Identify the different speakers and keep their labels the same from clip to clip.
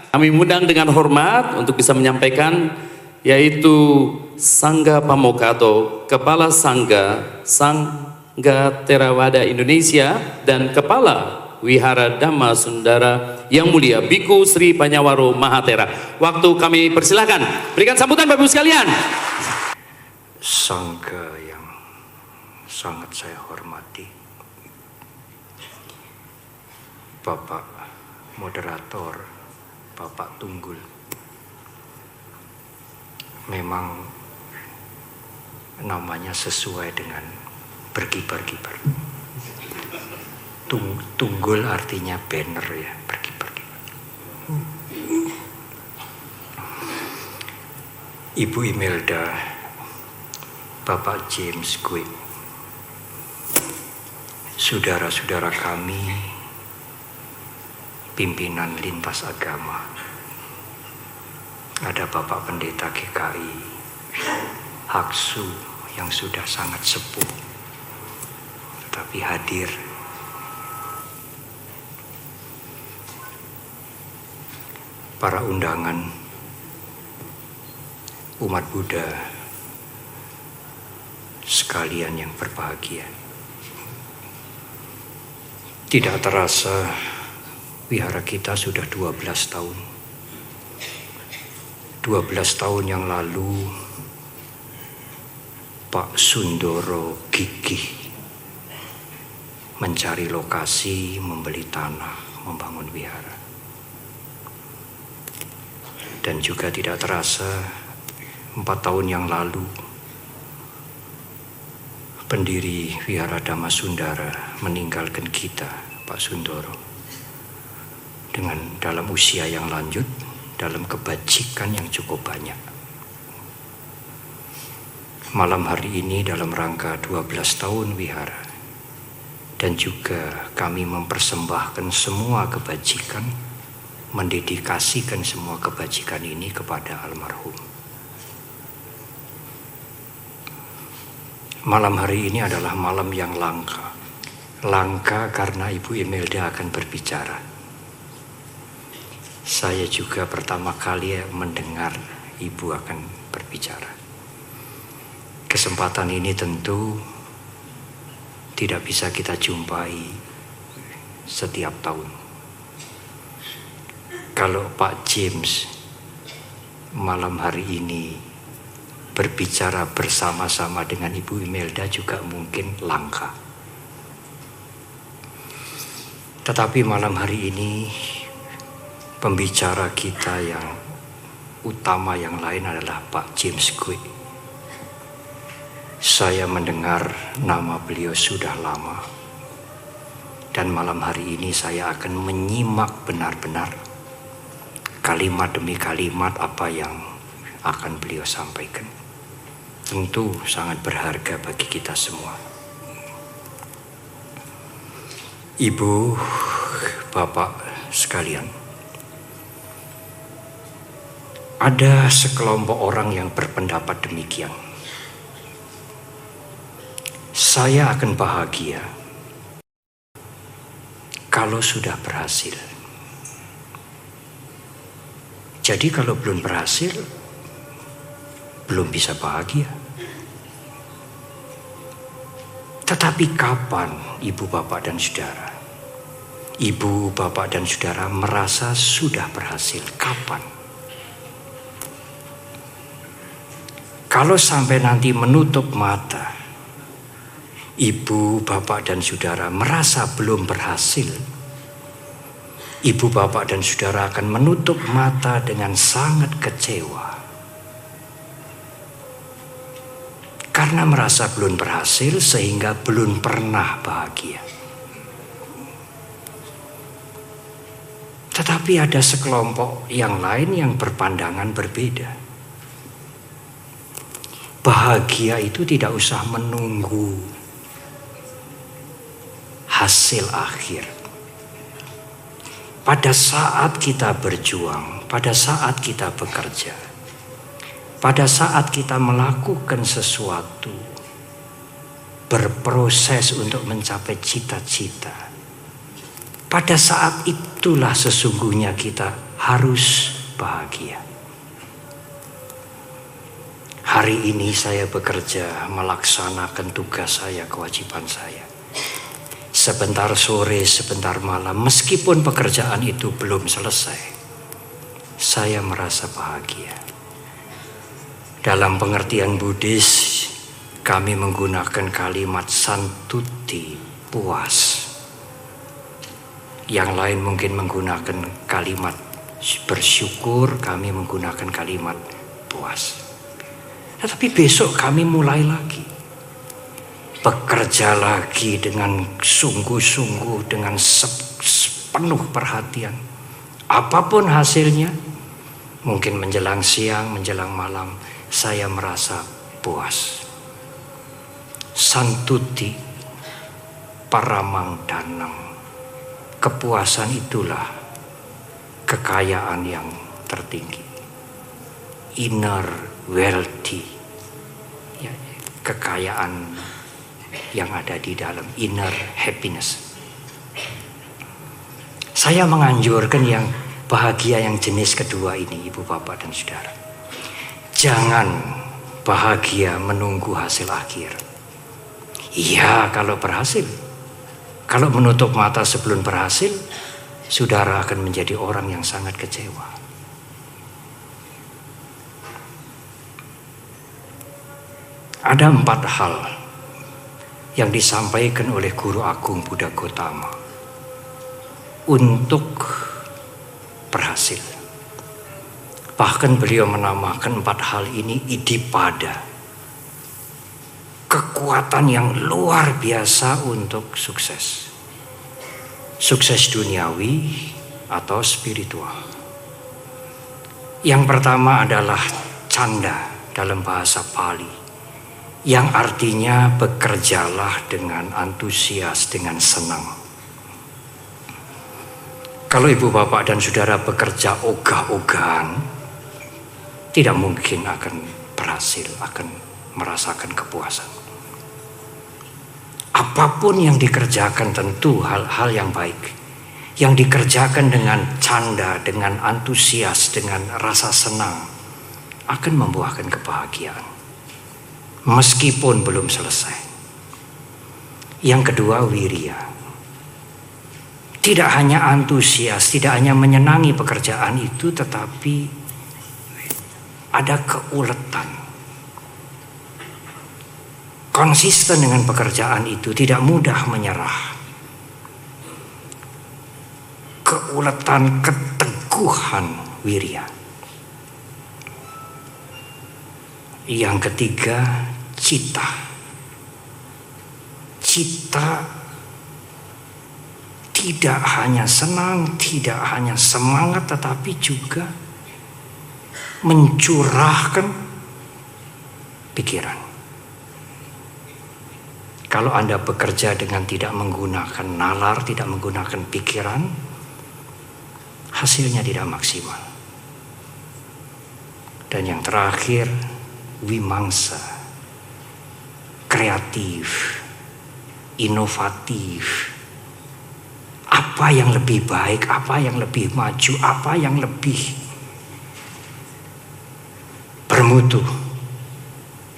Speaker 1: Kami undang dengan hormat untuk bisa menyampaikan, yaitu Sangga Pamoka atau Kepala Sangga Theravada Indonesia dan Kepala Wihara Dhamma Sundara yang mulia Biku Sri Panyawaro Mahatera. Waktu kami persilahkan, berikan sambutan Bapak Ibu sekalian.
Speaker 2: Sangga yang sangat saya hormati, Bapak Moderator, Bapak Tunggul, memang namanya sesuai dengan berkibar-kibar. Tunggul artinya banner ya, berkibar-kibar. Ibu Imelda, Bapak James Quick, saudara-saudara kami, pimpinan lintas agama, ada Bapak Pendeta GKI, Haksu yang sudah sangat sepuh, tetapi hadir. Para undangan, umat Buddha sekalian yang berbahagia. Tidak terasa wihara kita sudah 12 tahun. 12 tahun yang lalu Pak Sundoro gigih mencari lokasi, membeli tanah, membangun wihara. Dan juga tidak terasa 4 tahun yang lalu pendiri Wihara Dhamma Sundara meninggalkan kita, Pak Sundoro, dengan dalam usia yang lanjut, dalam kebajikan yang cukup banyak. Malam hari ini dalam rangka 12 tahun wihara, dan juga kami mempersembahkan semua kebajikan, mendedikasikan semua kebajikan ini kepada almarhum. Malam hari ini adalah malam yang langka. Langka karena Ibu Imelda akan berbicara. Saya juga pertama kali mendengar Ibu akan berbicara. Kesempatan ini tentu tidak bisa kita jumpai setiap tahun. Kalau Pak James malam hari ini berbicara bersama-sama dengan Ibu Imelda juga mungkin langka. Tetapi malam hari ini pembicara kita yang utama yang lain adalah Pak James Quick. Saya mendengar nama beliau sudah lama, dan malam hari ini saya akan menyimak benar-benar kalimat demi kalimat apa yang akan beliau sampaikan. Tentu sangat berharga bagi kita semua. Ibu, Bapak sekalian, ada sekelompok orang yang berpendapat demikian. Saya akan bahagia kalau sudah berhasil. Jadi kalau belum berhasil, belum bisa bahagia. Tetapi kapan Ibu, Bapak, dan Saudara? Ibu, Bapak, dan Saudara merasa sudah berhasil. Kapan? Kalau sampai nanti menutup mata, Ibu, Bapak, dan Saudara merasa belum berhasil, Ibu, Bapak, dan Saudara akan menutup mata dengan sangat kecewa. Karena merasa belum berhasil sehingga belum pernah bahagia. Tetapi ada sekelompok yang lain yang berpandangan berbeda. Bahagia itu tidak usah menunggu hasil akhir. Pada saat kita berjuang, pada saat kita bekerja, pada saat kita melakukan sesuatu, berproses untuk mencapai cita-cita, pada saat itulah sesungguhnya kita harus bahagia. Hari ini saya bekerja melaksanakan tugas saya, kewajiban saya. Sebentar sore, sebentar malam, meskipun pekerjaan itu belum selesai, saya merasa bahagia. Dalam pengertian Buddhis, kami menggunakan kalimat santuti, puas. Yang lain mungkin menggunakan kalimat bersyukur, kami menggunakan kalimat puas. Tetapi besok kami mulai lagi. Bekerja lagi dengan sungguh-sungguh, dengan penuh perhatian. Apapun hasilnya, mungkin menjelang siang, menjelang malam, saya merasa puas. Santuti paramang danam. Kepuasan itulah kekayaan yang tertinggi. Inner wealthy, ya, kekayaan yang ada di dalam inner happiness. Saya menganjurkan yang bahagia yang jenis kedua ini, ibu bapak dan saudara. Jangan bahagia menunggu hasil akhir. Iya, kalau berhasil. Kalau menutup mata sebelum berhasil, saudara akan menjadi orang yang sangat kecewa. Ada 4 hal yang disampaikan oleh Guru Agung Buddha Gautama untuk berhasil. Bahkan beliau menamakan 4 hal ini idipada, kekuatan yang luar biasa untuk sukses. Sukses duniawi atau spiritual. Yang pertama adalah canda dalam bahasa Pali, yang artinya bekerjalah dengan antusias, dengan senang. Kalau ibu bapak dan saudara bekerja ogah-ogahan, tidak mungkin akan berhasil, akan merasakan kepuasan. Apapun yang dikerjakan tentu hal-hal yang baik. Yang dikerjakan dengan canda, dengan antusias, dengan rasa senang, akan membuahkan kebahagiaan. Meskipun belum selesai. Yang kedua, wirya. Tidak hanya antusias, tidak hanya menyenangi pekerjaan itu, tetapi ada keuletan. Konsisten dengan pekerjaan itu, tidak mudah menyerah. Keuletan, keteguhan, wirya. Yang ketiga, cita. Cita tidak hanya senang, tidak hanya semangat, tetapi juga mencurahkan pikiran. Kalau Anda bekerja dengan tidak menggunakan nalar, tidak menggunakan pikiran, hasilnya tidak maksimal. Dan yang terakhir, wimangsa, kreatif, inovatif. Apa yang lebih baik, apa yang lebih maju, apa yang lebih bermutu.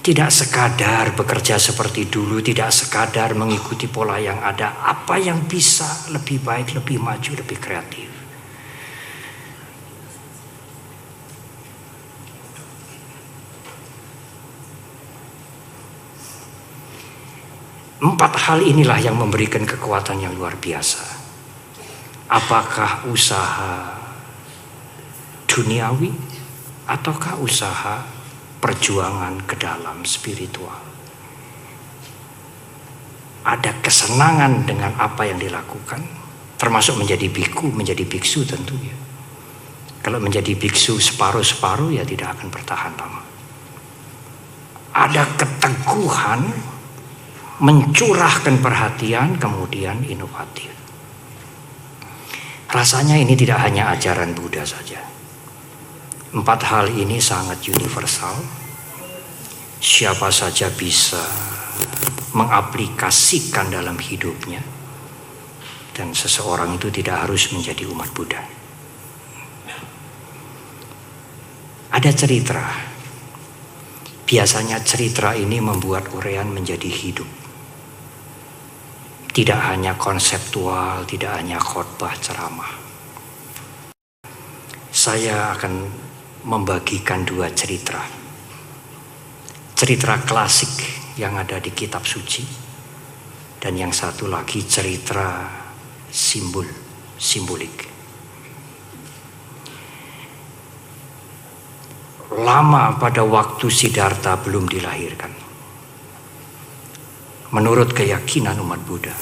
Speaker 2: Tidak sekadar bekerja seperti dulu, tidak sekadar mengikuti pola yang ada. Apa yang bisa lebih baik, lebih maju, lebih kreatif. Empat hal inilah yang memberikan kekuatan yang luar biasa. Apakah usaha duniawi ataukah usaha perjuangan ke dalam spiritual? Ada kesenangan dengan apa yang dilakukan, termasuk menjadi biku, menjadi biksu tentunya. Kalau menjadi biksu separuh-separuh ya tidak akan bertahan lama. Ada keteguhan, mencurahkan perhatian, kemudian inovatif. Rasanya ini tidak hanya ajaran Buddha saja. 4 hal ini sangat universal. Siapa saja bisa mengaplikasikan dalam hidupnya. Dan seseorang itu tidak harus menjadi umat Buddha. Ada cerita. Biasanya cerita ini membuat uraian menjadi hidup. Tidak hanya konseptual, tidak hanya khotbah ceramah. Saya akan membagikan dua cerita. Cerita klasik yang ada di kitab suci, dan yang satu lagi cerita simbolik. Lama pada waktu Siddhartha belum dilahirkan, menurut keyakinan umat Buddha,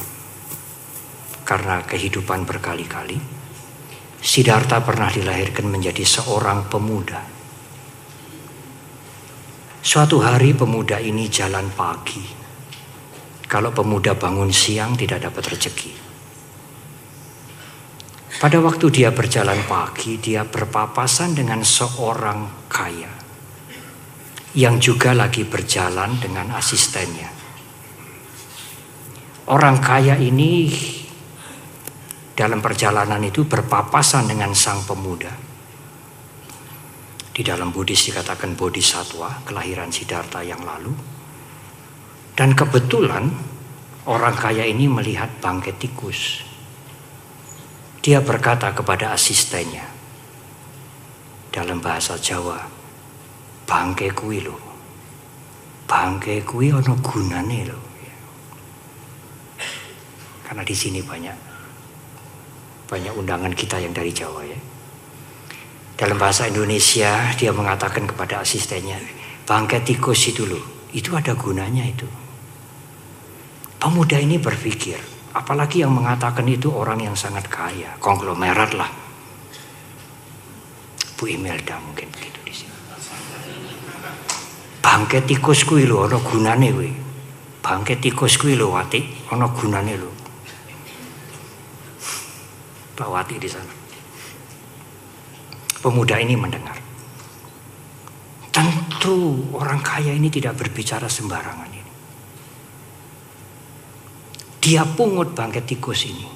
Speaker 2: karena kehidupan berkali-kali, Siddhartha pernah dilahirkan menjadi seorang pemuda. Suatu hari pemuda ini jalan pagi. Kalau pemuda bangun siang tidak dapat rezeki. Pada waktu dia berjalan pagi, dia berpapasan dengan seorang kaya yang juga lagi berjalan dengan asistennya. Orang kaya ini dalam perjalanan itu berpapasan dengan sang pemuda. Di dalam Buddhis dikatakan bodhisattva, kelahiran Siddhartha yang lalu. Dan kebetulan orang kaya ini melihat bangkai tikus. Dia berkata kepada asistennya dalam bahasa Jawa, bangkai kuwi lho. Bangkai kuwi ana gunane lho. Karena di sini banyak undangan kita yang dari Jawa ya. Dalam bahasa Indonesia dia mengatakan kepada asistennya, bangkai tikus itu loh, itu ada gunanya itu. Pemuda ini berpikir, apalagi yang mengatakan itu orang yang sangat kaya, konglomerat lah. Bu Imelda mungkin begitu di sini. Bangkai tikus kuwi lho ana gunane kuwi. Bangkai tikus kuwi lho Wati, ana gunane lho. Pak Wati di sana. Pemuda ini mendengar. Tentu orang kaya ini tidak berbicara sembarangan ini. Dia pungut bangkai tikus ini.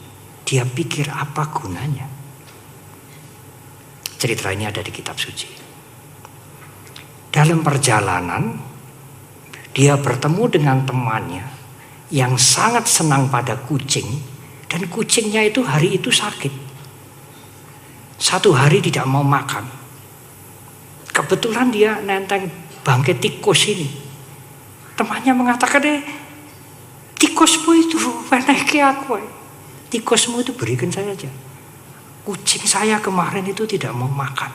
Speaker 2: Dia pikir apa gunanya. Cerita ini ada di kitab suci. Dalam perjalanan, dia bertemu dengan temannya yang sangat senang pada kucing. Dan kucingnya itu hari itu sakit. Satu hari tidak mau makan. Kebetulan dia nenteng bangkai tikus ini. Temannya mengatakan, tikusmu itu wenehke aku. Tikusmu itu berikan saya aja. Kucing saya kemarin itu tidak mau makan.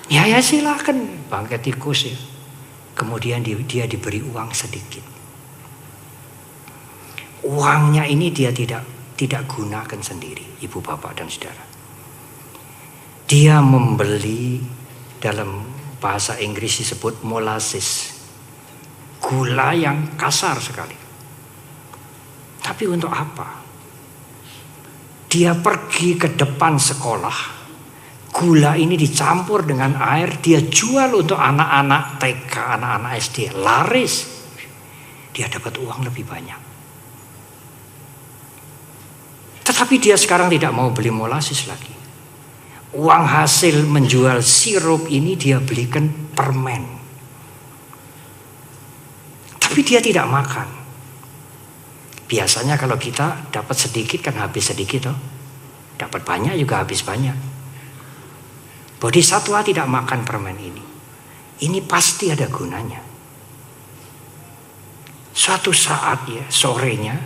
Speaker 2: Ya silakan bangkai tikus ya. Kemudian dia diberi uang sedikit. Uangnya ini dia tidak gunakan sendiri, ibu bapak dan saudara. Dia membeli, dalam bahasa Inggris disebut molasses, gula yang kasar sekali. Tapi untuk apa? Dia pergi ke depan sekolah, gula ini dicampur dengan air, dia jual untuk anak-anak TK, anak-anak SD, laris. Dia dapat uang lebih banyak. Tetapi dia sekarang tidak mau beli molasses lagi. Uang hasil menjual sirup ini dia belikan permen. Tapi dia tidak makan. Biasanya kalau kita dapat sedikit kan habis sedikit toh. Dapat banyak juga habis banyak. Bodhisattva tidak makan permen ini. Ini pasti ada gunanya. Suatu saat ya, sorenya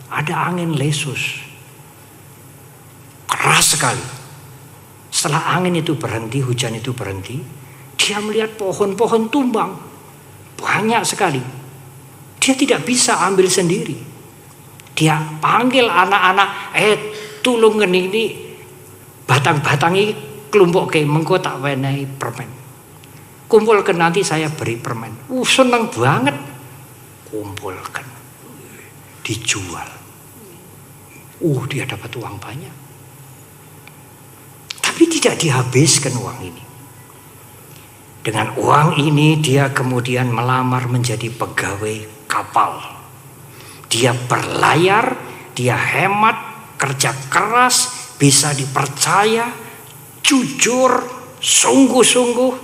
Speaker 2: ada angin lesus. Keras sekali. Setelah angin itu berhenti, hujan itu berhenti, dia melihat pohon-pohon tumbang. Banyak sekali. Dia tidak bisa ambil sendiri. Dia panggil anak-anak, tulung ini batang-batang ini kelompok ke mengko tak wenehi permen. Kumpulkan nanti saya beri permen. Seneng banget. Kumpulkan. Dijual. Dia dapat uang banyak. Tapi tidak dihabiskan uang ini. Dengan uang ini dia kemudian melamar menjadi pegawai kapal. Dia berlayar, dia hemat, kerja keras, bisa dipercaya, jujur, sungguh-sungguh,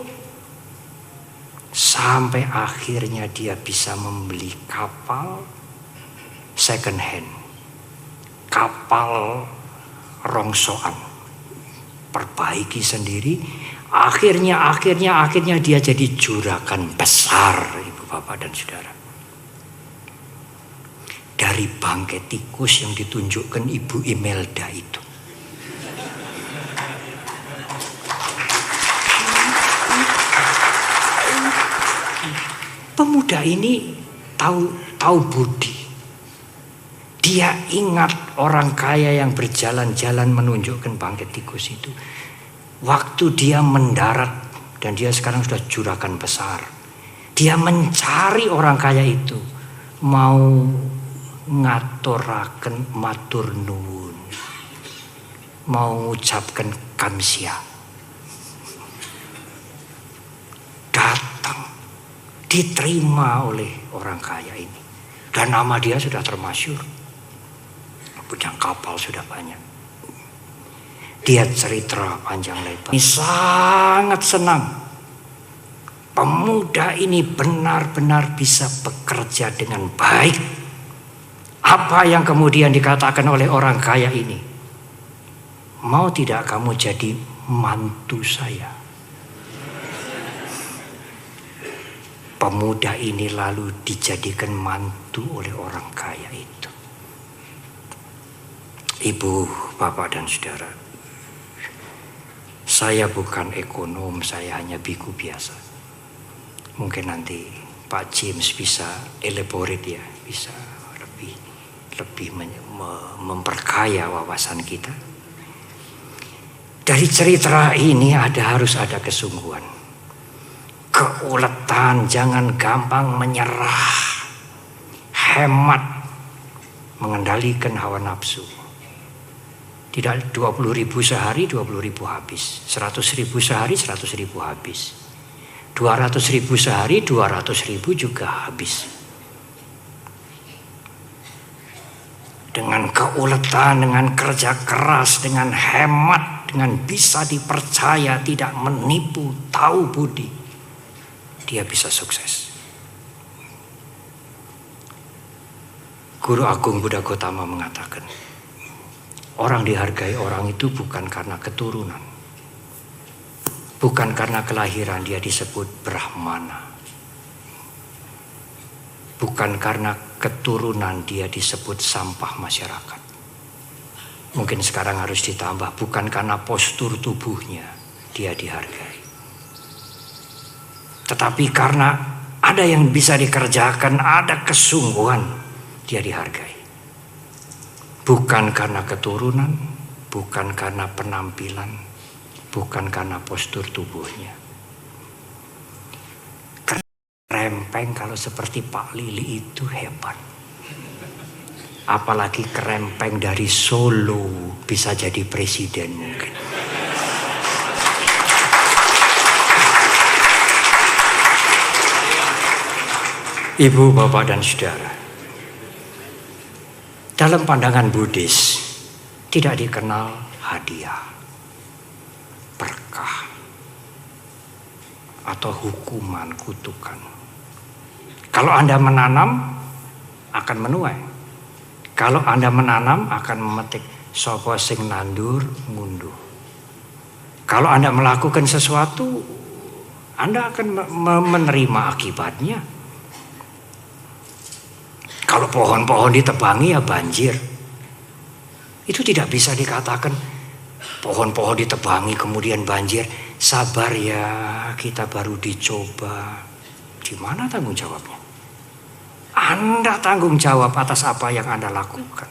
Speaker 2: sampai akhirnya dia bisa membeli kapal second hand, kapal rongsokan, perbaiki sendiri. Akhirnya dia jadi juragan besar, Ibu Bapak dan Saudara. Dari bangkai tikus yang ditunjukkan Ibu Imelda itu. Pemuda ini tahu budi. Dia ingat orang kaya yang berjalan-jalan menunjukkan bangkai tikus itu. Waktu dia mendarat, dan dia sekarang sudah juragan besar, dia mencari orang kaya itu, mau ngaturaken matur nuwun, mau mengucapkan kamsia. Datang, diterima oleh orang kaya ini, dan nama dia sudah termasyhur, punya kapal sudah banyak. Dia cerita panjang lebar. Ini sangat senang. Pemuda ini benar-benar bisa bekerja dengan baik. Apa yang kemudian dikatakan oleh orang kaya ini? Mau tidak kamu jadi mantu saya? Pemuda ini lalu dijadikan mantu oleh orang kaya itu. Ibu, Bapak dan Saudara, saya bukan ekonom, saya hanya biku biasa. Mungkin nanti Pak James bisa elaborate ya, bisa lebih memperkaya wawasan kita. Dari cerita ini harus ada kesungguhan, keuletan, jangan gampang menyerah, hemat, mengendalikan hawa nafsu. Tidak 20.000 sehari, 20.000 habis. 100.000 sehari, 100.000 habis. 200.000 sehari, 200.000 juga habis. Dengan keuletan, dengan kerja keras, dengan hemat, dengan bisa dipercaya, tidak menipu, tahu budi, dia bisa sukses. Guru Agung Buddha Gotama mengatakan, orang dihargai orang itu bukan karena keturunan, bukan karena kelahiran dia disebut Brahmana, bukan karena keturunan dia disebut sampah masyarakat. Mungkin sekarang harus ditambah, bukan karena postur tubuhnya dia dihargai, tetapi karena ada yang bisa dikerjakan, ada kesungguhan, dia dihargai. Bukan karena keturunan, bukan karena penampilan, bukan karena postur tubuhnya. Kerempeng kalau seperti Pak Lili itu hebat. Apalagi kerempeng dari Solo, bisa jadi presiden mungkin. Ibu, Bapak dan Saudara, dalam pandangan Buddhis tidak dikenal hadiah, berkah, atau hukuman, kutukan. Kalau Anda menanam akan menuai. Kalau Anda menanam akan memetik. Sapa sing nandur ngunduh. Kalau Anda melakukan sesuatu, Anda akan menerima akibatnya. Kalau pohon-pohon ditebangi ya banjir. Itu tidak bisa dikatakan pohon-pohon ditebangi kemudian banjir. Sabar ya, kita baru dicoba. Di mana tanggung jawabnya? Anda tanggung jawab atas apa yang Anda lakukan.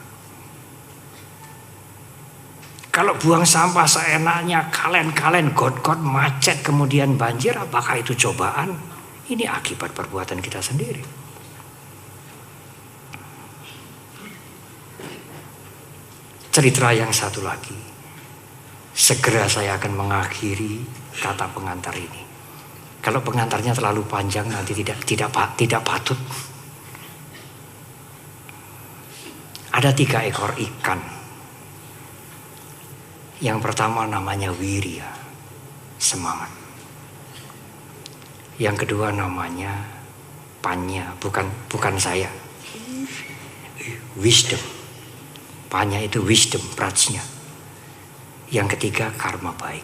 Speaker 2: Kalau buang sampah seenaknya, kalen-kalen, got-got, macet, kemudian banjir, apakah itu cobaan? Ini akibat perbuatan kita sendiri. Cerita yang satu lagi. Segera saya akan mengakhiri kata pengantar ini. Kalau pengantarnya terlalu panjang nanti tidak patut. Ada 3 ekor ikan. Yang pertama namanya Wirya, semangat. Yang kedua namanya Panya, bukan saya. Wisdom. Panya itu wisdom, prajna. Yang ketiga karma baik,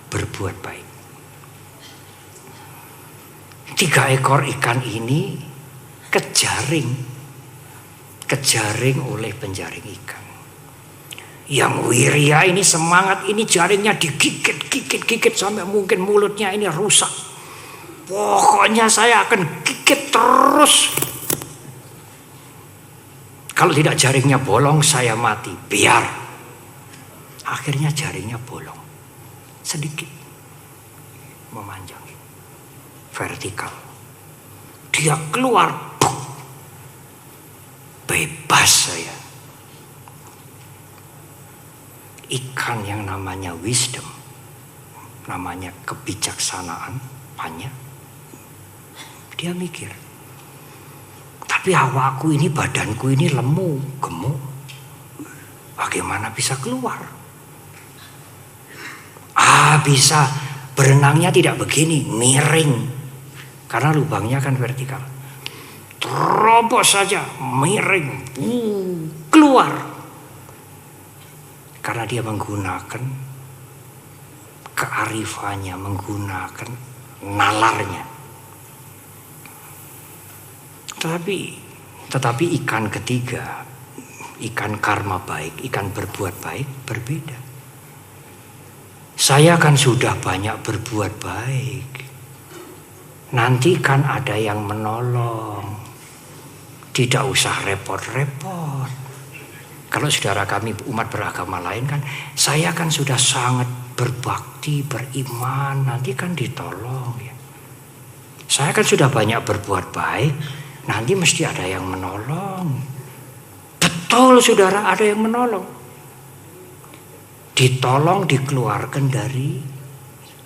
Speaker 2: berbuat baik. 3 ekor ikan ini kejaring oleh penjaring ikan. Yang wirya ini, semangat ini, jaringnya digigit sampai mungkin mulutnya ini rusak. Pokoknya saya akan gigit terus. Kalau tidak jaringnya bolong saya mati. Biar. Akhirnya jaringnya bolong. Sedikit. Memanjang. Vertikal. Dia keluar. Bebas saya. Ikan yang namanya wisdom, namanya kebijaksanaan, Panya, dia mikir, tapi awakku ini, badanku ini lemu, gemuk, bagaimana bisa keluar? Bisa, berenangnya tidak begini, miring, karena lubangnya kan vertikal. Terobos saja, miring, keluar. Karena dia menggunakan kearifannya, menggunakan nalarnya. Tetapi ikan ketiga, ikan karma baik, ikan berbuat baik berbeda. Saya kan sudah banyak berbuat baik. Nanti kan ada yang menolong. Tidak usah repot-repot. Kalau saudara kami umat beragama lain kan, saya kan sudah sangat berbakti, beriman, nanti kan ditolong ya. Saya kan sudah banyak berbuat baik, nanti mesti ada yang menolong. Betul saudara, ada yang menolong. Ditolong, dikeluarkan dari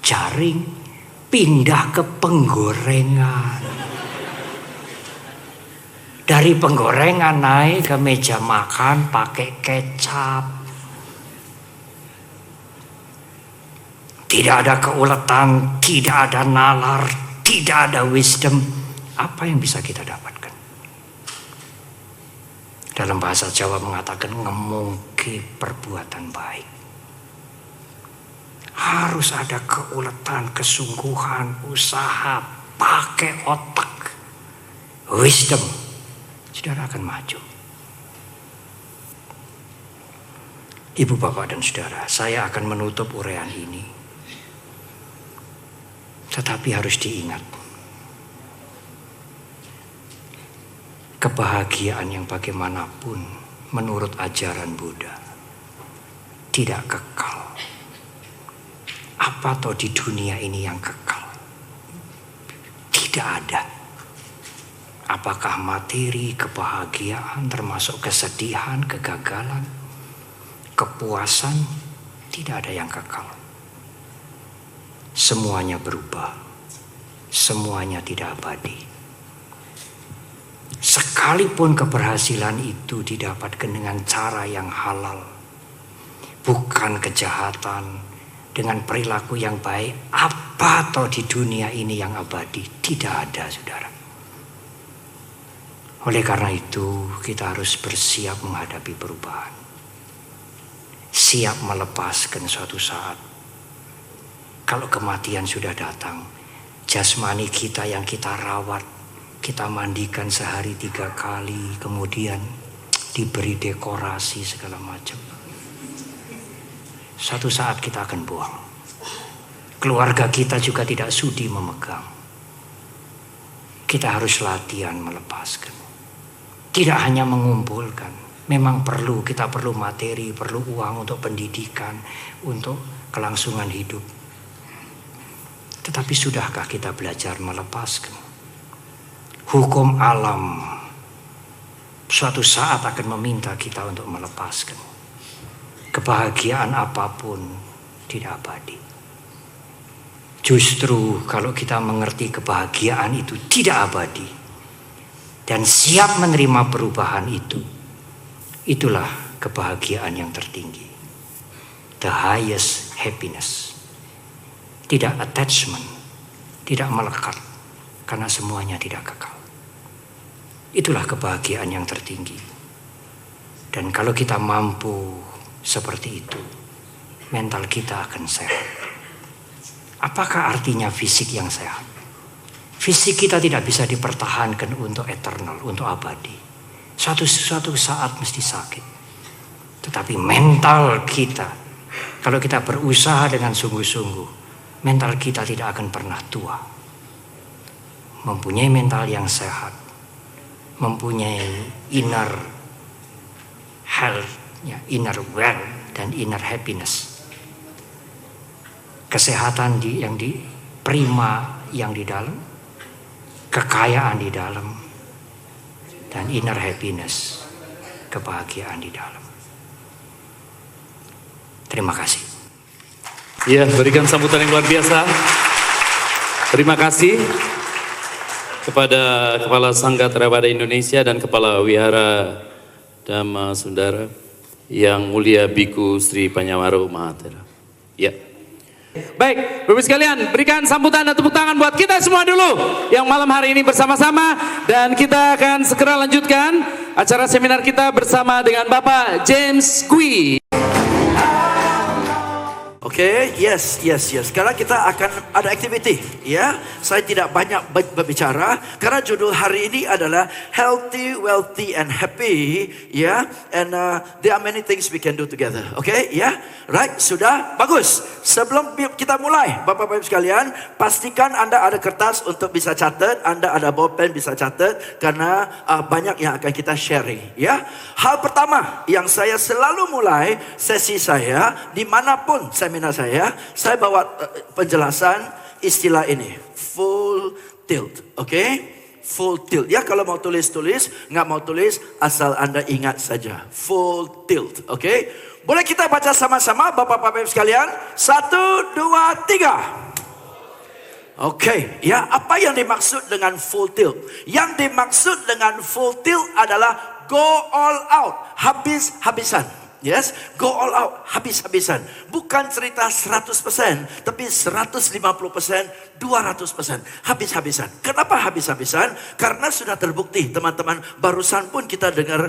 Speaker 2: jaring, pindah ke penggorengan. Dari penggorengan naik ke meja makan pakai kecap. Tidak ada keuletan, tidak ada nalar, tidak ada wisdom. Apa yang bisa kita dapatkan? Dalam bahasa Jawa mengatakan ngemungki perbuatan baik. Harus ada keuletan, kesungguhan, usaha, pakai otak, wisdom. Saudara akan maju. Ibu, bapak, dan saudara, saya akan menutup uraian ini. Tetapi harus diingat, kebahagiaan yang bagaimanapun menurut ajaran Buddha tidak kekal. Apa toh di dunia ini yang kekal? Tidak ada. Apakah materi, kebahagiaan, termasuk kesedihan, kegagalan, kepuasan, tidak ada yang kekal. Semuanya berubah, semuanya tidak abadi. Sekalipun keberhasilan itu didapatkan dengan cara yang halal, bukan kejahatan, dengan perilaku yang baik, apa toh di dunia ini yang abadi? Tidak ada, saudara. Oleh karena itu kita harus bersiap menghadapi perubahan. Siap melepaskan suatu saat. Kalau kematian sudah datang, jasmani kita yang kita rawat, kita mandikan sehari 3 kali, kemudian diberi dekorasi segala macam. Suatu saat kita akan buang. Keluarga kita juga tidak sudi memegang. Kita harus latihan melepaskan. Tidak hanya mengumpulkan, memang kita perlu materi, perlu uang untuk pendidikan, untuk kelangsungan hidup. Tetapi sudahkah kita belajar melepaskan? Hukum alam suatu saat akan meminta kita untuk melepaskan. Kebahagiaan apapun tidak abadi. Justru kalau kita mengerti kebahagiaan itu tidak abadi, dan siap menerima perubahan itu, itulah kebahagiaan yang tertinggi. The highest happiness. tidak attachment, tidak melekat, karena semuanya tidak kekal. Itulah kebahagiaan yang tertinggi. Dan kalau kita mampu seperti itu, mental kita akan sehat. Apakah artinya fisik yang sehat? Fisik kita tidak bisa dipertahankan untuk eternal, untuk abadi. Suatu saat mesti sakit. Tetapi mental kita, kalau kita berusaha dengan sungguh-sungguh, mental kita tidak akan pernah tua. Mempunyai mental yang sehat, mempunyai inner health, inner wealth, dan inner happiness. Kesehatan yang di prima yang di dalam, kekayaan di dalam, dan inner happiness, kebahagiaan di dalam. Terima kasih.
Speaker 1: Ya, berikan sambutan yang luar biasa. Terima kasih kepada Kepala Sangga Theravada Indonesia dan Kepala Wihara Dhamma Sundara yang mulia Biku Sri Panyawaro Mahatera. Ya. Baik, Bapak sekalian, berikan sambutan dan tepuk tangan buat kita semua dulu yang malam hari ini bersama-sama, dan kita akan segera lanjutkan acara seminar kita bersama dengan Bapak James Kui.
Speaker 3: Oke, yes. Sekarang kita akan ada aktiviti, ya. Saya tidak banyak berbicara karena judul hari ini adalah Healthy, Wealthy, and Happy, ya. And there are many things we can do together. Oke, ya. Right, sudah bagus. Sebelum kita mulai, Bapak-Bapak sekalian, pastikan Anda ada kertas untuk bisa catat, Anda ada bolpen bisa catat, karena banyak yang akan kita sharing, ya. Hal pertama yang saya selalu mulai sesi saya dimanapun seminar saya bawa penjelasan istilah ini, full tilt, oke? Full tilt. Ya, kalau mau tulis, nggak mau tulis, asal Anda ingat saja, full tilt, oke? Boleh kita baca sama-sama, Bapak-Bapak sekalian? 1, 2, 3. Oke, ya, apa yang dimaksud dengan full tilt? Yang dimaksud dengan full tilt adalah go all out, habis-habisan. Yes, go all out, habis-habisan. Bukan cerita 100%, tapi 150%, 200%, habis-habisan. Kenapa habis-habisan? Karena sudah terbukti, teman-teman. Barusan pun kita dengar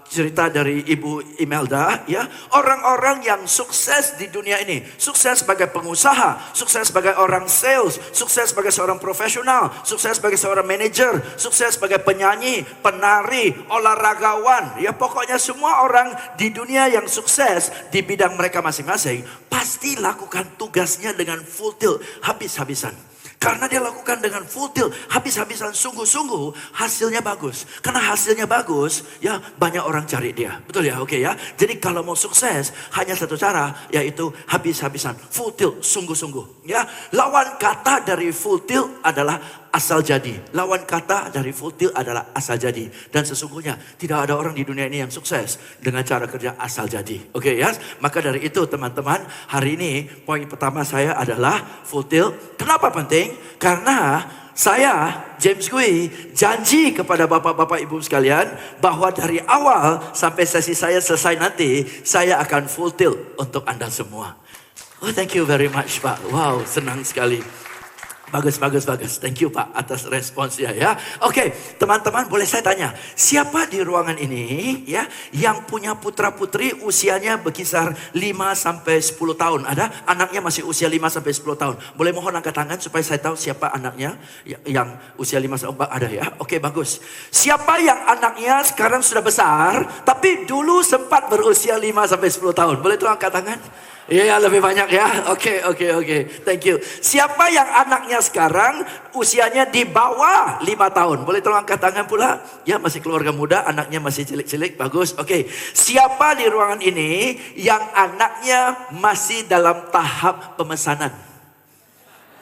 Speaker 3: cerita dari Ibu Imelda, ya. Orang-orang yang sukses di dunia ini, sukses sebagai pengusaha, sukses sebagai orang sales, sukses sebagai seorang profesional, sukses sebagai seorang manajer, sukses sebagai penyanyi, penari, olahragawan, ya, pokoknya semua orang di dunia yang sukses di bidang mereka masing-masing pasti lakukan tugasnya dengan full tilt, habis-habisan. Karena dia lakukan dengan full tilt, habis-habisan, sungguh-sungguh, hasilnya bagus. Karena hasilnya bagus, ya banyak orang cari dia. Betul ya? Oke ya. Jadi kalau mau sukses, hanya satu cara, yaitu habis-habisan, full tilt, sungguh-sungguh. Ya, lawan kata dari full tilt adalah asal jadi. Lawan kata dari full tilt adalah asal jadi. Dan sesungguhnya tidak ada orang di dunia ini yang sukses dengan cara kerja asal jadi. Oke ya. Maka dari itu teman-teman, hari ini poin pertama saya adalah full tilt. Kenapa penting? Karena saya, James Kui, janji kepada bapak-bapak ibu sekalian bahwa dari awal sampai sesi saya selesai nanti, saya akan full tilt untuk Anda semua. Oh, thank you very much, Pak. Wow, senang sekali. Bagus. Thank you, Pak, atas responsnya ya. Oke, teman-teman, boleh saya tanya, siapa di ruangan ini ya yang punya putra-putri usianya berkisar 5 sampai 10 tahun? Ada anaknya masih usia 5 sampai 10 tahun. Boleh mohon angkat tangan supaya saya tahu siapa anaknya yang usia 5 sampai ada ya. Oke, bagus. Siapa yang anaknya sekarang sudah besar tapi dulu sempat berusia 5 sampai 10 tahun? Boleh tuh angkat tangan? Iya, lebih banyak ya. Oke. Thank you. Siapa yang anaknya sekarang usianya di bawah 5 tahun? Boleh tolong angkat tangan pula? Ya, masih keluarga muda, anaknya masih cilik-cilik. Bagus. Oke. Siapa di ruangan ini yang anaknya masih dalam tahap pemesanan?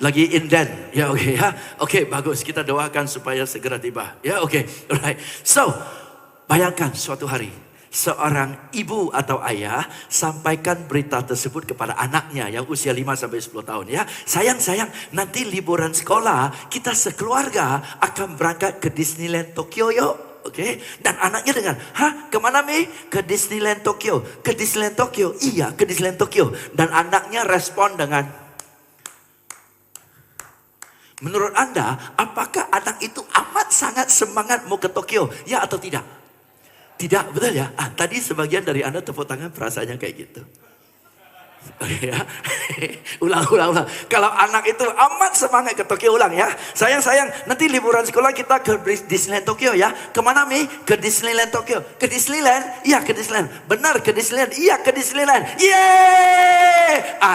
Speaker 3: Lagi inden. Ya, oke ya. Oke, bagus. Kita doakan supaya segera tiba. Ya, oke. Alright. So, bayangkan suatu hari seorang ibu atau ayah sampaikan berita tersebut kepada anaknya yang usia 5 sampai 10 tahun ya. Sayang, nanti liburan sekolah kita sekeluarga akan berangkat ke Disneyland Tokyo yuk. Oke, dan anaknya dengar, kemana Mi? Ke Disneyland Tokyo. Ke Disneyland Tokyo? Iya, ke Disneyland Tokyo. Dan anaknya respon dengan, Menurut Anda, apakah anak itu amat sangat semangat mau ke Tokyo? Ya atau tidak? Tidak, betul ya? Tadi sebagian dari Anda tepuk tangan perasaannya kayak gitu. Oke ya. ulang. Kalau anak itu amat semangat ke Tokyo, ulang ya. Sayang, nanti liburan sekolah kita ke Disneyland Tokyo ya. Kemana Mi? Ke Disneyland Tokyo. Ke Disneyland? Iya ke Disneyland. Benar ke Disneyland? Iya ke Disneyland. Yeay!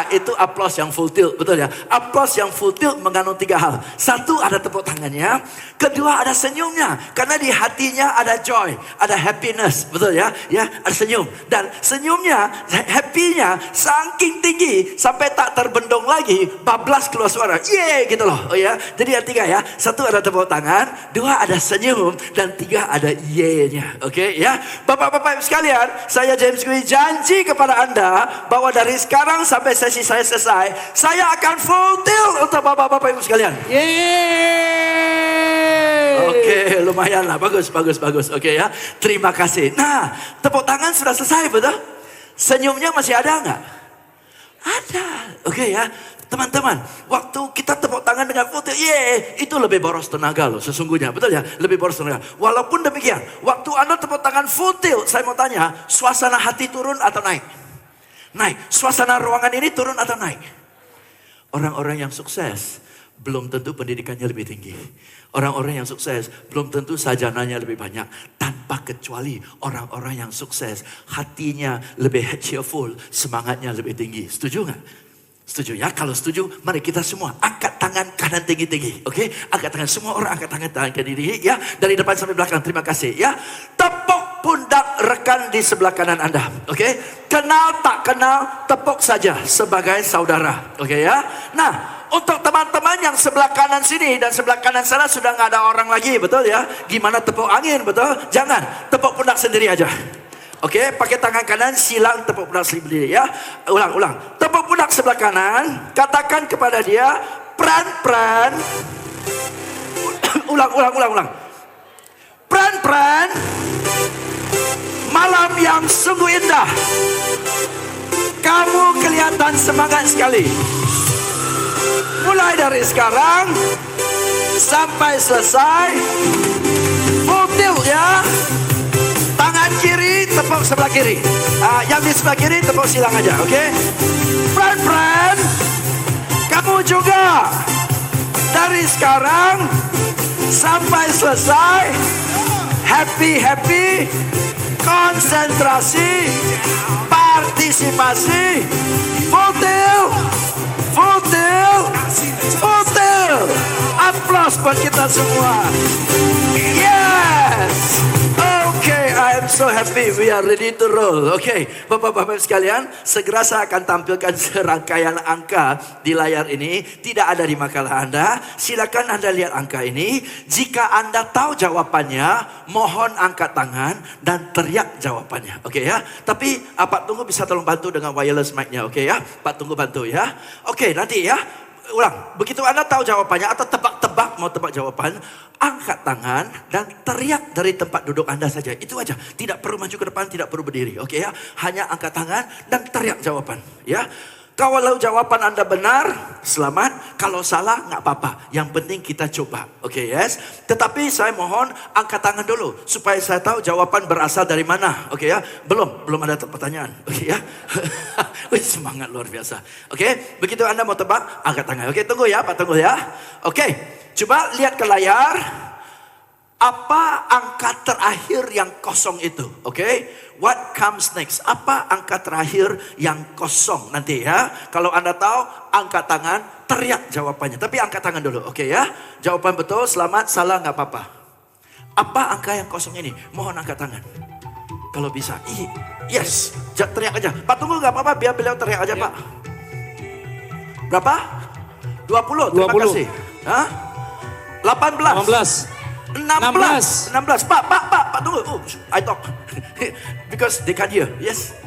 Speaker 3: Itu aplaus yang full tilt, betul ya. Aplaus yang full tilt mengandung 3 hal. Satu, ada tepuk tangannya. Kedua, ada senyumnya. Karena di hatinya ada joy, ada happiness, betul ya. Ya, ada senyum. Dan senyumnya, happy-nya saking tinggi sampai tak terbendung lagi, bablas keluar suara. Yeay gitu loh. Oh ya. Jadi yang 3 ya. 1 ada tepuk tangan, 2 ada senyum, dan 3 ada ye-nya. Oke ya. Bapak-bapak sekalian, saya James Gui janji kepada Anda bahwa dari sekarang sampai sesi saya selesai, saya akan full tilt untuk bapak-bapak ibu sekalian.
Speaker 1: Yeay!
Speaker 3: Oke, lumayan lah. Bagus. Oke ya. Terima kasih. Nah, tepuk tangan sudah selesai, betul? Senyumnya masih ada nggak? Ada. Oke ya. Teman-teman, waktu kita tepuk tangan dengan foto, itu lebih boros tenaga loh sesungguhnya. Betul ya? Lebih boros tenaga. Walaupun demikian, waktu Anda tepuk tangan full tilt, saya mau tanya, suasana hati turun atau naik? Naik. Suasana ruangan ini turun atau naik? Orang-orang yang sukses belum tentu pendidikannya lebih tinggi. Orang-orang yang sukses belum tentu sarjananya lebih banyak. Tanpa kecuali orang-orang yang sukses, hatinya lebih cheerful, semangatnya lebih tinggi. Setuju nggak? Setuju ya? Kalau setuju, mari kita semua angkat tangan kanan tinggi-tinggi. Oke? Angkat tangan, semua orang angkat tangan tinggi ya. Dari depan sampai belakang, terima kasih ya. Tepuk pundak rekan di sebelah kanan Anda. Oke? Kenal tak kenal, tepuk saja sebagai saudara. Oke ya? Nah, untuk teman-teman yang sebelah kanan sini dan sebelah kanan sana sudah nggak ada orang lagi, betul ya? Gimana tepuk angin, betul? Jangan, tepuk pundak sendiri aja. Oke, pakai tangan kanan, silang tepuk pundak sendiri ya. Ulang. Tepuk pundak sebelah kanan, katakan kepada dia, pran. ulang. Pran. Malam yang sungguh indah. Kamu kelihatan semangat sekali. Mulai dari sekarang sampai selesai, full tilt ya. Tangan kiri tepuk sebelah kiri. Yang di sebelah kiri tepuk silang aja, oke? Friend, kamu juga dari sekarang sampai selesai happy, konsentrasi, partisipasi, full tilt. Aplaus buat kita semua. Yes. Okay, I am so happy we are ready to roll. Okay, Bapak-bapak sekalian, segera saya akan tampilkan serangkaian angka di layar ini. Tidak ada di makalah Anda. Silakan Anda lihat angka ini. Jika Anda tahu jawabannya, mohon angkat tangan dan teriak jawabannya. Oke ya. Tapi Pak Tunggu bisa tolong bantu dengan wireless mic-nya. Oke ya. Pak Tunggu bantu ya. Oke, nanti ya. Ulang, begitu Anda tahu jawabannya atau tebak-tebak mau tebak jawaban, angkat tangan dan teriak dari tempat duduk Anda saja. Itu aja, tidak perlu maju ke depan, tidak perlu berdiri. Oke ya, hanya angkat tangan dan teriak jawaban. Ya, kalau jawaban Anda benar, selamat. Kalau salah, nggak apa-apa. Yang penting kita coba. Oke, yes. Tetapi saya mohon angkat tangan dulu supaya saya tahu jawaban berasal dari mana. Oke ya, belum ada pertanyaan. Oke ya. Wih, semangat luar biasa. Oke, begitu Anda mau tebak, angkat tangan. Oke, tunggu ya, Pak, tunggu ya. Oke, coba lihat ke layar. Apa angka terakhir yang kosong itu? Oke, what comes next? Apa angka terakhir yang kosong nanti ya? Kalau Anda tahu, angkat tangan, teriak jawabannya. Tapi angkat tangan dulu, oke ya? Jawaban betul, selamat, salah nggak apa-apa. Apa angka yang kosong ini? Mohon angkat tangan. Kalau bisa, yes, teriak aja. Pak Tunggu nggak apa-apa, biar beliau teriak aja Pak. Berapa? 20, terima kasih. Hah? 18. 16. Pak, tunggu. I talk. Because they can't hear. Yes.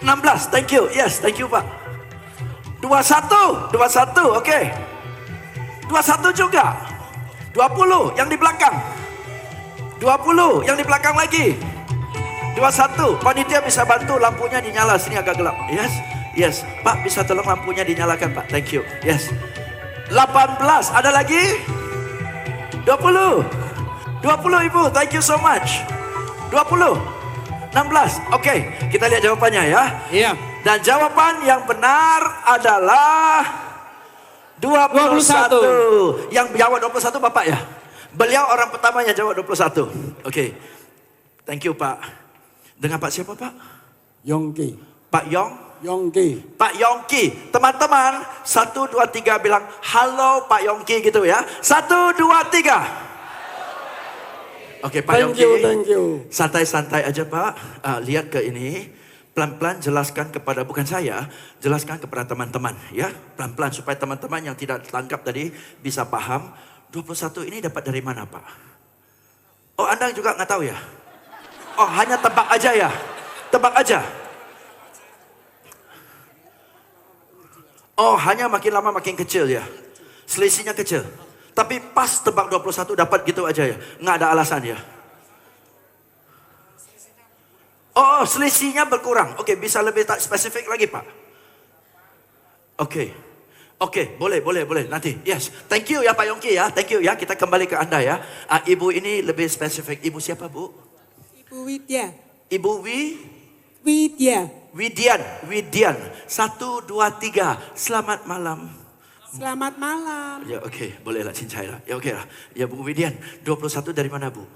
Speaker 3: 16, thank you. Yes, thank you Pak. 21, oke. 21 juga. 20, yang di belakang. 20, yang di belakang lagi. 21, panitia bisa bantu lampunya dinyala, sini agak gelap. Yes. Pak, bisa tolong lampunya dinyalakan Pak, thank you. Yes. 18. Ada lagi? 20. 20 Ibu, thank you so much. 20. 16. Oke, kita lihat jawabannya ya.
Speaker 1: Iya.
Speaker 3: Dan jawaban yang benar adalah 21. Yang jawab 21 Bapak ya? Beliau orang pertama yang jawab 21. Oke. Thank you Pak. Dengan Pak siapa Pak?
Speaker 4: Yongki.
Speaker 3: Pak Yong?
Speaker 4: Yongki.
Speaker 3: Pak Yongki. Teman-teman, 1, 2, 3 bilang halo Pak Yongki gitu ya. 1, 2, 3. Oke Pak Yongki.
Speaker 4: Thank you.
Speaker 3: Santai-santai aja Pak. Lihat ke ini. Pelan-pelan jelaskan kepada, bukan saya, jelaskan kepada teman-teman ya. Pelan-pelan supaya teman-teman yang tidak tangkap tadi bisa paham. 21 ini dapat dari mana Pak? Oh Anda juga nggak tahu ya? Oh hanya tebak aja ya? Tebak aja? Oh hanya makin lama makin kecil ya? Selisihnya kecil. Tapi pas tebak 21 dapat gitu aja ya? Nggak ada alasan ya? Oh, selisihnya berkurang. Oke, bisa lebih tak spesifik lagi, Pak? Oke, boleh. Nanti, yes. Thank you ya, Pak Yongki ya. Thank you ya. Kita kembali ke Anda ya. Ibu ini lebih spesifik. Ibu siapa, Bu?
Speaker 5: Ibu Widya.
Speaker 3: Ibu
Speaker 5: Widya.
Speaker 3: Widian. 1, 2, 3. Selamat malam.
Speaker 5: Selamat malam.
Speaker 3: Ya, oke. Bolehlah, cincai lah. Ya, oke lah. Ya, Bu Widian. 21 dari mana, Bu?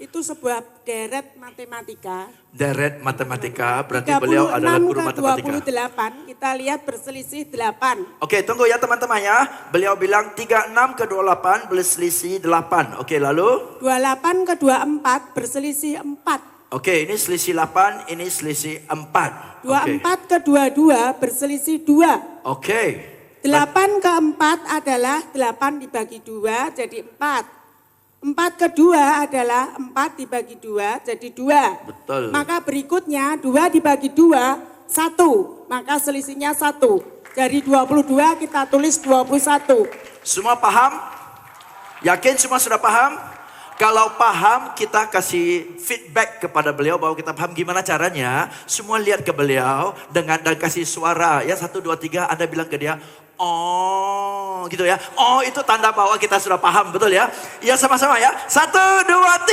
Speaker 5: Itu sebuah deret matematika.
Speaker 3: Deret matematika, berarti beliau adalah guru matematika.
Speaker 5: 28, kita lihat berselisih 8.
Speaker 3: Oke, tunggu ya teman-teman ya. Beliau bilang 36 ke 28 berselisih 8. Oke, lalu?
Speaker 5: 28 ke 24 berselisih 4.
Speaker 3: Oke, ini selisih 8, ini selisih 4.
Speaker 5: 24 ke 22 berselisih 2.
Speaker 3: Oke.
Speaker 5: 8 ke 4 adalah 8 dibagi 2 jadi 4. 4 ke 2 adalah 4 dibagi 2 jadi 2.
Speaker 3: Betul.
Speaker 5: Maka berikutnya 2 dibagi 2, 1. Maka selisihnya 1. Dari 22 kita tulis 21.
Speaker 3: Semua paham? Yakin semua sudah paham? Kalau paham kita kasih feedback kepada beliau bahwa kita paham gimana caranya. Semua lihat ke beliau dan kasih suara. Ya 1, 2, 3 Anda bilang ke dia. Oh gitu ya. Oh itu tanda bahwa kita sudah paham, betul ya. Ya sama-sama ya. 1, 2,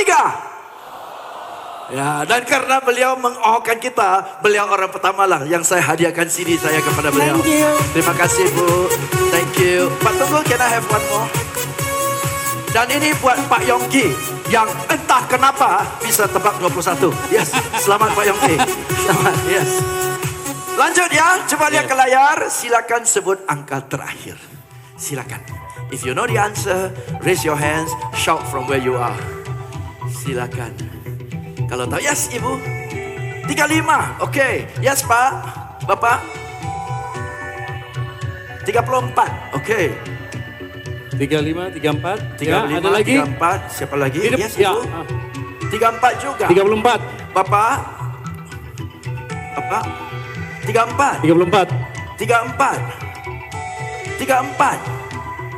Speaker 3: 3. Ya dan karena beliau mengohkan kita, beliau orang pertama lah yang saya hadiahkan CD saya kepada beliau.
Speaker 5: Thank you.
Speaker 3: Terima kasih Bu. Thank you. Pak tunggu, can I have one more? Dan ini buat Pak Yongki yang entah kenapa bisa tebak 21. Yes, selamat Pak Yongki. Selamat, yes. Lanjut ya, coba lihat ke layar. Silakan sebut angka terakhir. Silakan. If you know the answer, raise your hands, shout from where you are. Silakan. Kalau tahu, yes Ibu. 35, oke. Yes Pak, Bapak. 34, oke.
Speaker 1: 35, 34.
Speaker 3: 35,
Speaker 1: Ya, ada lagi?
Speaker 3: 34, siapa lagi?
Speaker 1: Hidup,
Speaker 3: Yes
Speaker 1: ya.
Speaker 3: Ibu. 34 juga.
Speaker 1: 34.
Speaker 3: Bapak. 34.
Speaker 1: 34.
Speaker 3: 34.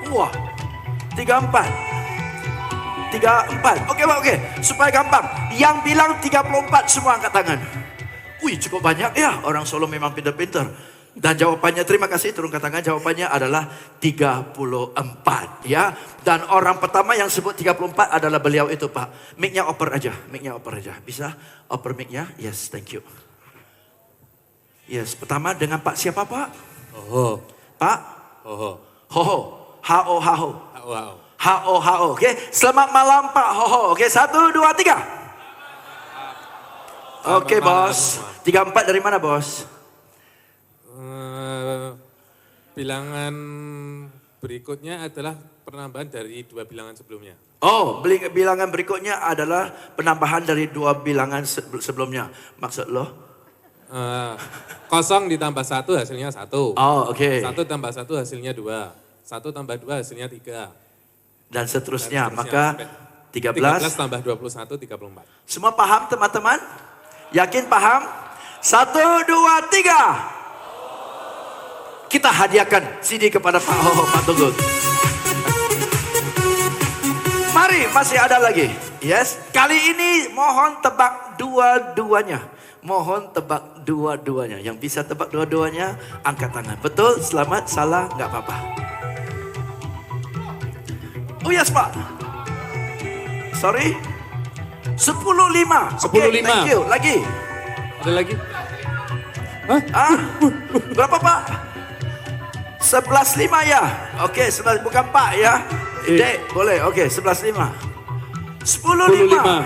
Speaker 3: Wah. 34. Oke Pak, oke. Supaya gampang. Yang bilang 34 semua angkat tangan. Wih cukup banyak ya. Orang Solo memang pintar-pintar. Dan jawabannya, terima kasih turunkan tangan. Jawabannya adalah 34 ya. Dan orang pertama yang sebut 34 adalah beliau itu Pak. Mic-nya oper aja. Bisa oper mic-nya? Yes, thank you. Yes, pertama dengan Pak siapa Pak?
Speaker 1: Oh.
Speaker 3: Pak?
Speaker 1: Oh.
Speaker 3: Hoho. H-O-H-O.
Speaker 1: Wow.
Speaker 3: H-O-H-O. Oke, selamat malam Pak Hoho. Oke, 1, 2, 3. Oke bos. 34 dari mana bos?
Speaker 6: Bilangan berikutnya adalah penambahan dari 2 bilangan sebelumnya.
Speaker 3: Oh, bilangan berikutnya adalah penambahan dari 2 bilangan sebelumnya. Maksud lo?
Speaker 6: 0 ditambah 1 hasilnya 1.
Speaker 3: Oh, oke.
Speaker 6: 1 tambah 1 hasilnya 2. 1 tambah 2 hasilnya 3.
Speaker 3: Dan seterusnya.
Speaker 6: Dan
Speaker 3: Maka
Speaker 6: sampai
Speaker 3: 13.
Speaker 6: 13 tambah 21, 34.
Speaker 3: Semua paham teman-teman? Yakin paham? 1, 2, 3. Kita hadiahkan CD kepada Pak Hoho, Pak Tunggu. Mari, masih ada lagi. Yes, kali ini mohon tebak dua-duanya. Mohon tebak dua-duanya. Yang bisa tebak dua-duanya, angkat tangan. Betul, selamat, salah, nggak apa-apa. Oh yes Pak. Sorry. 10-5. Oke,
Speaker 1: 10-5.
Speaker 3: thank you. Lagi.
Speaker 1: Ada lagi?
Speaker 3: Berapa Pak? 11-5 ya. Oke, 11 bukan Pak ya. Dek, boleh. Oke, 11-5. 10-5.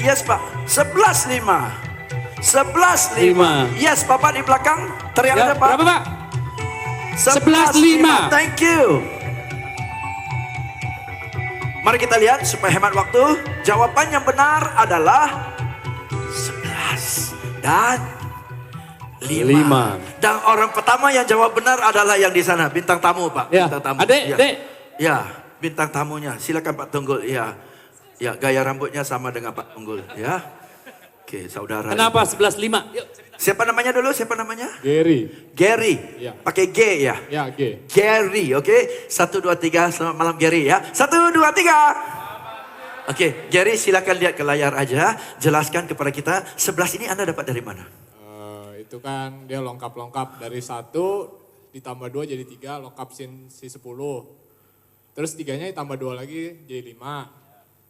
Speaker 3: Yes Pak. 11-5. 11-5. Yes, Bapak di belakang. Teriak
Speaker 1: Ya,
Speaker 3: aja Pak.
Speaker 1: berapa Pak? 11-5.
Speaker 3: Thank you. Mari kita lihat supaya hemat waktu. Jawaban yang benar adalah 11 dan 5. Dan orang pertama yang jawab benar adalah yang di sana. Bintang tamu Pak.
Speaker 1: Ya.
Speaker 3: Bintang tamu.
Speaker 1: Adek,
Speaker 3: Ya.
Speaker 1: Dek.
Speaker 3: Ya, bintang tamunya. Silakan Pak Tunggul. Ya. Ya, gaya rambutnya sama dengan Pak Tunggul. Ya. Oke, saudara.
Speaker 1: Kenapa 11-5? Yuk.
Speaker 3: Siapa namanya dulu? Siapa namanya?
Speaker 6: Gary.
Speaker 3: Gary.
Speaker 6: Ya.
Speaker 3: Pakai G ya?
Speaker 6: Ya, G.
Speaker 3: Gary, oke? 1, 2, 3, selamat malam Gary ya. 1, 2, 3. Oke, Gary silakan lihat ke layar aja. Jelaskan kepada kita, 11 ini Anda dapat dari mana?
Speaker 6: Itu kan dia lengkap-lengkap dari 1 ditambah 2 jadi 3, lengkap si 10. Terus 3-nya ditambah 2 lagi jadi 5.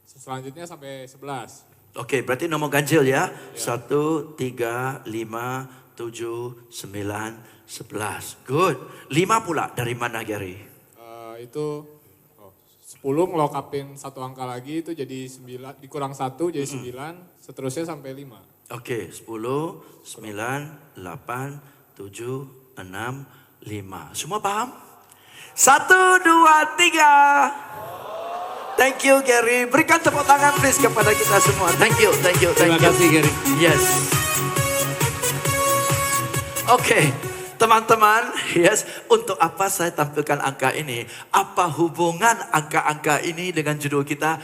Speaker 6: Selanjutnya sampai 11.
Speaker 3: Oke, berarti nomor ganjil ya. 1, 3, 5, 7, 9, 11. Good. 5 pula dari mana Gary?
Speaker 6: Itu 10 ngelokapin satu angka lagi itu jadi 9, dikurang 1 jadi 9, seterusnya sampai 5.
Speaker 3: Oke, 10, 9, 8, 7, 6, 5. Semua paham? 1, 2, 3. Thank you Gary. Berikan tepuk tangan please kepada kita semua. Thank you, thank you, thank you.
Speaker 1: Terima kasih Gary.
Speaker 3: Yes. Oke, teman-teman, yes, untuk apa saya tampilkan angka ini? Apa hubungan angka-angka ini dengan judul kita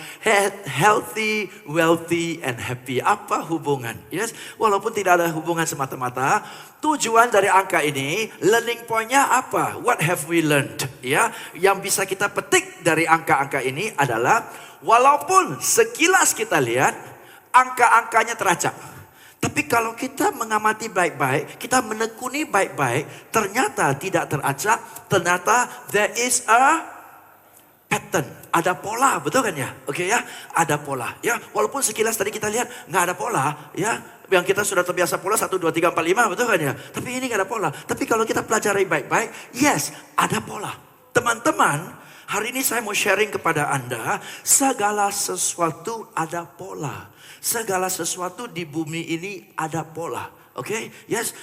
Speaker 3: Healthy, Wealthy, and Happy? Apa hubungan? Yes, walaupun tidak ada hubungan semata-mata, tujuan dari angka ini, learning point-nya apa? What have we learned? Ya, yang bisa kita petik dari angka-angka ini adalah walaupun sekilas kita lihat angka-angkanya teracak. Tapi kalau kita mengamati baik-baik, kita menekuni baik-baik, ternyata tidak teracak, ternyata there is a pattern, ada pola, betul kan ya? Oke ya, ada pola. Ya, walaupun sekilas tadi kita lihat nggak ada pola, ya, yang kita sudah terbiasa pola 1, 2, 3, 4, 5, betul kan ya? Tapi ini nggak ada pola. Tapi kalau kita pelajari baik-baik, yes, ada pola. Teman-teman, hari ini saya mau sharing kepada Anda, segala sesuatu ada pola. Segala sesuatu di bumi ini ada pola. Oke? Yes.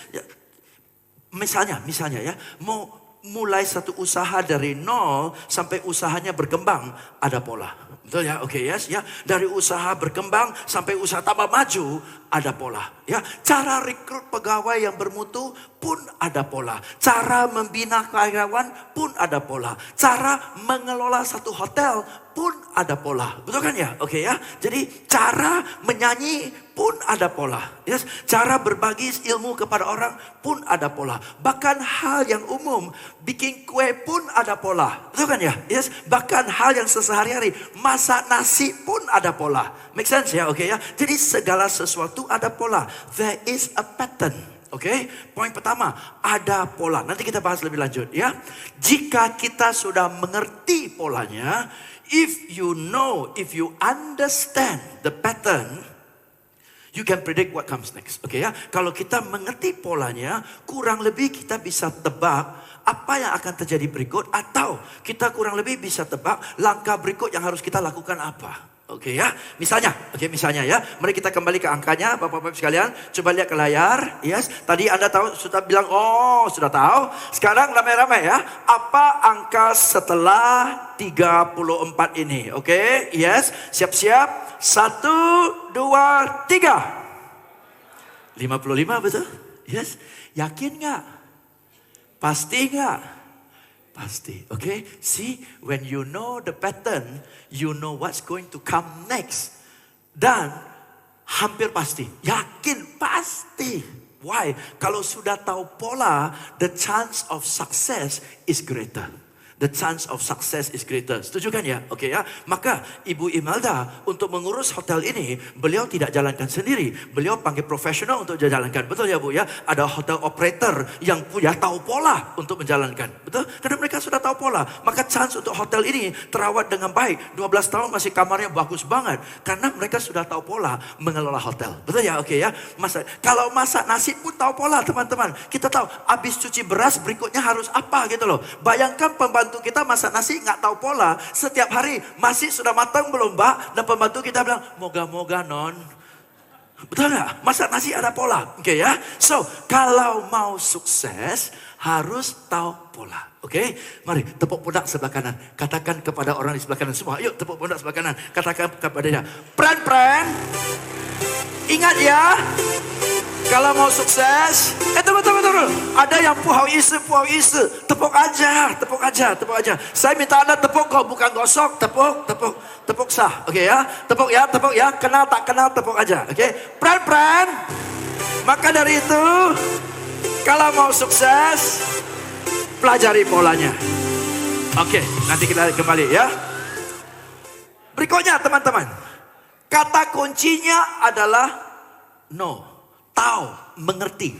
Speaker 3: Misalnya ya, mau mulai satu usaha dari nol sampai usahanya berkembang, ada pola. Betul ya? Oke, yes ya. Dari usaha berkembang sampai usaha tambah maju, ada pola. Ya, cara rekrut pegawai yang bermutu pun ada pola. Cara membina karyawan pun ada pola. Cara mengelola satu hotel pun ada pola. Betul kan ya? Oke ya. Jadi cara menyanyi pun ada pola. Yes. Cara berbagi ilmu kepada orang pun ada pola. Bahkan hal yang umum, bikin kue pun ada pola. Betul kan ya? Yes. Bahkan hal yang sehari-hari, masak nasi pun ada pola. Make sense ya? Oke ya. Jadi segala sesuatu ada pola. There is a pattern. Oke, poin pertama, ada pola. Nanti kita bahas lebih lanjut ya. Jika kita sudah mengerti polanya, if you know, if you understand the pattern, you can predict what comes next. Oke ya, kalau kita mengerti polanya, kurang lebih kita bisa tebak apa yang akan terjadi berikut, atau kita kurang lebih bisa tebak langkah berikut yang harus kita lakukan apa. Oke ya, misalnya ya, mari kita kembali ke angkanya, Bapak-Bapak sekalian, coba lihat ke layar, yes. Tadi Anda tahu, sudah bilang, oh sudah tahu, sekarang ramai-ramai ya, apa angka setelah 34 ini, oke, yes, siap-siap, 1, 2, 3, 55 betul, yes, yakin gak? Pasti gak? Pasti, okay? See, when you know the pattern, you know what's going to come next. Dan hampir pasti, yakin pasti. Why? Kalau sudah tahu pola, the chance of success is greater. the chance of success is greater. Setuju kan ya? Oke ya. Maka Ibu Imelda untuk mengurus hotel ini, beliau tidak jalankan sendiri. Beliau panggil profesional untuk jalankan. Betul ya Bu ya? Ada hotel operator yang punya tahu pola untuk menjalankan. Betul? Karena mereka sudah tahu pola. Maka chance untuk hotel ini terawat dengan baik. 12 tahun masih kamarnya bagus banget. Karena mereka sudah tahu pola mengelola hotel. Betul ya? Oke ya. Kalau masak nasi pun tahu pola teman-teman. Kita tahu habis cuci beras berikutnya harus apa gitu loh. Bayangkan pembantu kita masak nasi nggak tahu pola. Setiap hari masih sudah matang belum Mbak? Dan pembantu kita bilang moga-moga non. Betul nggak? Masak nasi ada pola. Oke ya. So kalau mau sukses harus tahu pola. Oke, mari tepuk pundak sebelah kanan. Katakan kepada orang di sebelah kanan semua. Yuk tepuk pundak sebelah kanan. Katakan kepada dia. Pren. Ingat ya. Kalau mau sukses, betul. Ada yang puhau isi. Tepuk aja. Saya minta Anda tepuk kok, bukan gosok. Tepuk sah. Oke ya. Tepuk ya. Kenal tak kenal, tepuk aja. Oke. Pren. Maka dari itu, kalau mau sukses, pelajari polanya. Oke, nanti kita kembali ya. Berikutnya teman-teman. Kata kuncinya adalah no. Tahu, mengerti.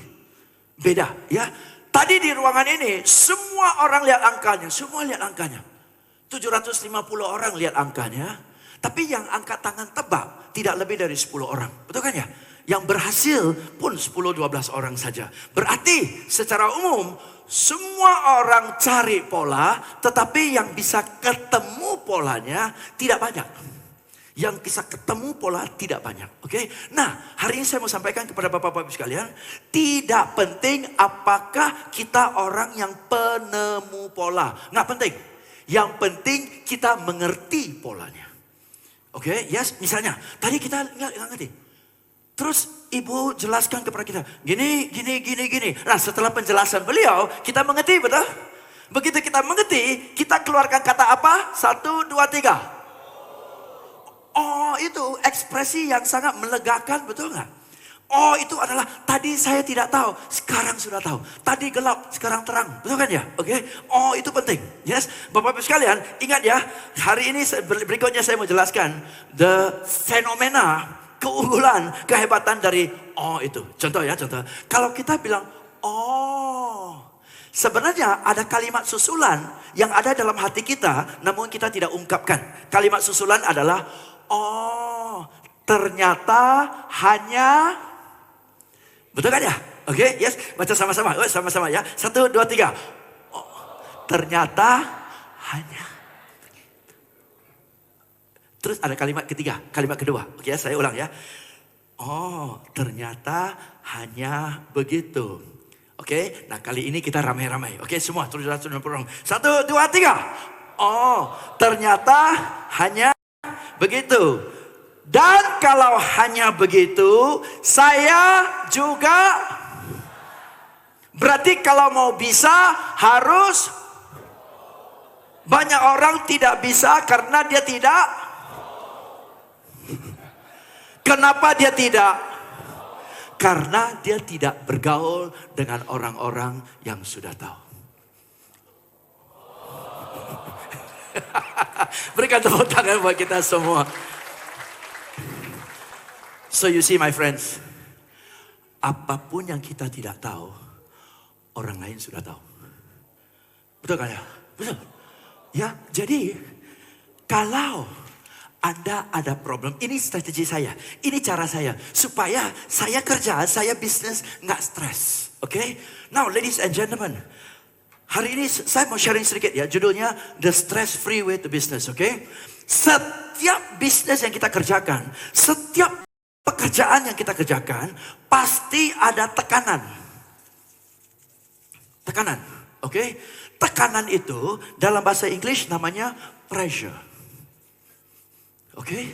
Speaker 3: Beda ya. Tadi di ruangan ini semua orang lihat angkanya. 750 orang lihat angkanya. Tapi yang angkat tangan tebak tidak lebih dari 10 orang. Betul kan ya? Yang berhasil pun 10-12 orang saja. Berarti secara umum semua orang cari pola. Tetapi yang bisa ketemu polanya tidak banyak. Yang bisa ketemu pola tidak banyak. Oke? Nah, hari ini saya mau sampaikan kepada Bapak-Bapak sekalian. Tidak penting apakah kita orang yang penemu pola. Nggak penting. Yang penting kita mengerti polanya. Oke? Yes, misalnya. Tadi kita nggak ngerti. Terus ibu jelaskan kepada kita. Gini. Nah, setelah penjelasan beliau, kita mengerti, betul? Begitu kita mengerti, kita keluarkan kata apa? 1, 2, 3. Oh, itu ekspresi yang sangat melegakan, betul nggak? Oh, itu adalah tadi saya tidak tahu, sekarang sudah tahu. Tadi gelap, sekarang terang, betul kan ya? Oke. Oh, itu penting. Yes, Bapak-Bapak sekalian, ingat ya. Hari ini berikutnya saya mau jelaskan the fenomena, keunggulan, kehebatan dari oh itu. Contoh. Kalau kita bilang oh, sebenarnya ada kalimat susulan yang ada dalam hati kita, namun kita tidak ungkapkan. Kalimat susulan adalah oh, ternyata hanya. Betul kan ya? Oke, yes. Baca sama-sama. Sama-sama ya. 1, 2, 3. Oh, ternyata hanya. Terus ada kalimat ketiga, kalimat kedua. Oke, saya ulang ya. Oh, ternyata hanya begitu. Oke, nah kali ini kita ramai-ramai. Oke, semua 760 orang. 1, 2, 3. Oh, ternyata hanya begitu. Dan kalau hanya begitu, saya juga. Berarti kalau mau bisa harus. Banyak orang tidak bisa karena dia tidak. Kenapa dia tidak? Karena dia tidak bergaul dengan orang-orang yang sudah tahu. Berikan tepuk tangan buat kita semua. So you see my friends, apapun yang kita tidak tahu, orang lain sudah tahu. Betul kan ya? Betul. Ya, jadi kalau Anda ada problem, ini strategi saya, ini cara saya, supaya saya kerja, saya bisnis nggak stres. Oke? Now ladies and gentlemen, hari ini saya mau sharing sedikit ya, judulnya The Stress Free Way to Business. Oke? Setiap bisnis yang kita kerjakan, setiap pekerjaan yang kita kerjakan, pasti ada tekanan. Tekanan, oke? Tekanan itu dalam bahasa Inggris namanya pressure. Oke?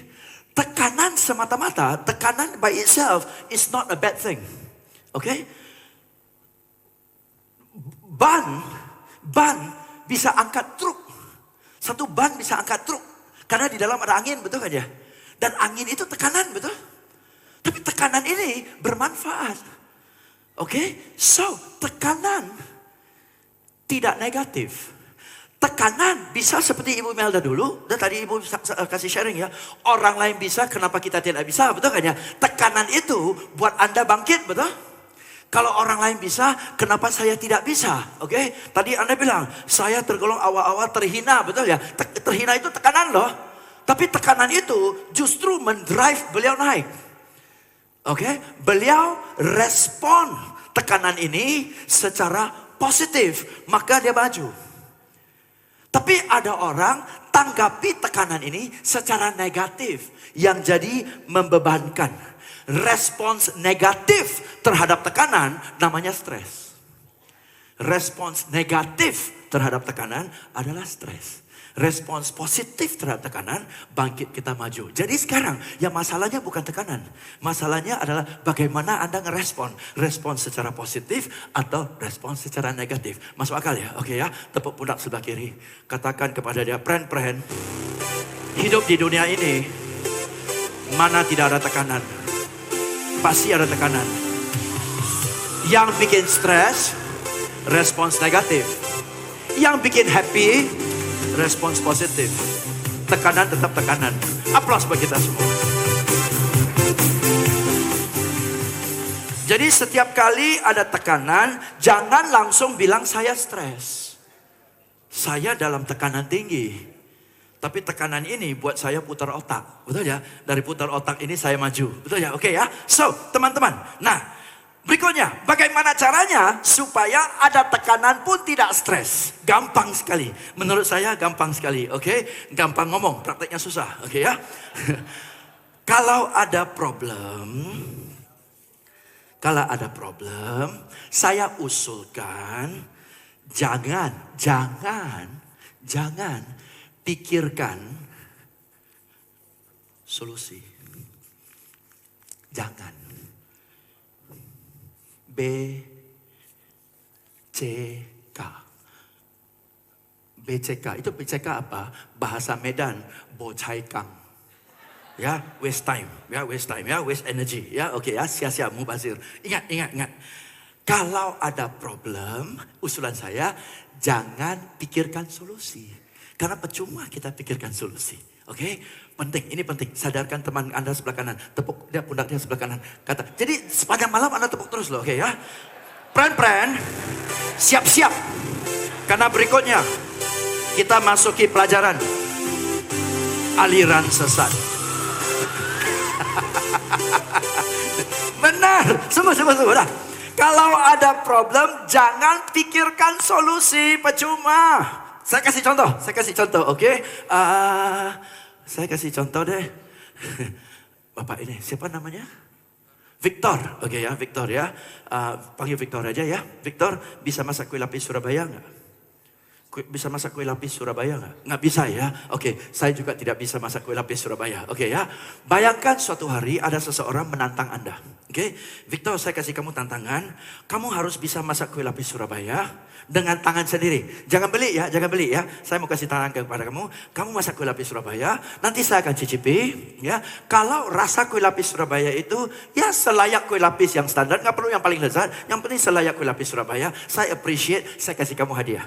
Speaker 3: Tekanan semata-mata, tekanan by itself is not a bad thing. Oke? Ban bisa angkat truk. Satu ban bisa angkat truk. Karena di dalam ada angin, betul kan ya? Dan angin itu tekanan, betul? Tapi tekanan ini bermanfaat. Oke? So, tekanan tidak negatif. Tekanan bisa seperti Ibu Melda dulu. Dan tadi Ibu kasih sharing ya. Orang lain bisa, kenapa kita tidak bisa? Betul kan ya? Tekanan itu buat Anda bangkit, betul? Kalau orang lain bisa, kenapa saya tidak bisa? Oke? Tadi Anda bilang, saya tergolong awal-awal terhina, betul ya? Terhina itu tekanan loh. Tapi tekanan itu justru mendrive beliau naik. Oke? Beliau respon tekanan ini secara positif. Maka dia maju. Tapi ada orang tanggapi tekanan ini secara negatif. Yang jadi membebankan. Respons negatif terhadap tekanan namanya stres. Respons negatif terhadap tekanan adalah stres. Respons positif terhadap tekanan, bangkit kita maju. Jadi sekarang, ya masalahnya bukan tekanan. Masalahnya adalah bagaimana Anda ngerespon. Respons secara positif atau respons secara negatif. Masuk akal ya? Oke ya, tepuk pundak sebelah kiri. Katakan kepada dia, pren, hidup di dunia ini, mana tidak ada tekanan. Pasti ada tekanan. Yang bikin stres, respons negatif. Yang bikin happy, respons positif. Tekanan tetap tekanan. Aplaus bagi kita semua. Jadi setiap kali ada tekanan, jangan langsung bilang saya stres. Saya dalam tekanan tinggi. Tapi tekanan ini buat saya putar otak. Betul ya? Dari putar otak ini saya maju. Betul ya? Oke ya? So, teman-teman. Nah, berikutnya, bagaimana caranya supaya ada tekanan pun tidak stres? Gampang sekali. Menurut saya gampang sekali, oke? Gampang ngomong, prakteknya susah, oke ya? Kalau ada problem, saya usulkan jangan pikirkan solusi. Jangan. BCK. Itu BCK apa? Bahasa Medan, bocaikang. Ya, waste time, ya, waste energy, ya, oke ya, sia-sia, mubazir. Ingat. Kalau ada problem, usulan saya, jangan pikirkan solusi. Karena percuma kita pikirkan solusi. Oke, penting, ini penting. Sadarkan teman Anda sebelah kanan. Tepuk dia pundak dia sebelah kanan. Kata, jadi sepanjang malam Anda tepuk terus loh, oke ya. Pren, siap-siap. Karena berikutnya kita masuki pelajaran aliran sesat. Benar, semua. Dah. Kalau ada problem, jangan pikirkan solusi, percuma. Saya kasih contoh, oke? Saya kasih contoh deh. Bapak ini, siapa namanya? Victor, oke ya, Victor ya. Panggil Victor aja ya. Victor, bisa masak kue lapis Surabaya nggak? Bisa masak kue lapis Surabaya nggak? Nggak bisa ya? Oke, saya juga tidak bisa masak kue lapis Surabaya. Oke ya. Bayangkan suatu hari ada seseorang menantang Anda. Oke, Victor, saya kasih kamu tantangan. Kamu harus bisa masak kue lapis Surabaya dengan tangan sendiri. Jangan beli ya. Saya mau kasih tantangan kepada kamu. Kamu masak kue lapis Surabaya. Nanti saya akan cicipi. Ya, kalau rasa kue lapis Surabaya itu ya selayak kue lapis yang standar, nggak perlu yang paling lezat. Yang penting selayak kue lapis Surabaya. Saya appreciate. Saya kasih kamu hadiah.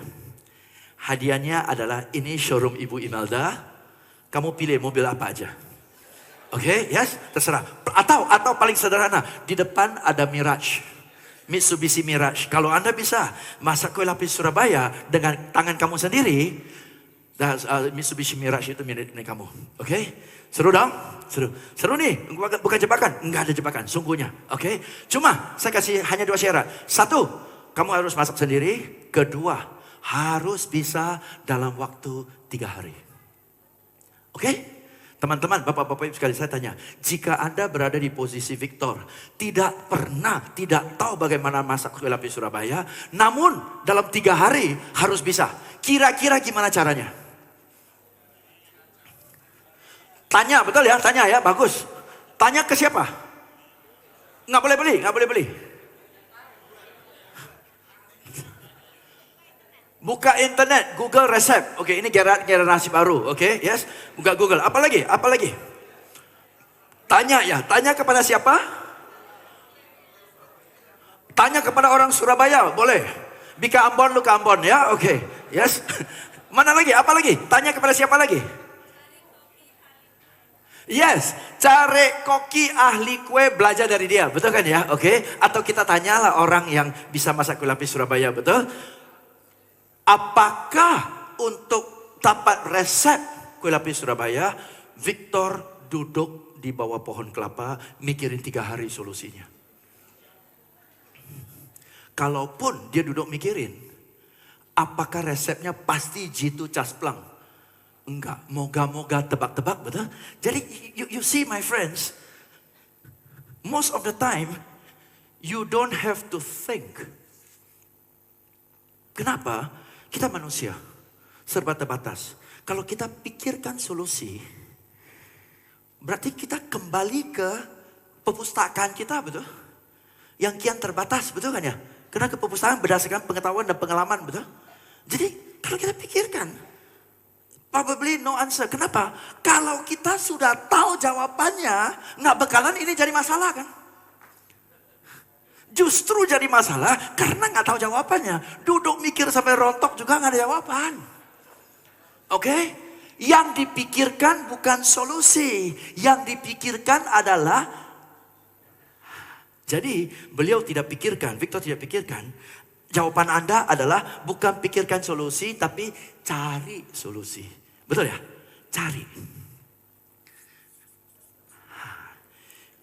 Speaker 3: Hadiahnya adalah ini showroom Ibu Imelda. Kamu pilih mobil apa aja. Oke, yes, terserah. Atau paling sederhana, di depan ada Mirage. Mitsubishi Mirage. Kalau Anda bisa masak kue lapis Surabaya dengan tangan kamu sendiri, Mitsubishi Mirage itu milik kamu. Oke? Seru dong? Seru nih. Bukan jebakan. Enggak ada jebakan, sungguhnya. Oke? Cuma saya kasih hanya 2 syarat. 1, kamu harus masak sendiri. 2, harus bisa dalam waktu 3 hari. Oke? Teman-teman, bapak-bapak ibu sekalian, saya tanya. Jika Anda berada di posisi Victor, tidak tahu bagaimana masak kue lapis Surabaya, namun dalam 3 hari harus bisa. Kira-kira gimana caranya? Tanya, betul ya? Tanya ya, bagus. Tanya ke siapa? Nggak boleh beli. Buka internet, Google resep. Oke, ini generasi baru. Oke, yes. Buka Google. Apa lagi? Tanya kepada siapa? Tanya kepada orang Surabaya, boleh. Bika Ambon, lu ke Ambon ya. Oke, yes. Mana lagi? Apa lagi? Tanya kepada siapa lagi? Yes, cari koki ahli kue, belajar dari dia, betul kan ya? Oke, atau kita tanyalah orang yang bisa masak kue lapis Surabaya, betul? Apakah untuk dapat resep kue lapis Surabaya, Victor duduk di bawah pohon kelapa, mikirin 3 hari solusinya? Kalaupun dia duduk mikirin, apakah resepnya pasti jitu casplang? Enggak, moga-moga tebak-tebak, betul? Jadi you see my friends, most of the time you don't have to think. Kenapa? Kita manusia, serba terbatas. Kalau kita pikirkan solusi, berarti kita kembali ke perpustakaan kita, betul? Yang kian terbatas, betul kan ya? Karena ke perpustakaan berdasarkan pengetahuan dan pengalaman, betul? Jadi kalau kita pikirkan, probably no answer. Kenapa? Kalau kita sudah tahu jawabannya, nggak bakalan ini jadi masalah kan? Justru jadi masalah karena nggak tahu jawabannya. Duduk mikir sampai rontok juga nggak ada jawaban. Oke? Yang dipikirkan bukan solusi. Yang dipikirkan adalah, jadi beliau tidak pikirkan, Victor tidak pikirkan. Jawaban Anda adalah bukan pikirkan solusi, tapi cari solusi. Betul ya? Cari.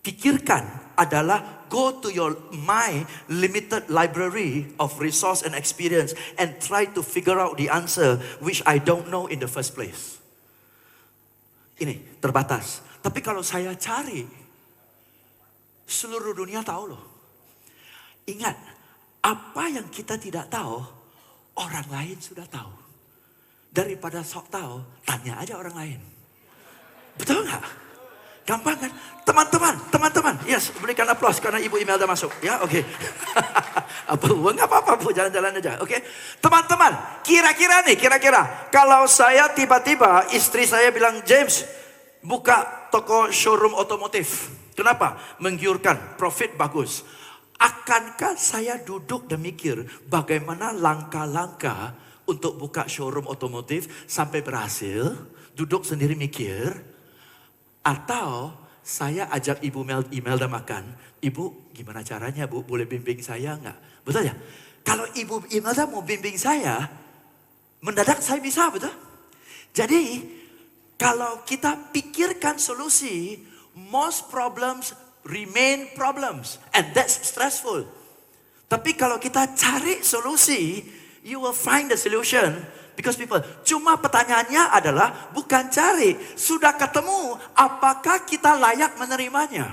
Speaker 3: Pikirkan adalah go to your my limited library of resource and experience and try to figure out the answer which I don't know in the first place. Ini terbatas. Tapi kalau saya cari, seluruh dunia tahu loh. Ingat, apa yang kita tidak tahu, orang lain sudah tahu. Daripada sok tahu, tanya aja orang lain. Betul nggak? Gampang kan? Teman-teman. Yes, berikan aplaus karena Ibu Imelda masuk. Ya, oke. Nggak apa-apa, Bu, jalan-jalan aja. Oke. Teman-teman, kira-kira. Kalau saya tiba-tiba, istri saya bilang, James, buka toko showroom otomotif. Kenapa? Menggiurkan, profit bagus. Akankah saya duduk dan mikir bagaimana langkah-langkah untuk buka showroom otomotif sampai berhasil? Duduk sendiri mikir. Atau saya ajak Ibu Imelda makan. Ibu gimana caranya, Bu? Boleh bimbing saya nggak? Betul ya? Kalau Ibu Imelda mau bimbing saya, mendadak saya bisa, betul? Jadi kalau kita pikirkan solusi, most problems remain problems. And that's stressful. Tapi kalau kita cari solusi, you will find the solution. Because people, cuma pertanyaannya adalah bukan cari. Sudah ketemu, apakah kita layak menerimanya?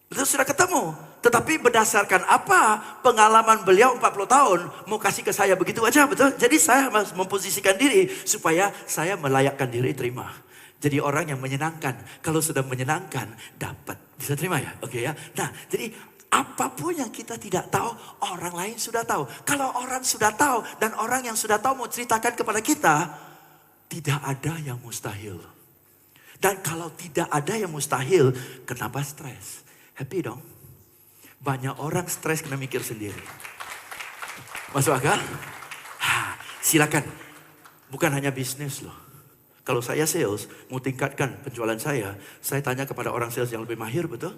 Speaker 3: Betul, sudah ketemu. Tetapi berdasarkan apa? Pengalaman beliau 40 tahun, mau kasih ke saya begitu aja, betul? Jadi saya memposisikan diri supaya saya melayakkan diri terima. Jadi orang yang menyenangkan. Kalau sudah menyenangkan, dapat. Bisa terima ya? Oke ya. Nah, jadi apapun yang kita tidak tahu, orang lain sudah tahu. Kalau orang sudah tahu dan orang yang sudah tahu mau ceritakan kepada kita, tidak ada yang mustahil. Dan kalau tidak ada yang mustahil, kenapa stres? Happy dong. Banyak orang stres kena mikir sendiri. Masuk akal? Silakan. Bukan hanya bisnis loh. Kalau saya sales, mau tingkatkan penjualan saya tanya kepada orang sales yang lebih mahir, betul?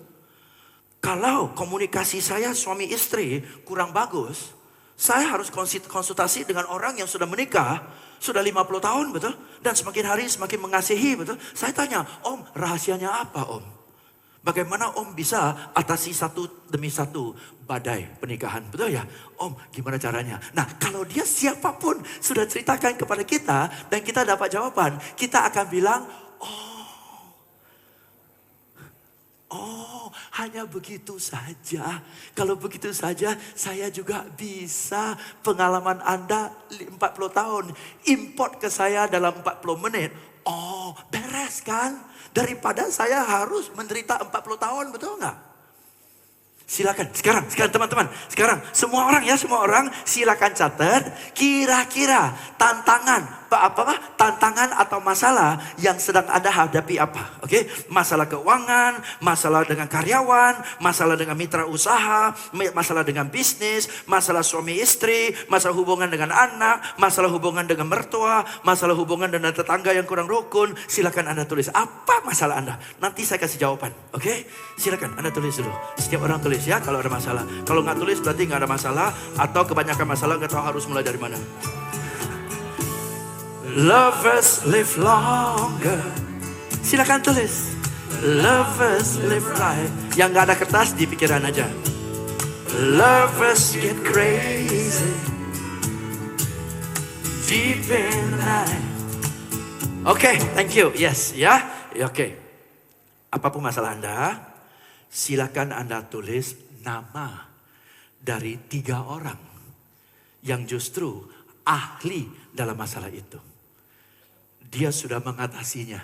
Speaker 3: Kalau komunikasi saya suami istri kurang bagus, saya harus konsultasi dengan orang yang sudah menikah, sudah 50 tahun, betul? Dan semakin hari semakin mengasihi, betul? Saya tanya, Om, rahasianya apa, Om? Bagaimana Om bisa atasi satu demi satu badai pernikahan, betul ya? Om, gimana caranya? Nah, kalau dia siapapun sudah ceritakan kepada kita dan kita dapat jawaban, kita akan bilang, hanya begitu saja. Kalau begitu saja, saya juga bisa. Pengalaman Anda 40 tahun, import ke saya dalam 40 menit. Beres kan? Daripada saya harus menderita 40 tahun, betul nggak? Silakan, sekarang teman-teman. Sekarang, semua orang silakan catat. Kira-kira tantangan tantangan atau masalah yang sedang Anda hadapi apa. Oke, masalah keuangan, masalah dengan karyawan, masalah dengan mitra usaha, masalah dengan bisnis, masalah suami istri, masalah hubungan dengan anak, masalah hubungan dengan mertua, masalah hubungan dengan tetangga yang kurang rukun. Silakan Anda tulis apa masalah Anda. Nanti saya kasih jawaban. Oke, silakan Anda tulis dulu. Setiap orang tulis ya kalau ada masalah. Kalau nggak tulis berarti nggak ada masalah, atau kebanyakan masalah nggak tahu harus mulai dari mana. Lovers live longer. Silakan tulis. Lovers live life. Yang nggak ada kertas di pikiran aja. Lovers get crazy deep in the night. Oke, thank you. Yes, ya. Oke. Apapun masalah Anda, silakan Anda tulis nama dari 3 orang yang justru ahli dalam masalah itu. Dia sudah mengatasinya.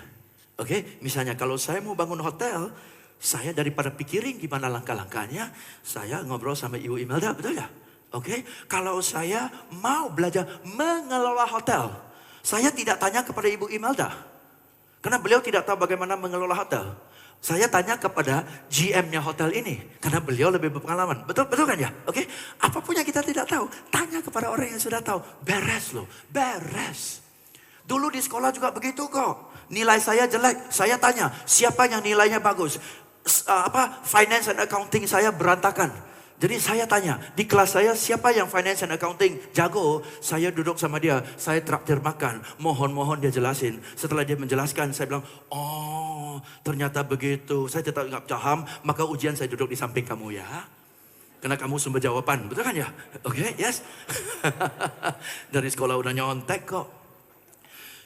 Speaker 3: Oke, misalnya kalau saya mau bangun hotel, saya daripada pikirin gimana langkah-langkahnya, saya ngobrol sama Ibu Imelda, betul ya? Oke, kalau saya mau belajar mengelola hotel, saya tidak tanya kepada Ibu Imelda. Karena beliau tidak tahu bagaimana mengelola hotel. Saya tanya kepada GM-nya hotel ini. Karena beliau lebih berpengalaman. Betul kan ya? Oke. Apapun yang kita tidak tahu, tanya kepada orang yang sudah tahu. Beres loh, beres. Dulu di sekolah juga begitu kok. Nilai saya jelek, saya tanya siapa yang nilainya bagus. Finance and accounting saya berantakan. Jadi saya tanya, di kelas saya siapa yang finance and accounting jago? Saya duduk sama dia, saya traktir makan. Mohon dia jelasin. Setelah dia menjelaskan, saya bilang, oh ternyata begitu. Saya tetap nggak paham, maka ujian saya duduk di samping kamu ya. Karena kamu sumber jawaban, betul kan ya? Oke, yes. Dari sekolah udah nyontek kok.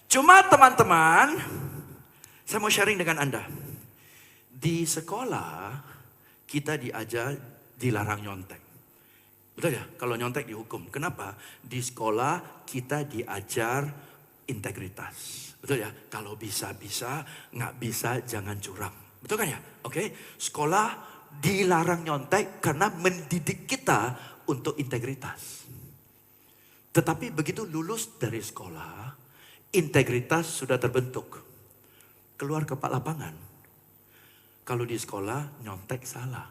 Speaker 3: Cuma teman-teman, saya mau sharing dengan Anda. Di sekolah, kita diajar dilarang nyontek. Betul ya? Kalau nyontek dihukum. Kenapa? Di sekolah kita diajar integritas. Betul ya? Kalau bisa, nggak bisa jangan curang. Betul kan ya? Oke? Sekolah dilarang nyontek karena mendidik kita untuk integritas. Tetapi begitu lulus dari sekolah, integritas sudah terbentuk. Keluar ke lapangan. Kalau di sekolah nyontek salah.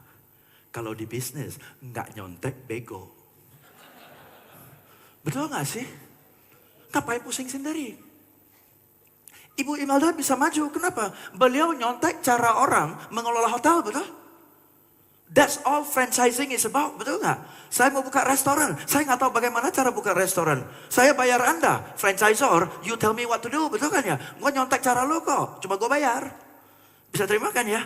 Speaker 3: Kalau di bisnis, nggak nyontek bego. Betul nggak sih? Ngapain pusing sendiri? Ibu Imelda bisa maju, kenapa? Beliau nyontek cara orang mengelola hotel, betul? That's all franchising is about, betul nggak? Saya mau buka restoran, saya nggak tahu bagaimana cara buka restoran. Saya bayar Anda, franchisor, you tell me what to do, betul kan ya? Gue nyontek cara lo kok, cuma gue bayar. Bisa terima kan ya?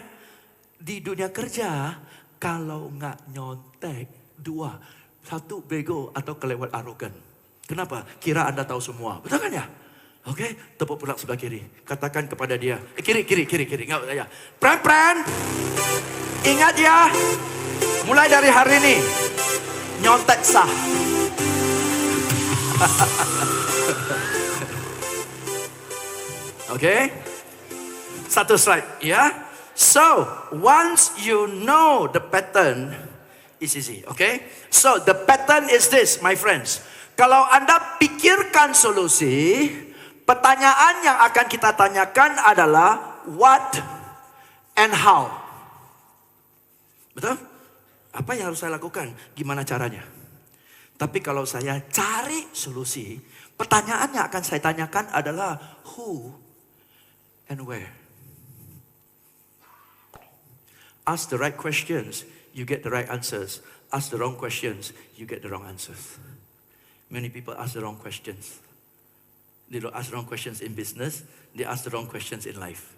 Speaker 3: Di dunia kerja, kalau nggak nyontek, 2. 1 bego atau kelewat arogan. Kenapa? Kira Anda tahu semua. Betul kan ya? Oke, tepuk pula sebelah kiri. Katakan kepada dia. Kiri. Nggak, ya. Pran. Ingat ya. Mulai dari hari ini. Nyontek sah. Oke. 1 slide ya. So, once you know the pattern, it's easy, okay? So, the pattern is this, my friends. Kalau Anda pikirkan solusi, pertanyaan yang akan kita tanyakan adalah what and how. Betul? Apa yang harus saya lakukan? Gimana caranya? Tapi kalau saya cari solusi, pertanyaan yang akan saya tanyakan adalah who and where. Ask the right questions, you get the right answers. Ask the wrong questions, you get the wrong answers. Many people ask the wrong questions. They don't ask the wrong questions in business, they ask the wrong questions in life.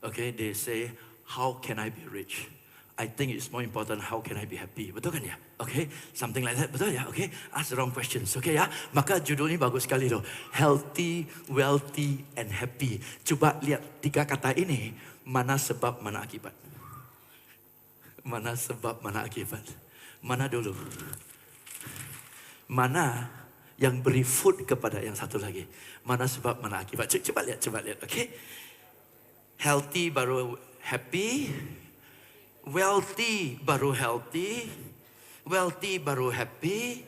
Speaker 3: Okay, they say, how can I be rich? I think it's more important, how can I be happy? Betul kan ya? Okay, something like that, betul ya? Okay, ask the wrong questions, okay ya? Maka judul ini bagus sekali loh. Healthy, wealthy, and happy. Coba lihat 3 kata ini, mana sebab, mana akibat. Mana sebab, mana akibat. Mana dulu? Mana yang beri food kepada yang satu lagi? Mana sebab, mana akibat? Coba lihat, okay? Healthy baru happy. Wealthy baru healthy. Wealthy baru happy.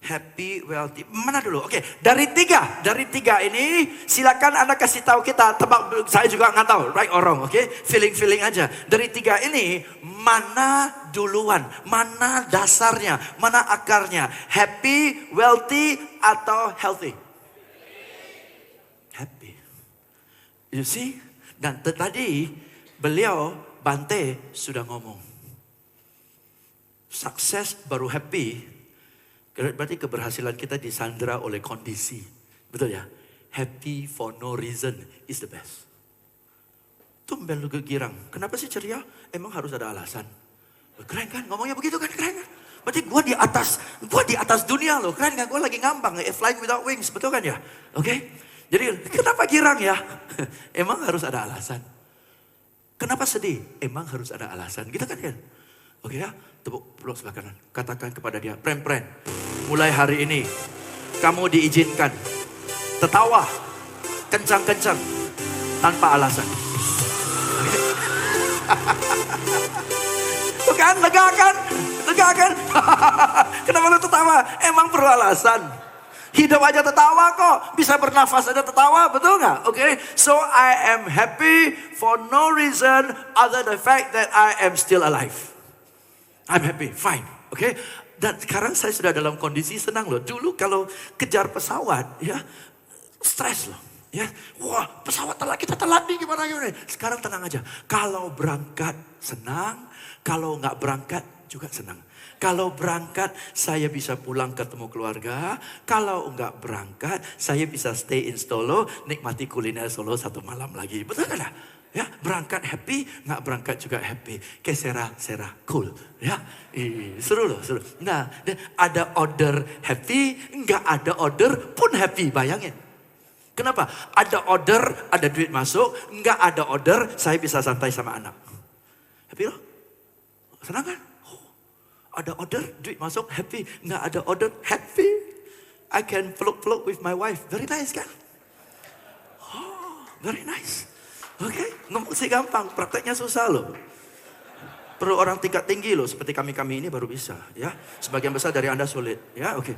Speaker 3: happy, wealthy. Mana dulu? Oke, dari tiga ini silakan Anda kasih tahu kita. Tebak, saya juga nggak tahu, right or wrong, oke? Feeling aja. Dari tiga ini, mana duluan? Mana dasarnya? Mana akarnya? Happy, wealthy, atau healthy? Happy. You see? Dan tadi beliau, Bante, sudah ngomong. Sukses baru happy. Berarti keberhasilan kita disandera oleh kondisi. Betul ya? Happy for no reason is the best. Tumben lu girang. Kenapa sih ceria? Emang harus ada alasan. Keren kan? Ngomongnya begitu kan? Keren kan? Berarti gue di atas dunia loh. Keren kan? Gue lagi ngambang. Flying without wings. Betul kan ya? Oke? Jadi kenapa girang ya? Emang harus ada alasan. Kenapa sedih? Emang harus ada alasan. Gitu kan ya? Oke ya? Tepuk peluk sebelah kanan. Katakan kepada dia, pren, mulai hari ini kamu diizinkan tertawa kencang-kencang tanpa alasan. Bukan, lega kan? Kenapa lu tertawa? Emang perlu alasan. Hidup aja tertawa kok. Bisa bernafas aja tertawa, betul nggak? Oke, so I am happy for no reason other than the fact that I am still alive. I'm happy, fine, oke? Dan sekarang saya sudah dalam kondisi senang loh. Dulu kalau kejar pesawat, ya stres loh. Ya, wah pesawat telat, kita telat nih gimana. Sekarang tenang aja. Kalau berangkat senang, kalau nggak berangkat juga senang. Kalau berangkat saya bisa pulang ketemu keluarga. Kalau nggak berangkat saya bisa stay in Solo, nikmati kuliner Solo 1 malam lagi. Betul kan? Ya, berangkat happy, nggak berangkat juga happy. Kayak sera, cool. Ya, seru loh, seru. Nah, ada order happy, nggak ada order pun happy. Bayangin. Kenapa? Ada order, ada duit masuk, nggak ada order, saya bisa santai sama anak. Happy loh? Senang kan? Oh, ada order, duit masuk, happy. Nggak ada order, happy. I can peluk-peluk with my wife. Very nice kan? Oh, very nice. Oke, ngomong sih gampang, prakteknya susah loh. Perlu orang tingkat tinggi loh, seperti kami ini baru bisa, ya. Sebagian besar dari Anda sulit, ya. Oke.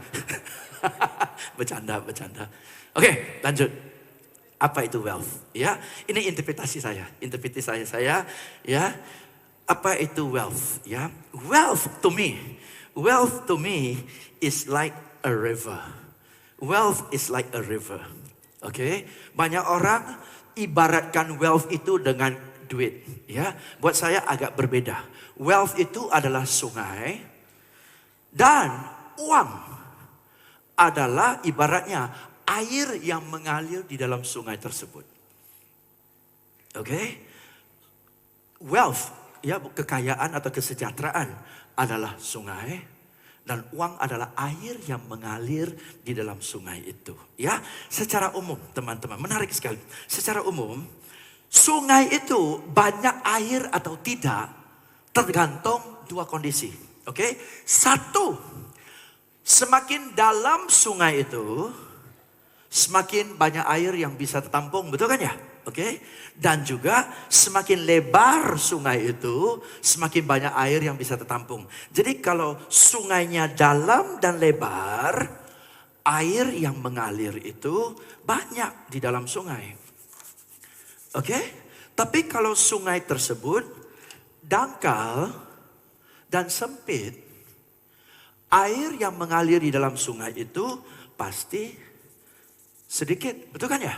Speaker 3: Bercanda. Oke, lanjut. Apa itu wealth? Ya, ini interpretasi saya, ya. Apa itu wealth? Ya, wealth to me is like a river. Wealth is like a river. Oke, banyak orang ibaratkan wealth itu dengan duit, ya. Buat saya agak berbeda. Wealth itu adalah sungai dan uang adalah ibaratnya air yang mengalir di dalam sungai tersebut. Oke? Wealth, ya, kekayaan atau kesejahteraan adalah sungai. Dan uang adalah air yang mengalir di dalam sungai itu. Ya, secara umum teman-teman, menarik sekali. Secara umum, sungai itu banyak air atau tidak tergantung dua kondisi. Oke, satu, semakin dalam sungai itu, semakin banyak air yang bisa tertampung, betul kan ya? Oke, dan juga semakin lebar sungai itu, semakin banyak air yang bisa tertampung. Jadi kalau sungainya dalam dan lebar, air yang mengalir itu banyak di dalam sungai. Oke, tapi kalau sungai tersebut dangkal dan sempit, air yang mengalir di dalam sungai itu pasti sedikit, betul kan ya?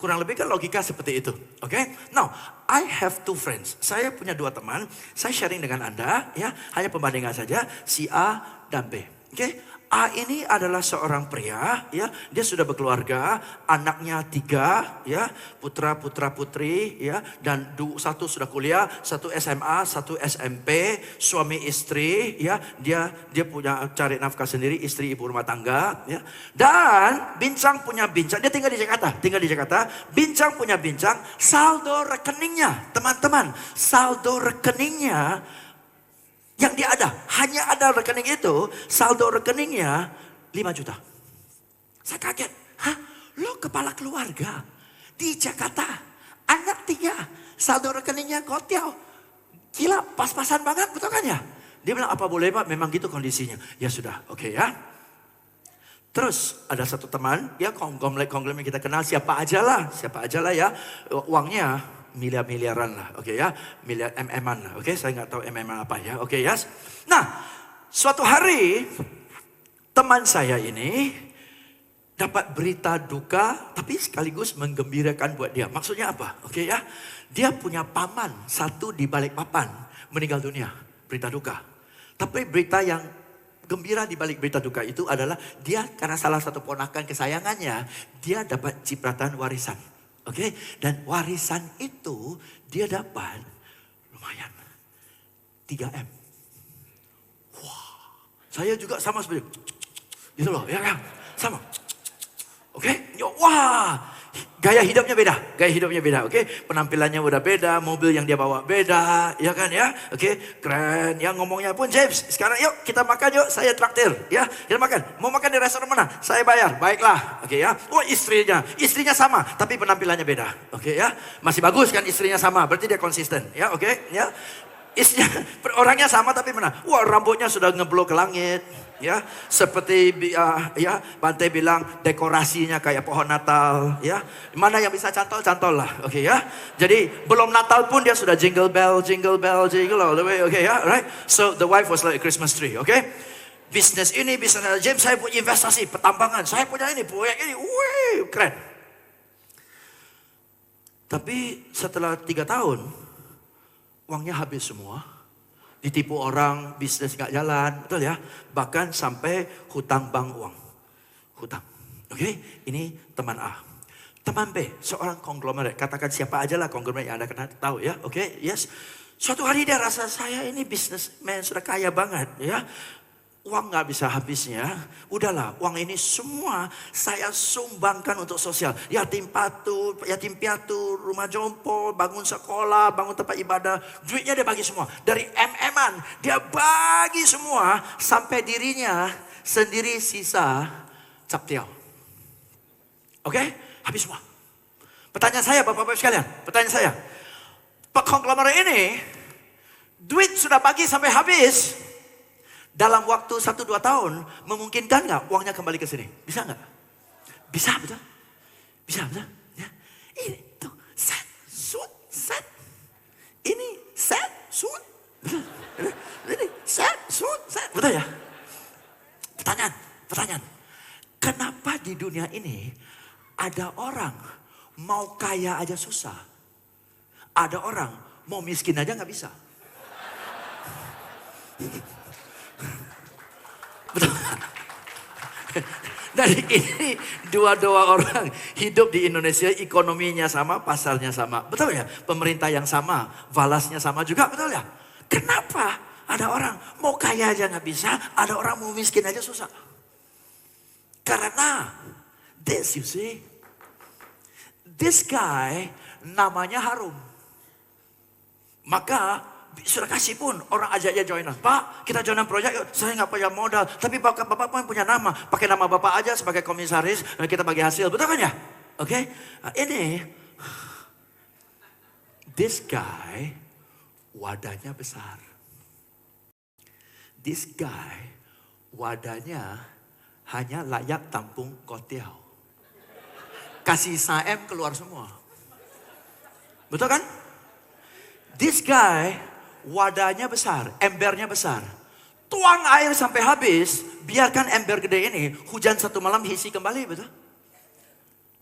Speaker 3: Kurang lebih kan logika seperti itu. Oke? Now, I have 2 friends. Saya punya 2 teman. Saya sharing dengan Anda, ya. Hanya pembandingan saja, si A dan B. Oke? A ini adalah seorang pria, ya. Dia sudah berkeluarga, anaknya 3, ya. Putra-putri, ya. Dan 1 sudah kuliah, 1 SMA, 1 SMP, suami istri, ya. Dia punya cari nafkah sendiri, istri ibu rumah tangga, ya. Dan Bincang punya Bincang, dia tinggal di Jakarta. Bincang punya Bincang, saldo rekeningnya, teman-teman, saldo rekeningnya yang dia ada, hanya ada rekening itu, saldo rekeningnya 5 juta. Saya kaget, lo kepala keluarga di Jakarta, anak 3, saldo rekeningnya kotiau. Gila, pas-pasan banget, betul kan ya? Dia bilang, apa boleh Pak, memang gitu kondisinya. Ya sudah, oke ya. Terus ada satu teman, ya konglomerat kita kenal siapa aja lah ya, uangnya miliaran lah, oke ya, miliar MM-an lah, oke, saya nggak tahu MM apa ya, oke ya. Nah, suatu hari teman saya ini dapat berita duka, tapi sekaligus menggembirakan buat dia. Maksudnya apa? Oke ya, dia punya paman satu di Balikpapan meninggal dunia, berita duka. Tapi berita yang gembira di balik berita duka itu adalah dia karena salah satu ponakan kesayangannya, dia dapat cipratan warisan. Oke, dan warisan itu dia dapat lumayan 3M. Wah, saya juga sama seperti gitu loh, ya sama. Oke, wah, gaya hidupnya beda, oke, penampilannya udah beda, mobil yang dia bawa beda, ya kan ya, oke, keren, ya ngomongnya pun James, sekarang yuk kita makan yuk, saya traktir, ya, kita makan, mau makan di restoran mana, saya bayar, baiklah, oke ya, oh istrinya sama, tapi penampilannya beda, oke ya, masih bagus kan istrinya sama, berarti dia konsisten, ya, oke, ya, istrinya, orangnya sama tapi mana, wah rambutnya sudah ngeblok ke langit. Ya, seperti ya Bante bilang dekorasinya kayak pohon Natal, ya. Mana yang bisa cantol lah, oke ya. Jadi belum Natal pun dia sudah jingle bell all the way, oke ya, right? So the wife was like a Christmas tree, oke. Bisnis James saya punya investasi pertambangan, saya punya ini, proyek ini, wih keren. Tapi setelah 3 tahun uangnya habis semua. Ditipu orang, bisnis gak jalan, betul ya? Bahkan sampai hutang bank uang. Hutang. Oke, ini teman A. Teman B, seorang konglomerat. Katakan siapa aja lah konglomerat yang Anda kenal, tahu ya? Oke, yes. Suatu hari dia rasa saya ini businessman sudah kaya banget ya. Uang gak bisa habisnya. Udahlah, uang ini semua saya sumbangkan untuk sosial. Yatim piatu, rumah jompo, bangun sekolah, bangun tempat ibadah. Duitnya dia bagi semua. Dari MM-an, dia bagi semua. Sampai dirinya sendiri sisa captiau. Oke? Habis semua. Pertanyaan saya Bapak-Bapak sekalian. Pertanyaan saya. Konglomerat ini, duit sudah bagi sampai habis. Dalam waktu 1-2 tahun, memungkinkan nggak uangnya kembali ke sini? Bisa nggak? Bisa, betul? Bisa, betul? Ya. Ini tuh, set. Ini set, betul? Ini set, betul ya? Pertanyaan. Kenapa di dunia ini ada orang mau kaya aja susah? Ada orang mau miskin aja nggak bisa. Betul. Dari ini dua orang hidup di Indonesia, ekonominya sama, pasarnya sama. Betul ya? Pemerintah yang sama, balasnya sama juga, betul ya? Kenapa ada orang mau kaya aja nggak bisa, ada orang mau miskin aja susah? Karena you see, this guy namanya harum. Maka sudah kasih pun orang ajak dia joinan. Pak, kita joinan proyek, saya nggak punya modal. Tapi bapak pun punya nama. Pakai nama bapak aja sebagai komisaris, kita bagi hasil. Betul kan ya? Oke? Ini, this guy, wadahnya besar. This guy, wadahnya hanya layak tampung kotiau. Kasih saem keluar semua. Betul kan? This guy, wadahnya besar, embernya besar. Tuang air sampai habis, biarkan ember gede ini, hujan 1 malam isi kembali, betul?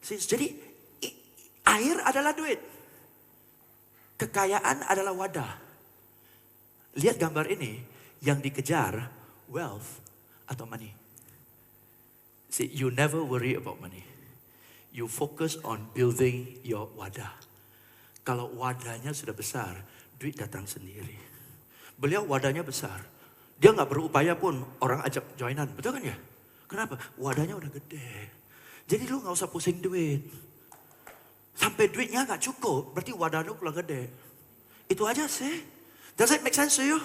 Speaker 3: Jadi air adalah duit. Kekayaan adalah wadah. Lihat gambar ini, yang dikejar wealth atau money. See, you never worry about money. You focus on building your wadah. Kalau wadahnya sudah besar, duit datang sendiri. Beliau wadahnya besar. Dia nggak berupaya pun orang ajak joinan. Betul kan ya? Kenapa? Wadahnya udah gede. Jadi lu nggak usah pusing duit. Sampai duitnya nggak cukup, berarti wadah lu kurang gede. Itu aja sih. Does it make sense to you?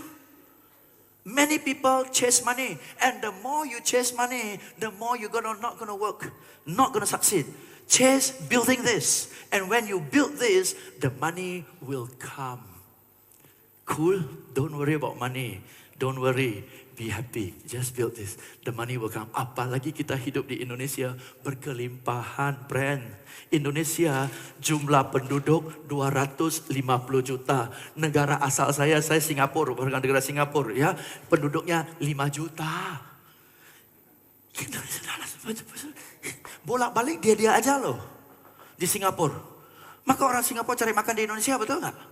Speaker 3: Many people chase money. And the more you chase money, the more you're not gonna work. Not gonna succeed. Chase building this. And when you build this, the money will come. Cool? Don't worry about money. Don't worry, be happy. Just build this. The money will come. Apalagi kita hidup di Indonesia berkelimpahan, friend. Indonesia jumlah penduduk 250 juta. Negara asal saya Singapura, bukan negara Singapura ya. Penduduknya 5 juta. Bolak-balik dia aja loh di Singapura. Maka orang Singapura cari makan di Indonesia, betul nggak?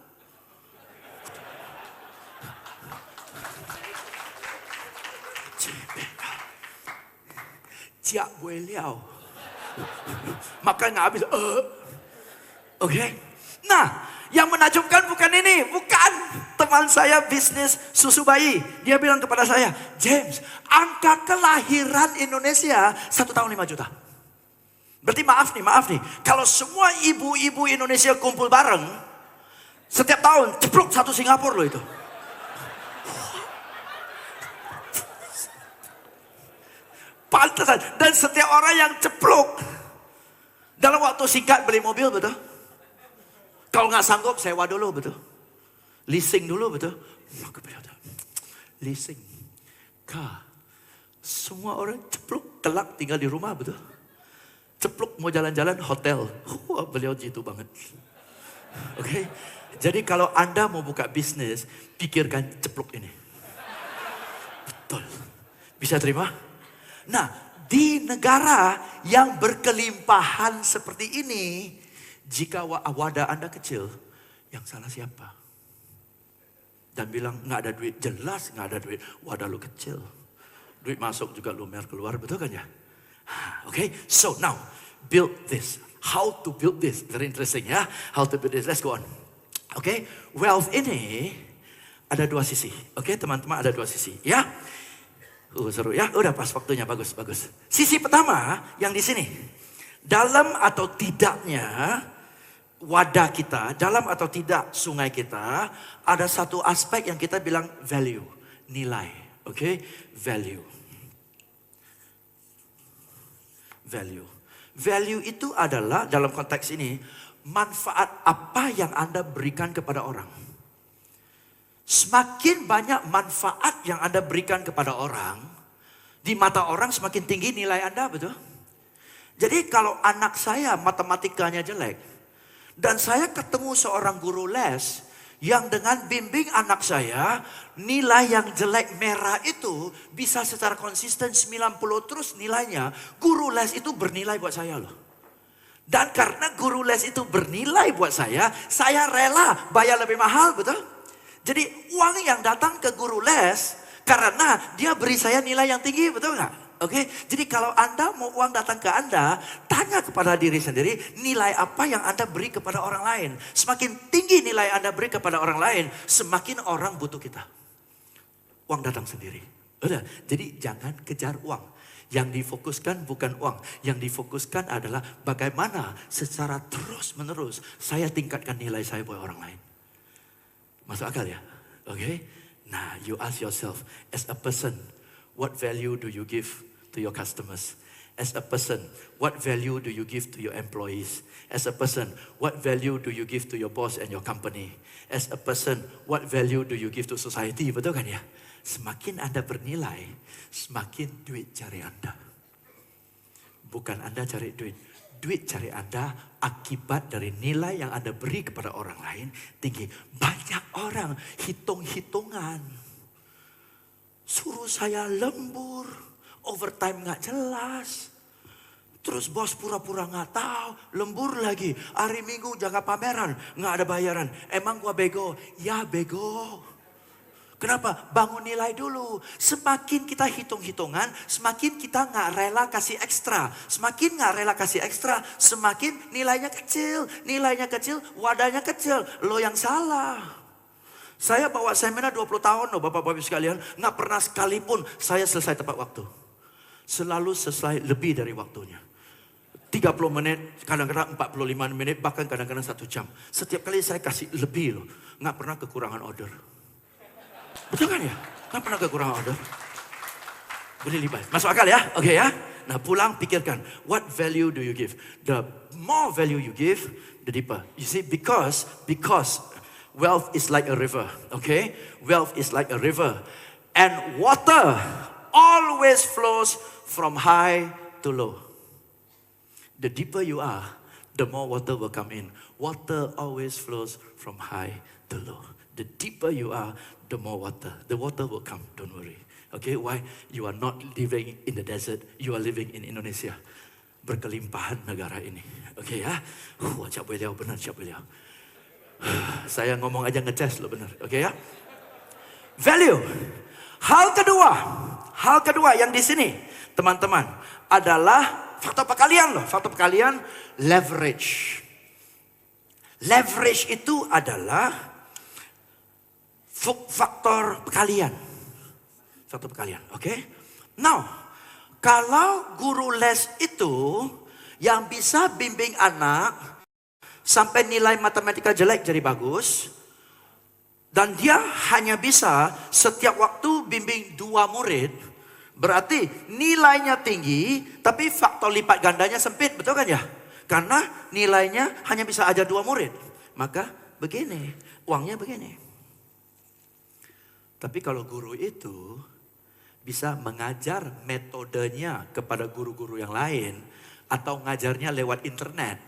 Speaker 3: Jiak buay liao. Makan nggak habis. Oke. Nah, yang menakjubkan bukan ini. Bukan. Teman saya bisnis susu bayi. Dia bilang kepada saya, James, angka kelahiran Indonesia 1 tahun 5 juta. Berarti maaf nih. Kalau semua ibu-ibu Indonesia kumpul bareng, setiap tahun ceplok 1 Singapura loh itu. Pantesan. Dan setiap orang yang ceplok dalam waktu singkat beli mobil, betul? Kalau nggak sanggup sewa dulu, betul? Leasing dulu, betul? Leasing. Semua orang ceplok kelak tinggal di rumah, betul? Ceplok mau jalan-jalan hotel. Wah, beliau jitu banget. Oke. Jadi kalau Anda mau buka bisnis, pikirkan ceplok ini. Betul. Bisa terima? Nah, di negara yang berkelimpahan seperti ini, jika wadah Anda kecil, yang salah siapa? Dan bilang nggak ada duit, jelas nggak ada duit. Wadah lu kecil, duit masuk juga lumer keluar, betul kan ya? Okay, so now build this. How to build this? Very interesting ya. How to build this? Let's go on. Okay, wealth ini ada 2 sisi. Okay, teman-teman, ada 2 sisi ya. Seru ya, udah pas waktunya, bagus. Sisi pertama yang di sini, dalam atau tidaknya wadah kita, dalam atau tidak sungai kita, ada satu aspek yang kita bilang value, nilai, oke? Value. Value itu adalah dalam konteks ini manfaat apa yang Anda berikan kepada orang. Semakin banyak manfaat yang Anda berikan kepada orang, di mata orang semakin tinggi nilai Anda, betul? Jadi kalau anak saya matematikanya jelek, dan saya ketemu seorang guru les yang dengan bimbing anak saya, nilai yang jelek merah itu bisa secara konsisten 90 terus nilainya, guru les itu bernilai buat saya loh. Dan karena guru les itu bernilai buat saya rela bayar lebih mahal, betul? Jadi uang yang datang ke guru les karena dia beri saya nilai yang tinggi, betul nggak? Oke, jadi kalau Anda mau uang datang ke Anda, tanya kepada diri sendiri, nilai apa yang Anda beri kepada orang lain. Semakin tinggi nilai Anda beri kepada orang lain, semakin orang butuh kita. Uang datang sendiri. Udah, jadi jangan kejar uang. Yang difokuskan bukan uang, yang difokuskan adalah bagaimana secara terus menerus saya tingkatkan nilai saya buat orang lain. Masuk akal ya? Okay? Nah, you ask yourself, as a person, what value do you give to your customers? As a person, what value do you give to your employees? As a person, what value do you give to your boss and your company? As a person, what value do you give to society? Betul kan ya? Semakin Anda bernilai, semakin duit cari Anda. Bukan Anda cari duit. Duit cari Anda akibat dari nilai yang Anda beri kepada orang lain tinggi. Banyak orang hitung-hitungan. Suruh saya lembur, overtime gak jelas. Terus bos pura-pura gak tahu, lembur lagi. Hari Minggu jaga pameran, gak ada bayaran. Emang gua bego? Ya bego. Kenapa? Bangun nilai dulu. Semakin kita hitung-hitungan, semakin kita nggak rela kasih ekstra. Semakin nggak rela kasih ekstra, semakin nilainya kecil. Nilainya kecil, wadahnya kecil. Lo yang salah. Saya bawa seminar 20 tahun loh Bapak-Bapak sekalian. Nggak pernah sekalipun saya selesai tepat waktu. Selalu selesai lebih dari waktunya. 30 menit, kadang-kadang 45 menit, bahkan kadang-kadang 1 jam. Setiap kali saya kasih lebih loh. Nggak pernah kekurangan order. Betul kan ya? Nggak pernah kekurangan order. Beli lipat. Masuk akal ya? Oke ya? Nah pulang pikirkan. What value do you give? The more value you give, the deeper. You see, because wealth is like a river. Okay? Wealth is like a river. And water always flows from high to low. The deeper you are, the more water will come in. Water always flows from high to low. The deeper you are, the more water. The water will come, don't worry. Okay, why? You are not living in the desert, you are living in Indonesia. Berkelimpahan negara ini. Okay ya? Cak beliau benar, cak beliau. Saya ngomong aja ngeces loh benar. Okay ya? Value. Hal kedua yang di sini, teman-teman, adalah faktor perkalian loh. Faktor perkalian, leverage. Leverage itu adalah faktor perkalian. Faktor perkalian, oke? Now, kalau guru les itu yang bisa bimbing anak sampai nilai matematika jelek jadi bagus, dan dia hanya bisa setiap waktu bimbing 2 murid, berarti nilainya tinggi, tapi faktor lipat gandanya sempit, betul kan ya? Karena nilainya hanya bisa ajar 2 murid. Maka begini, uangnya begini. Tapi kalau guru itu bisa mengajar metodenya kepada guru-guru yang lain, atau ngajarnya lewat internet,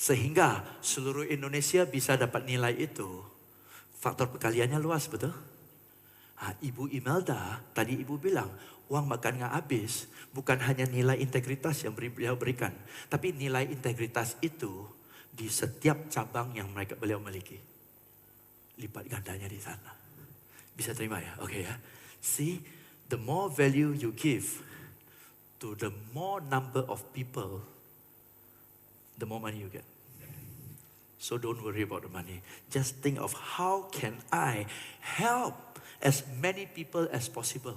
Speaker 3: sehingga seluruh Indonesia bisa dapat nilai itu, faktor perkaliannya luas, betul? Ibu Imelda, tadi ibu bilang, uang makan nggak habis, bukan hanya nilai integritas yang beliau berikan, tapi nilai integritas itu di setiap cabang yang beliau miliki. Lipat gandanya di sana. Bisa terima ya? Oke ya. See, the more value you give to the more number of people, the more money you get. So don't worry about the money. Just think of how can I help as many people as possible.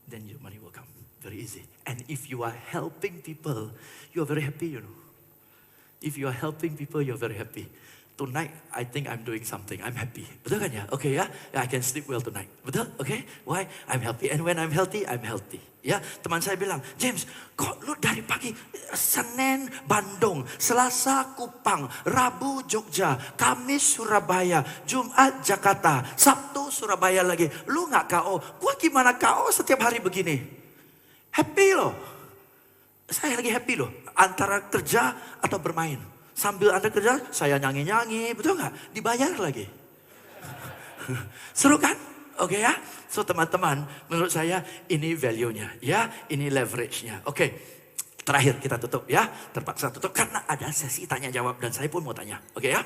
Speaker 3: Then your money will come. Very easy. And if you are helping people, you are very happy, you know. If you are helping people, you are very happy. Tonight, I think I'm doing something. I'm happy. Betul kan ya? Okay ya? I can sleep well tonight. Betul? Okay? Why? I'm happy. And when I'm healthy, I'm healthy. Ya, teman saya bilang, James, kok lu dari pagi Senin Bandung, Selasa Kupang, Rabu Jogja, Kamis Surabaya, Jumat Jakarta, Sabtu Surabaya lagi. Lu nggak KO? Gua gimana KO setiap hari begini? Happy loh. Saya lagi happy loh. Antara kerja atau bermain. Sambil Anda kerja, saya nyanyi-nyanyi, betul nggak? Dibayar lagi. Seru kan? Oke ya? So teman-teman, menurut saya ini value-nya, ya, ini leverage-nya. Oke, terakhir kita tutup ya, terpaksa tutup karena ada sesi tanya jawab dan saya pun mau tanya. Oke ya?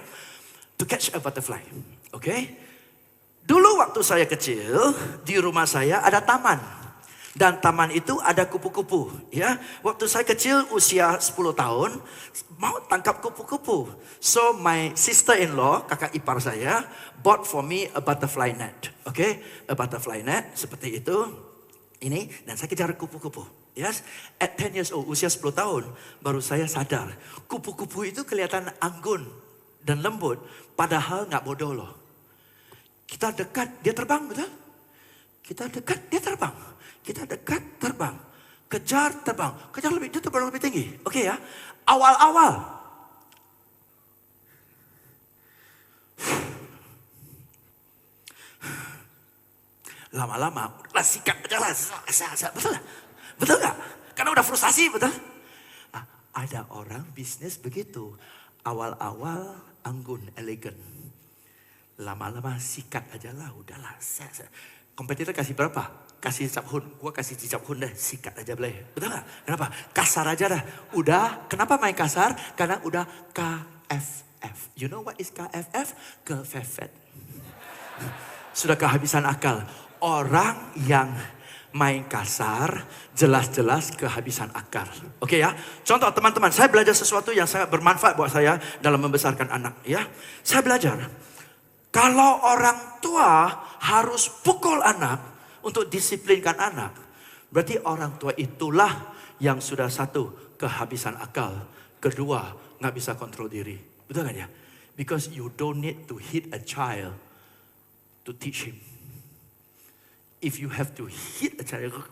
Speaker 3: To catch a butterfly. Oke? Dulu waktu saya kecil, di rumah saya ada taman. Dan taman itu ada kupu-kupu, ya. Waktu saya kecil usia 10 tahun, mau tangkap kupu-kupu. So my sister-in-law, kakak ipar saya, bought for me a butterfly net. Okay? A butterfly net seperti itu. Ini, dan saya kejar kupu-kupu. Yes? At 10 years old, usia 10 tahun, baru saya sadar. Kupu-kupu itu kelihatan anggun dan lembut, padahal nggak bodoh loh. Kita dekat, dia terbang, betul? Kita dekat, dia terbang. Kita dekat, terbang. Kejar, terbang. Kejar lebih, dia terbang lebih tinggi. Oke ya. Awal-awal. Lama-lama, udah sikat aja lah. Betul gak? Betul gak? Karena udah frustasi, betul? Ada orang bisnis begitu. Awal-awal anggun, elegan. Lama-lama sikat aja lah, udahlah. Kompetitor kasih berapa? Kasih caphun, gue kasih caphun deh, sikat aja boleh. Betul gak? Kenapa? Kasar aja dah. Udah, kenapa main kasar? Karena udah KFF. You know what is KFF? Kefefet. Sudah kehabisan akal. Orang yang main kasar, jelas-jelas kehabisan akal. Oke ya? Contoh teman-teman, saya belajar sesuatu yang sangat bermanfaat buat saya dalam membesarkan anak. Ya, saya belajar. Kalau orang tua harus pukul anak, untuk disiplinkan anak, berarti orang tua itulah yang sudah satu, kehabisan akal. Kedua, nggak bisa kontrol diri. Betul kan ya? Because you don't need to hit a child to teach him. If you have to hit a child,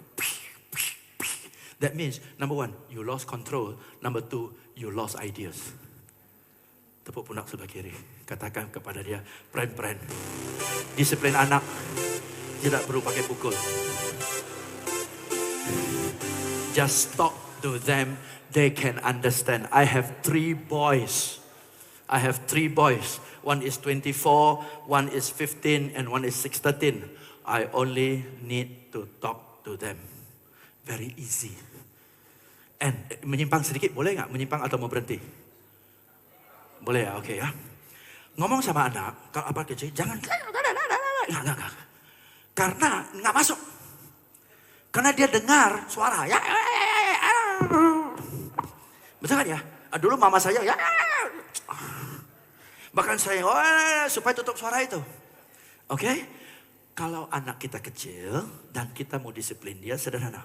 Speaker 3: that means, number one, you lost control. Number two, you lost ideas. Tepuk pundak sebelah kiri. Katakan kepada dia, pren-pren. Disiplin anak. Tidak perlu pakai pukul. Just talk to them, they can understand. I have 3 boys. One is 24, one is 15, and one is 13. I only need to talk to them. Very easy. And menyimpang sedikit boleh nggak? Menyimpang atau mau berhenti? Boleh ya, oke ya. Ngomong sama anak, kalau apa kecil, jangan. Nggak. Karena nggak masuk. Karena dia dengar suara. Ya. Betul kan ya? Dulu mama saya ya. Bahkan saya, supaya tutup suara itu. Oke? Kalau anak kita kecil dan kita mau disiplin dia, sederhana.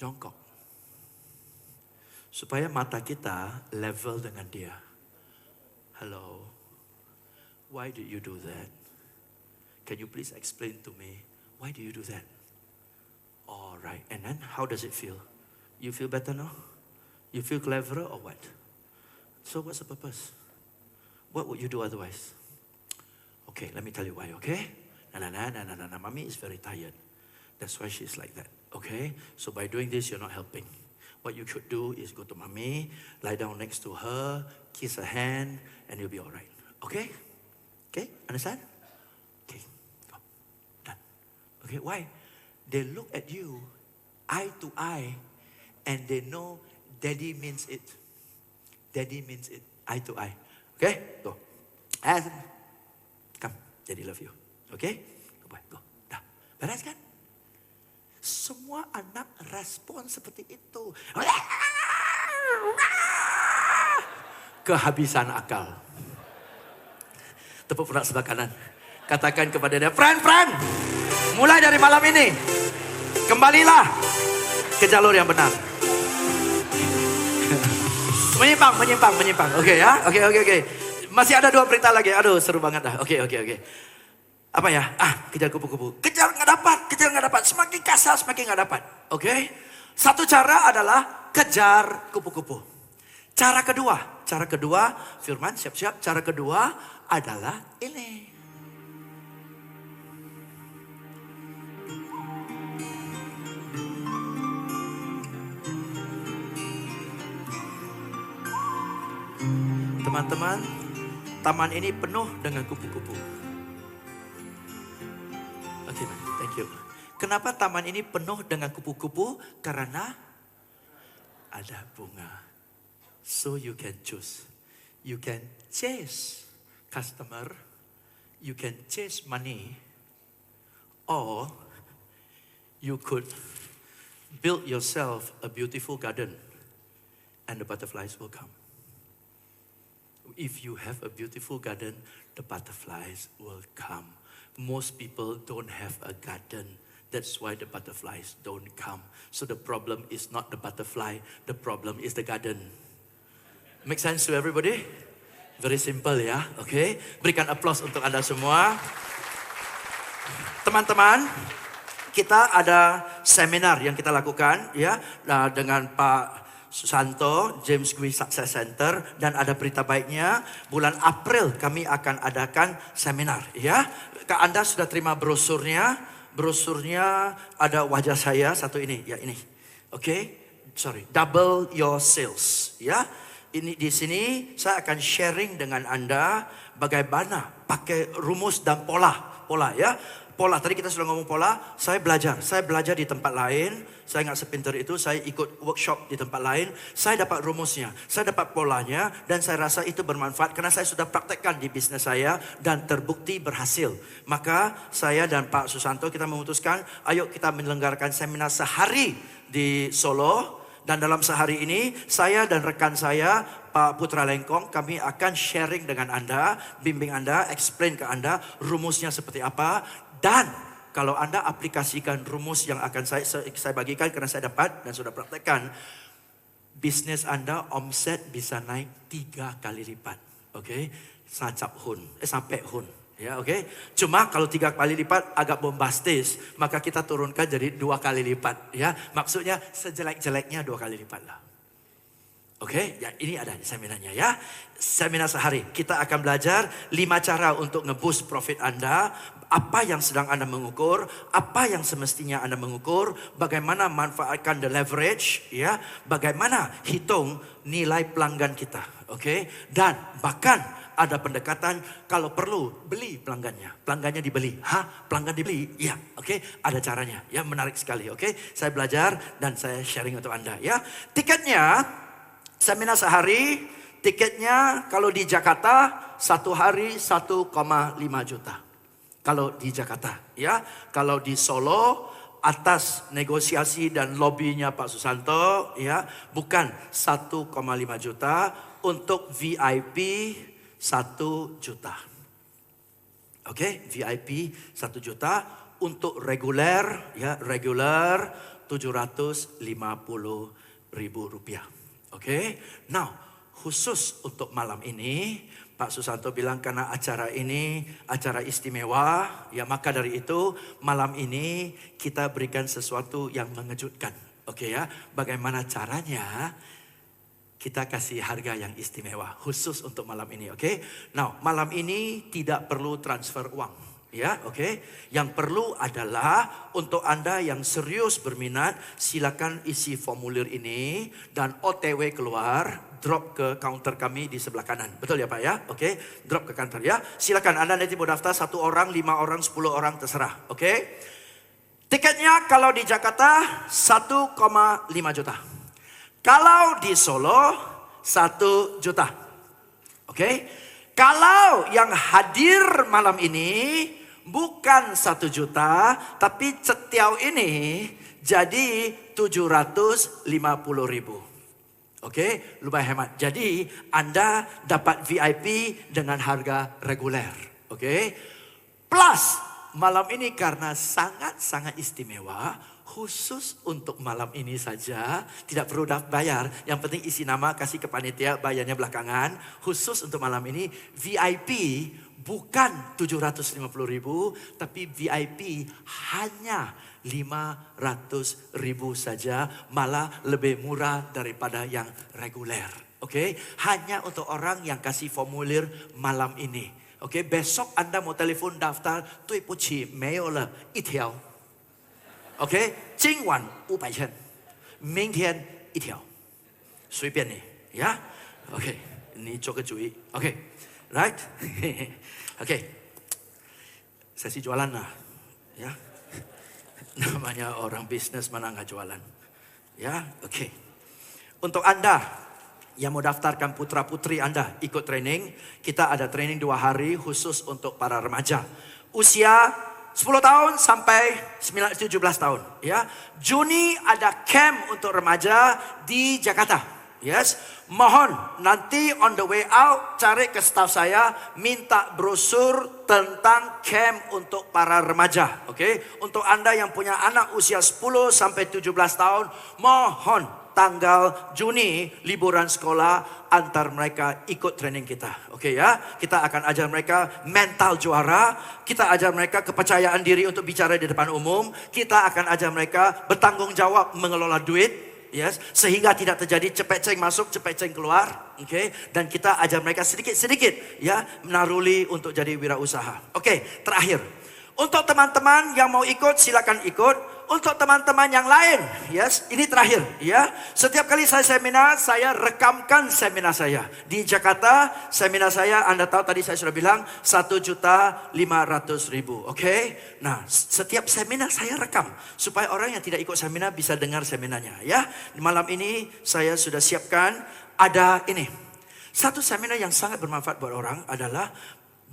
Speaker 3: Jongkok. Supaya mata kita level dengan dia. Hello, why did you do that? Can you please explain to me, why do you do that? All right, and then how does it feel? You feel better now? You feel cleverer or what? So what's the purpose? What would you do otherwise? Okay, let me tell you why, okay? No, mommy is very tired. That's why she's like that, okay? So by doing this, you're not helping. What you should do is go to mommy, lie down next to her, kiss her hand, and you'll be all right, okay? Okay, understand? Okay, go, done. Okay, why? They look at you, eye to eye, and they know daddy means it. Daddy means it, eye to eye. Okay, go. And come, daddy love you. Okay, go. Dah, beres kan? Semua anak respon seperti itu. Kehabisan akal. Tepuk pundak sebelah kanan. Katakan kepada dia, friend, mulai dari malam ini, kembalilah ke jalur yang benar. Menyimpang. Oke ya, oke. Masih ada 2 perintah lagi. Aduh, seru banget dah. Oke. Apa ya? Kejar kupu-kupu. Kejar nggak dapat. Semakin kasar, semakin nggak dapat. Oke? Satu cara adalah kejar kupu-kupu. Cara kedua, Firman siap-siap. Cara kedua adalah ini. Teman-teman, taman ini penuh dengan kupu-kupu. Oke, thank you. Kenapa taman ini penuh dengan kupu-kupu? Karena ada bunga. So you can choose. You can chase customer. You can chase money. Or you could build yourself a beautiful garden. And the butterflies will come. If you have a beautiful garden, the butterflies will come. Most people don't have a garden. That's why the butterflies don't come. So the problem is not the butterfly. The problem is the garden. Make sense to everybody? Very simple ya. Okay? Berikan applause untuk Anda semua. Teman-teman, kita ada seminar yang kita lakukan ya dengan Pak Susanto, James Gui Success Center, dan ada berita baiknya, bulan April kami akan adakan seminar ya. Anda sudah terima brosurnya ada wajah saya satu ini, ya ini. Oke, double your sales ya. Ini di sini saya akan sharing dengan Anda bagaimana pakai rumus dan pola ya. Pola, tadi kita sudah ngomong pola, saya belajar di tempat lain, saya nggak sepintar itu, saya ikut workshop di tempat lain, saya dapat rumusnya, saya dapat polanya, dan saya rasa itu bermanfaat karena saya sudah praktekkan di bisnis saya dan terbukti berhasil. Maka saya dan Pak Susanto kita memutuskan, ayo kita menyelenggarakan seminar sehari di Solo, dan dalam sehari ini saya dan rekan saya Pak Putra Lengkong, kami akan sharing dengan Anda, bimbing Anda, explain ke Anda rumusnya seperti apa. Dan kalau Anda aplikasikan rumus yang akan saya bagikan karena saya dapat dan sudah praktekkan, bisnis Anda omset bisa naik 3 kali lipat. Oke, sampai hun. Ya, oke. Cuma kalau 3 kali lipat agak bombastis, maka kita turunkan jadi 2 kali lipat. Ya, maksudnya sejelek-jeleknya 2 kali lipat lah. Oke, ya ini ada seminarnya ya. Seminar sehari. Kita akan belajar 5 cara untuk nge-boost profit Anda. Apa yang sedang Anda mengukur, apa yang semestinya Anda mengukur, bagaimana manfaatkan the leverage, ya, bagaimana hitung nilai pelanggan kita. Oke, dan bahkan ada pendekatan kalau perlu beli pelanggannya. Pelanggannya dibeli. Pelanggan dibeli? Iya, oke, ada caranya. Ya, menarik sekali, oke. Saya belajar dan saya sharing untuk Anda, ya. Tiketnya seminar sehari, tiketnya kalau di Jakarta 1 hari 1,5 juta. Kalau di Jakarta, ya. Kalau di Solo atas negosiasi dan lobbynya Pak Susanto, ya, bukan 1,5 juta, untuk VIP 1 juta. Oke, VIP 1 juta, untuk reguler, ya, reguler 750.000 rupiah. Oke, now khusus untuk malam ini Pak Susanto bilang karena acara ini acara istimewa, ya maka dari itu malam ini kita berikan sesuatu yang mengejutkan. Oke ya, bagaimana caranya? Kita kasih harga yang istimewa khusus untuk malam ini, oke? Now, malam ini tidak perlu transfer uang. Ya, oke. Yang perlu adalah untuk Anda yang serius berminat, silakan isi formulir ini dan OTW keluar, drop ke counter kami di sebelah kanan. Betul ya Pak ya? Oke, drop ke kantor ya. Silakan Anda nanti mau daftar 1 orang, 5 orang, 10 orang terserah. Oke. Tiketnya kalau di Jakarta 1,5 juta. Kalau di Solo 1 juta. Oke. Kalau yang hadir malam ini bukan 1 juta, tapi setiau ini jadi 750.000. Oke, lumayan hemat. Jadi Anda dapat VIP dengan harga reguler. Oke, plus malam ini karena sangat-sangat istimewa, khusus untuk malam ini saja, tidak perlu bayar. Yang penting isi nama, kasih ke panitia, bayarnya belakangan. Khusus untuk malam ini VIP bukan 750.000, tapi VIP hanya 500.000 saja, malah lebih murah daripada yang reguler. Oke, hanya untuk orang yang kasih formulir malam ini. Oke, besok Anda mau telepon daftar, 对不起，没有了一条。OK， 今晚500千，明天1条，随便你呀。OK， 你做个主意。OK，right？ OK， sesi jualan lah, ya. Namanya orang bisnis mana nggak jualan, ya. Oke. Untuk Anda yang mau daftarkan putra putri Anda ikut training, kita ada training 2 hari khusus untuk para remaja. Usia 10 tahun sampai 17 tahun, ya. Juni ada camp untuk remaja di Jakarta. Yes, mohon nanti on the way out cari ke staff saya, minta brosur tentang camp untuk para remaja. Oke, untuk Anda yang punya anak usia 10 sampai 17 tahun, mohon tanggal Juni liburan sekolah antar mereka ikut training kita. Oke ya, kita akan ajar mereka mental juara, kita ajar mereka kepercayaan diri untuk bicara di depan umum, kita akan ajar mereka bertanggung jawab mengelola duit. Yes, sehingga tidak terjadi cepet-ceng masuk, cepet-ceng keluar. Oke, dan kita ajar mereka sedikit-sedikit ya menaruli untuk jadi wirausaha. Oke, terakhir. Untuk teman-teman yang mau ikut silakan ikut. Untuk teman-teman yang lain, yes, ini terakhir ya. Setiap kali saya seminar, saya rekamkan seminar saya. Di Jakarta, seminar saya Anda tahu tadi saya sudah bilang 1.500.000. Oke. Nah, setiap seminar saya rekam supaya orang yang tidak ikut seminar bisa dengar seminarnya ya. Di malam ini saya sudah siapkan ada ini. Satu seminar yang sangat bermanfaat buat orang adalah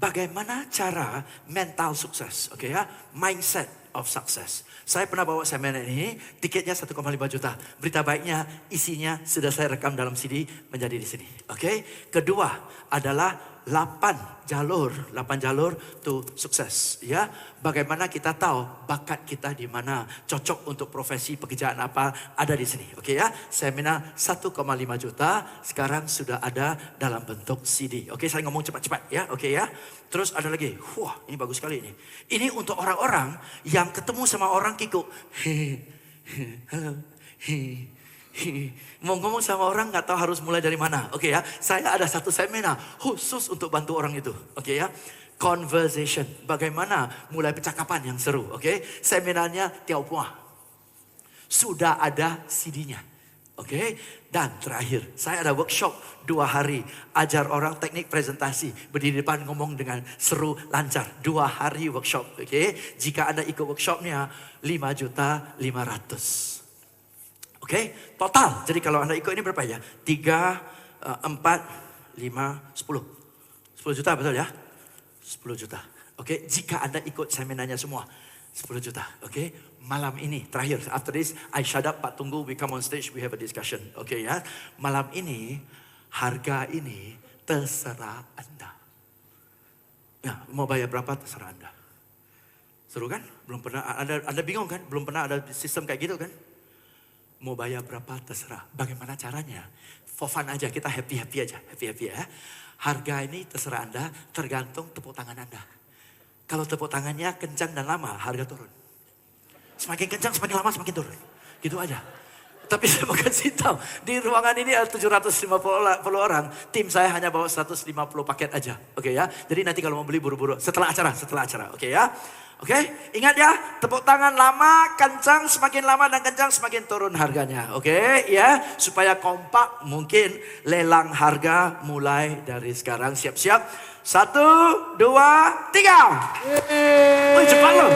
Speaker 3: bagaimana cara mental sukses. Oke ya, mindset of success. Saya pernah bawa seminar ini, tiketnya 1,5 juta. Berita baiknya, isinya sudah saya rekam dalam CD menjadi di sini. Oke. Kedua adalah 8 jalur to sukses. Ya, bagaimana kita tahu bakat kita di mana, cocok untuk profesi pekerjaan apa, ada di sini. Oke ya, seminar 1,5 juta sekarang sudah ada dalam bentuk CD. Oke, saya ngomong cepat-cepat ya. Oke ya. Terus ada lagi, wah ini bagus sekali ini. Ini untuk orang-orang yang ketemu sama orang kikuk. Halo, Mau ngomong sama orang nggak tahu harus mulai dari mana. Oke ya, saya ada satu seminar khusus untuk bantu orang itu. Oke ya, conversation. Bagaimana mulai percakapan yang seru. Oke, seminarnya Tiaopua. Sudah ada CD-nya. Oke, dan terakhir saya ada workshop 2 hari. Ajar orang teknik presentasi. Berdiri depan ngomong dengan seru, lancar. 2 hari workshop. Oke, jika Anda ikut workshopnya 5.500.000. Oke, total. Jadi kalau Anda ikut ini berapa ya? 3, 4, 5, 10. 10 juta betul ya? 10 juta. Oke, jika Anda ikut seminarnya semua. 10 juta. Oke, malam ini terakhir. After this, I shut up, Pak Tunggu, we come on stage, we have a discussion. Oke ya, malam ini, harga ini terserah Anda. Ya, mau bayar berapa terserah Anda. Seru kan? Belum pernah, Anda bingung kan? Belum pernah ada sistem kayak gitu kan? Mau bayar berapa terserah. Bagaimana caranya? For fun aja, kita happy-happy aja. Happy-happy ya. Harga ini terserah Anda, tergantung tepuk tangan Anda. Kalau tepuk tangannya kencang dan lama, harga turun. Semakin kencang, semakin lama, semakin turun. Gitu aja. Tapi saya mau kasih tahu, di ruangan ini ada 750 orang. Tim saya hanya bawa 150 paket aja. Oke ya. Jadi nanti kalau mau beli buru-buru. Setelah acara. Oke ya. Oke, ingat ya, tepuk tangan lama, kencang, semakin lama dan kencang semakin turun harganya. Oke, ya, supaya kompak mungkin lelang harga mulai dari sekarang. Siap-siap. 1, 2, 3. Oh, cepat loh.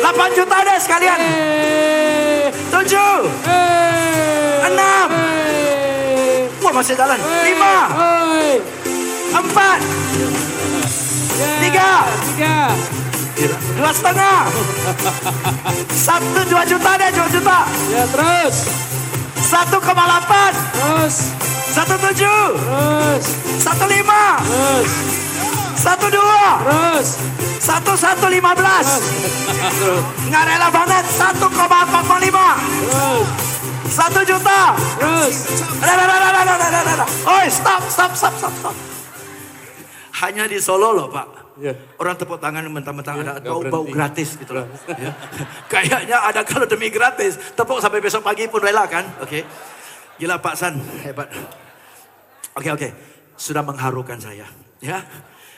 Speaker 3: 8 juta deh sekalian. 7, 6. Wah, masih jalan. 5, 4. 3, 2,5. 2 juta deh, 2 juta.
Speaker 4: Ya terus.
Speaker 3: 1,8.
Speaker 4: Terus.
Speaker 3: 1,7.
Speaker 4: Terus.
Speaker 3: 1,5.
Speaker 4: Terus.
Speaker 3: 1,2.
Speaker 4: Terus.
Speaker 3: 1,15. Nggak rela banget. 1,45.
Speaker 4: Terus.
Speaker 3: 1 juta.
Speaker 4: Terus.
Speaker 3: Oi, stop. Hanya di Solo loh Pak.
Speaker 4: Ya.
Speaker 3: Orang tepuk tangan mentang-mentang ada
Speaker 4: nggak
Speaker 3: bau
Speaker 4: berhenti.
Speaker 3: gratis gitu loh. Ya. Kayaknya ada kalau demi gratis. Tepuk sampai besok pagi pun rela kan. Oke. Gila Pak San, hebat. Oke. Sudah mengharukan saya. Ya.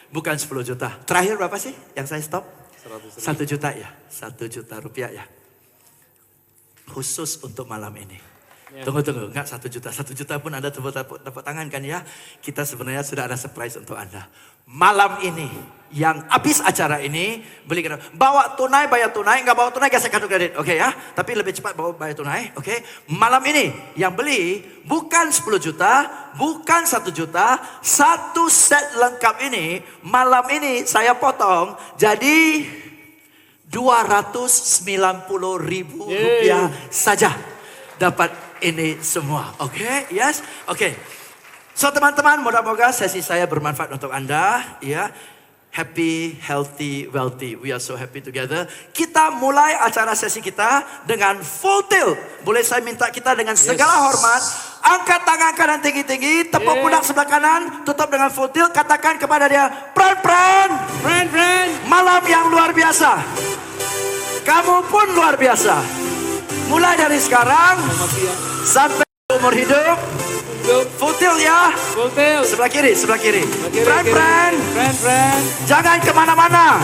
Speaker 3: Bukan 10 juta. Terakhir berapa sih yang saya stop? 1 juta ya. 1 juta rupiah ya. Khusus untuk malam ini. Tunggu, enggak 1 juta. 1 juta pun Anda tepuk tangan kan ya. Kita sebenarnya sudah ada surprise untuk Anda. Malam ini, yang habis acara ini, beli kartu. Bawa tunai, bayar tunai. Enggak bawa tunai, gesek kartu kredit. Oke ya. Tapi lebih cepat bawa bayar tunai. Oke. Malam ini, yang beli bukan 10 juta, bukan 1 juta. 1 set lengkap ini, malam ini saya potong. Jadi 290.000 rupiah saja. Dapat ini semua. Oke, yes? Oke. So teman-teman, moga-moga sesi saya bermanfaat untuk Anda. Ya, happy, healthy, wealthy. We are so happy together. Kita mulai acara sesi kita dengan full tilt. Boleh saya minta kita dengan segala hormat. Angkat tangan kanan tinggi-tinggi. Tepuk pundak sebelah kanan. Tutup dengan full tilt. Katakan kepada dia, Pran. Malam yang luar biasa. Kamu pun luar biasa. Mulai dari sekarang sampai umur hidup. Full tilt ya.
Speaker 4: Full tilt.
Speaker 3: Sebelah kiri. Pran. Jangan kemana-mana.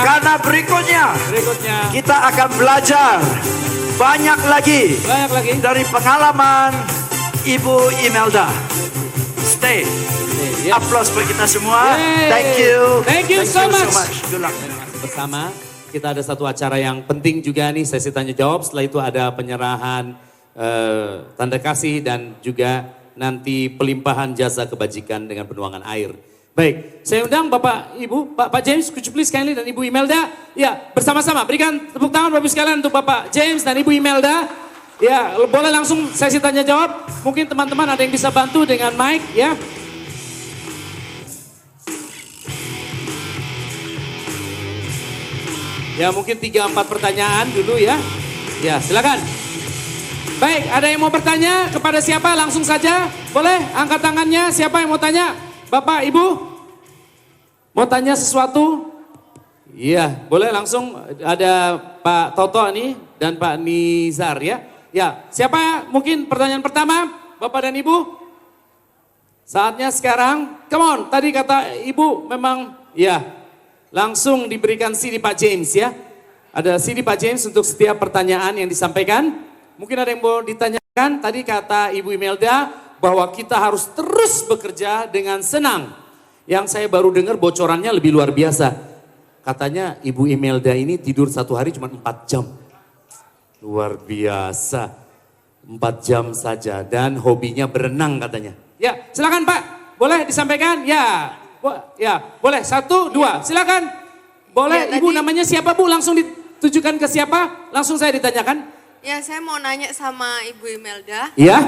Speaker 3: Karena berikutnya kita akan belajar banyak lagi dari pengalaman Ibu Imelda. Stay. Applause buat kita semua. Thank you
Speaker 4: so much.
Speaker 3: Good luck.
Speaker 1: Bersama kita ada satu acara yang penting juga nih, sesi tanya jawab. Setelah itu ada penyerahan tanda kasih dan juga nanti pelimpahan jasa kebajikan dengan penuangan air. Baik, saya undang Bapak Ibu, Pak James, could you please kindly, dan Ibu Imelda. Ya, bersama-sama berikan tepuk tangan Bapak sekalian untuk Bapak James dan Ibu Imelda. Ya, boleh langsung sesi tanya jawab. Mungkin teman-teman ada yang bisa bantu dengan mic ya. Ya mungkin 3-4 pertanyaan dulu ya. Ya silakan. Baik, ada yang mau bertanya kepada siapa? Langsung saja. Boleh angkat tangannya, siapa yang mau tanya? Bapak, Ibu? Mau tanya sesuatu? Iya, boleh langsung ada Pak Toto nih dan Pak Nizar ya. Ya, siapa mungkin pertanyaan pertama, Bapak dan Ibu? Saatnya sekarang, come on, tadi kata Ibu memang ya langsung diberikan CD Pak James ya. Ada CD Pak James untuk setiap pertanyaan yang disampaikan. Mungkin ada yang mau ditanyakan, tadi kata Ibu Imelda bahwa kita harus terus bekerja dengan senang. Yang saya baru dengar bocorannya lebih luar biasa. Katanya Ibu Imelda ini tidur satu hari cuma 4 jam. Luar biasa, 4 jam saja dan hobinya berenang katanya. Ya silakan Pak, boleh disampaikan? Ya, boleh 1, 2, silakan. Boleh,
Speaker 4: Ya,
Speaker 1: Ibu
Speaker 4: tadi-
Speaker 1: namanya siapa Bu? Langsung ditujukan ke siapa? Langsung saya ditanyakan.
Speaker 4: Ya, saya mau nanya sama Ibu Imelda.
Speaker 1: Ya,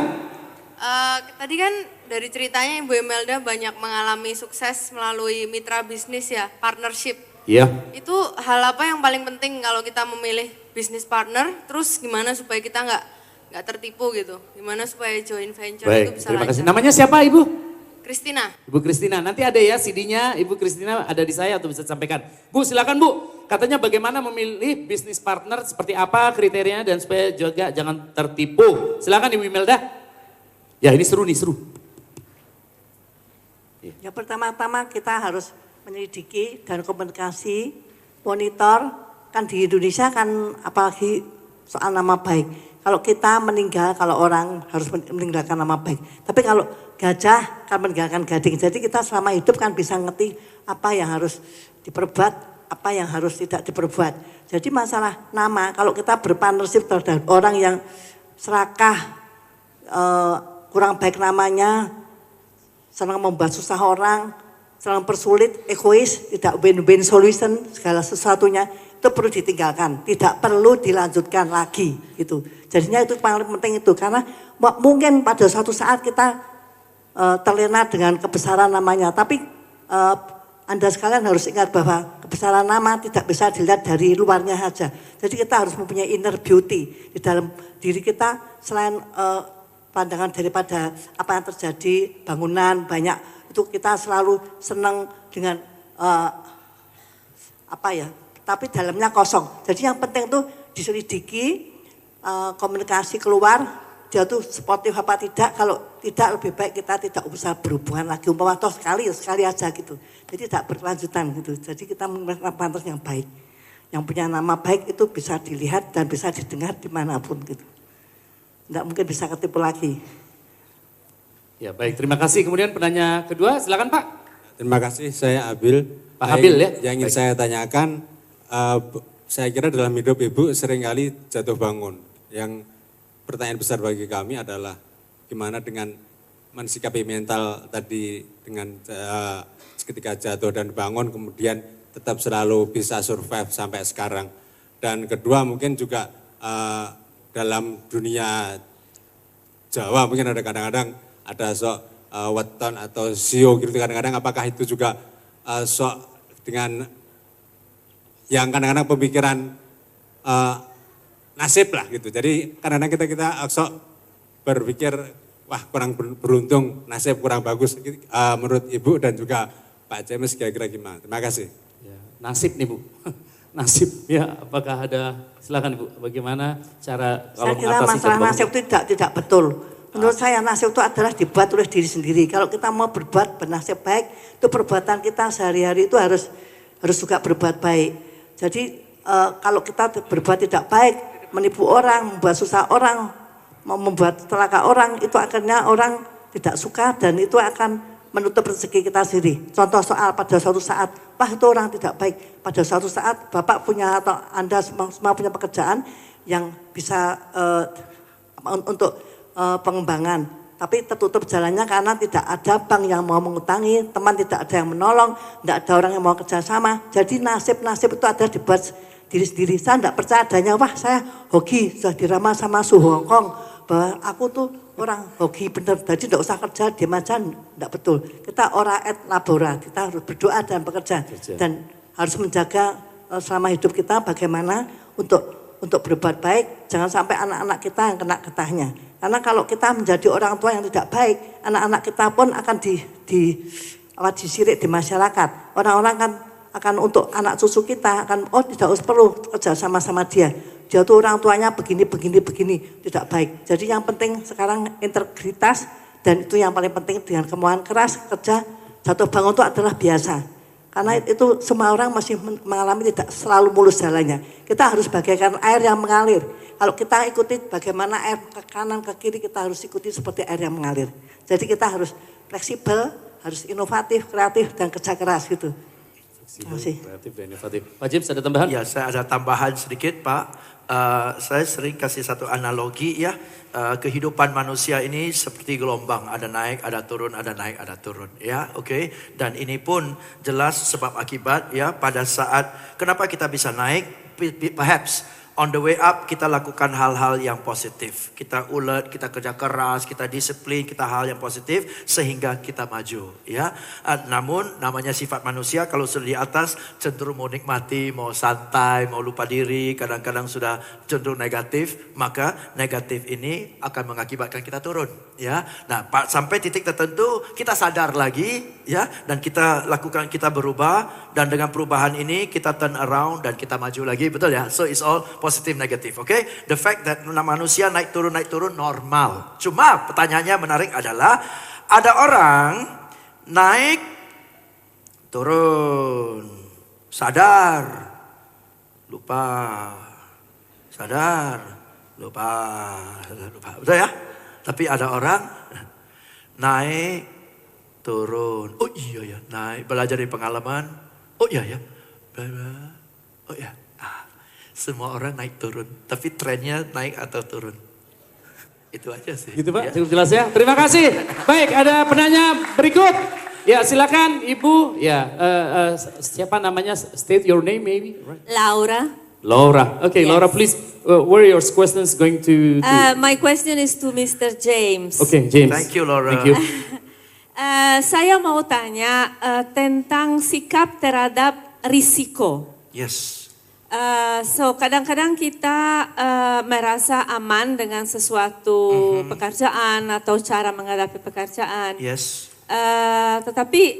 Speaker 4: Tadi kan dari ceritanya Ibu Imelda banyak mengalami sukses melalui mitra bisnis ya, partnership.
Speaker 1: iya.
Speaker 4: Itu hal apa yang paling penting kalau kita memilih bisnis partner? Terus gimana supaya kita nggak tertipu gitu? Gimana supaya joint venture itu
Speaker 1: Baik,
Speaker 4: bisa
Speaker 1: terima kasih.
Speaker 4: lancar?
Speaker 1: Namanya siapa Ibu?
Speaker 4: Kristina.
Speaker 1: Ibu Kristina, nanti ada ya CD-nya Ibu Kristina ada di saya atau bisa disampaikan. Bu silakan Bu, katanya bagaimana memilih bisnis partner, seperti apa kriterianya dan supaya juga jangan tertipu. Silakan Ibu Imelda. Ya ini seru nih, seru.
Speaker 7: Ya pertama-tama kita harus menyelidiki dan komunikasi, monitor, kan di Indonesia kan apalagi soal nama baik. Kalau kita meninggal, kalau orang harus meninggalkan nama baik. Tapi kalau gajah kan meninggalkan gading. Jadi kita selama hidup kan bisa ngerti apa yang harus diperbuat, apa yang harus tidak diperbuat. Jadi masalah nama, kalau kita berpartnership terhadap orang yang serakah, kurang baik namanya, senang membuat susah orang, senang persulit, egois, tidak win-win solution, segala sesuatunya itu perlu ditinggalkan, tidak perlu dilanjutkan lagi gitu. Jadinya itu paling penting itu karena mungkin pada suatu saat kita terlena dengan kebesaran namanya, tapi Anda sekalian harus ingat bahwa kebesaran nama tidak bisa dilihat dari luarnya saja. Jadi kita harus mempunyai inner beauty di dalam diri kita selain pandangan daripada apa yang terjadi, bangunan banyak, itu kita selalu senang dengan tapi dalamnya kosong. Jadi yang penting itu diselidiki, komunikasi keluar, dia tuh sportif apa tidak, kalau tidak lebih baik kita tidak usah berhubungan lagi, umpama toh sekali aja gitu. Jadi tidak berkelanjutan gitu, jadi kita memiliki partner yang baik. Yang punya nama baik itu bisa dilihat dan bisa didengar dimanapun gitu. Tidak mungkin bisa ketipu lagi.
Speaker 1: Ya baik, terima kasih. Kemudian penanya kedua, silakan Pak.
Speaker 8: Terima kasih, saya Abil.
Speaker 1: Pak Abil ya.
Speaker 8: Yang ingin saya tanyakan, saya kira dalam hidup Ibu seringkali jatuh bangun. Yang pertanyaan besar bagi kami adalah gimana dengan mensikapi mental tadi dengan ketika jatuh dan bangun kemudian tetap selalu bisa survive sampai sekarang. Dan kedua mungkin juga dalam dunia Jawa mungkin ada kadang-kadang ada sok weton atau sio gitu kadang-kadang apakah itu juga sok dengan yang kadang-kadang pemikiran nasib lah gitu. Jadi kadang-kadang kita sok berpikir wah kurang beruntung, nasib kurang bagus menurut Ibu dan juga Pak James kira-kira gimana? Terima kasih.
Speaker 1: Ya, nasib nih Bu. Nasib ya, apakah ada, silakan Bu, bagaimana cara kalau
Speaker 7: Saya kira
Speaker 1: mengatasi
Speaker 7: masalah
Speaker 1: jatuh
Speaker 7: nasib
Speaker 1: bangun?
Speaker 7: itu tidak betul. Menurut saya nasib itu adalah dibuat oleh diri sendiri. Kalau kita mau berbuat bernasib baik, itu perbuatan kita sehari-hari itu harus juga berbuat baik. Jadi kalau kita berbuat tidak baik, menipu orang, membuat susah orang, membuat celaka orang, itu akhirnya orang tidak suka dan itu akan menutup rezeki kita sendiri. Contoh soal pada suatu saat, wah itu orang tidak baik. Pada suatu saat Bapak punya atau Anda semua punya pekerjaan yang bisa untuk pengembangan. Tapi tertutup jalannya karena tidak ada bank yang mau mengutangi, teman tidak ada yang menolong, tidak ada orang yang mau kerjasama. Jadi nasib-nasib itu ada dibuat diri sendiri. Saya tidak percaya adanya, wah saya hoki, sudah diramal sama suhu Hongkong. Bahwa aku tuh orang hoki bener, jadi tidak usah kerja, diam aja, tidak betul. Kita ora et labora, kita harus berdoa dan bekerja. Dan harus menjaga selama hidup kita bagaimana untuk berbuat baik, jangan sampai anak-anak kita yang kena getahnya. Karena kalau kita menjadi orang tua yang tidak baik, anak-anak kita pun akan disirik di masyarakat. Orang-orang kan akan untuk anak cucu kita akan tidak usah perlu kerja sama dia. Dia tuh orang tuanya begini tidak baik. Jadi yang penting sekarang integritas dan itu yang paling penting dengan kemauan keras kerja jatuh bangun itu adalah biasa. Karena itu semua orang masih mengalami tidak selalu mulus jalannya. Kita harus bagaikan air yang mengalir. Kalau kita ikuti bagaimana air ke kanan ke kiri kita harus ikuti seperti air yang mengalir. Jadi kita harus fleksibel, harus inovatif, kreatif dan kerja keras gitu. Terima kasih.
Speaker 1: Kreatif dan inovatif. Pak James ada tambahan?
Speaker 3: Ya, saya ada tambahan sedikit, Pak. Saya sering kasih satu analogi ya. Kehidupan manusia ini seperti gelombang, ada naik, ada turun, ada naik, ada turun, ya, oke. Dan ini pun jelas sebab akibat, ya. Pada saat kenapa kita bisa naik, perhaps on the way up kita lakukan hal-hal yang positif. Kita ulet, kita kerja keras, kita disiplin, kita hal yang positif sehingga kita maju, ya. Namun namanya sifat manusia kalau sudah di atas cenderung mau nikmati, mau santai, mau lupa diri, kadang-kadang sudah cenderung negatif, maka negatif ini akan mengakibatkan kita turun, ya. Nah, sampai titik tertentu kita sadar lagi, ya, dan kita lakukan, kita berubah, dan dengan perubahan ini kita turn around dan kita maju lagi, betul ya? So it's all positif negatif, okay? The fact that manusia naik turun normal. Cuma pertanyaannya menarik adalah ada orang naik turun, sadar, lupa, sadar, lupa, betul ya? Tapi ada orang naik turun, oh iya ya, naik belajar dari pengalaman, oh iya ya, oh ya. Semua orang naik turun, tapi trennya naik atau turun. Itu aja sih.
Speaker 1: Gitu Pak,
Speaker 3: Ya.
Speaker 1: cukup jelas ya. Terima kasih. Baik, ada penanya berikut. Ya silakan Ibu. Ya, siapa namanya? State your name maybe. Right.
Speaker 9: Laura.
Speaker 1: Okay,
Speaker 9: Yes.
Speaker 1: Laura, please. Where are your questions going to?
Speaker 9: My question is to Mr. James.
Speaker 1: Okay, James.
Speaker 3: Thank you, Laura.
Speaker 1: Thank you.
Speaker 9: Saya mau tanya tentang sikap terhadap risiko.
Speaker 3: Yes.
Speaker 9: So kadang-kadang kita merasa aman dengan sesuatu pekerjaan atau cara menghadapi pekerjaan.
Speaker 3: Yes.
Speaker 9: Tetapi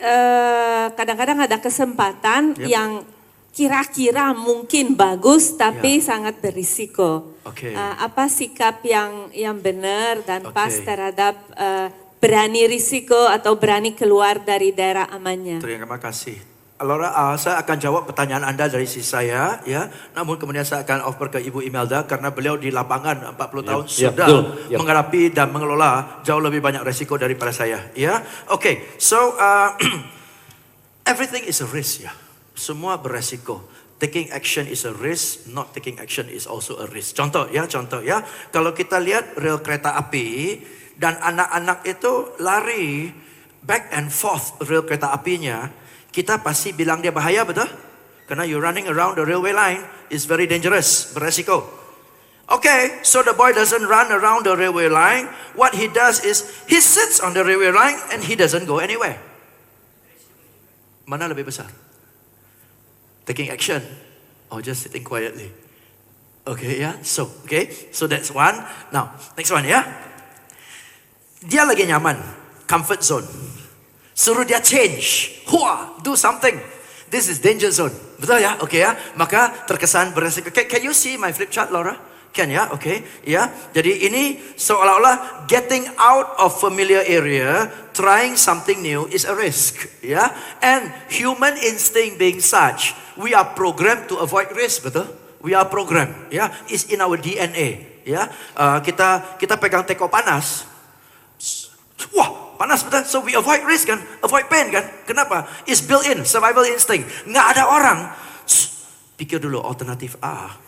Speaker 9: kadang-kadang ada kesempatan yang kira-kira mungkin bagus tapi sangat berisiko.
Speaker 3: Oke.
Speaker 9: Apa sikap yang benar dan pas
Speaker 3: Oke.
Speaker 9: terhadap berani risiko atau berani keluar dari daerah amannya?
Speaker 3: Terima kasih. Laura, saya akan jawab pertanyaan Anda dari sisi saya, ya. Namun kemudian saya akan offer ke Ibu Imelda karena beliau di lapangan 40 tahun sudah
Speaker 1: betul.
Speaker 3: menghadapi dan mengelola jauh lebih banyak resiko daripada saya, ya. Okay, so everything is a risk, ya. Semua beresiko. Taking action is a risk, not taking action is also a risk. Contoh ya. Kalau kita lihat rel kereta api dan anak-anak itu lari back and forth rel kereta apinya, kita pasti bilang dia bahaya, betul? Karena you running around the railway line is very dangerous, beresiko. Okay, so the boy doesn't run around the railway line. What he does is he sits on the railway line and he doesn't go anywhere. Mana lebih besar? Taking action or just sitting quietly? Okay, yeah. So that's one. Now, next one, ya. Dia lagi nyaman, comfort zone. Suruh dia change, do something. This is danger zone, betul ya? Oke ya, maka terkesan beresiko. Can you see my flip chart, Laura? Can ya? Oke, ya. Jadi ini seolah-olah getting out of familiar area, trying something new is a risk, ya. And human instinct being such, we are programmed to avoid risk, betul? We are programmed, ya. It's in our DNA, ya. Kita pegang teko panas, wah. Panas betul, so we avoid risk kan, avoid pain kan. Kenapa? It's built in, survival instinct. Nggak ada orang, pikir dulu alternatif A.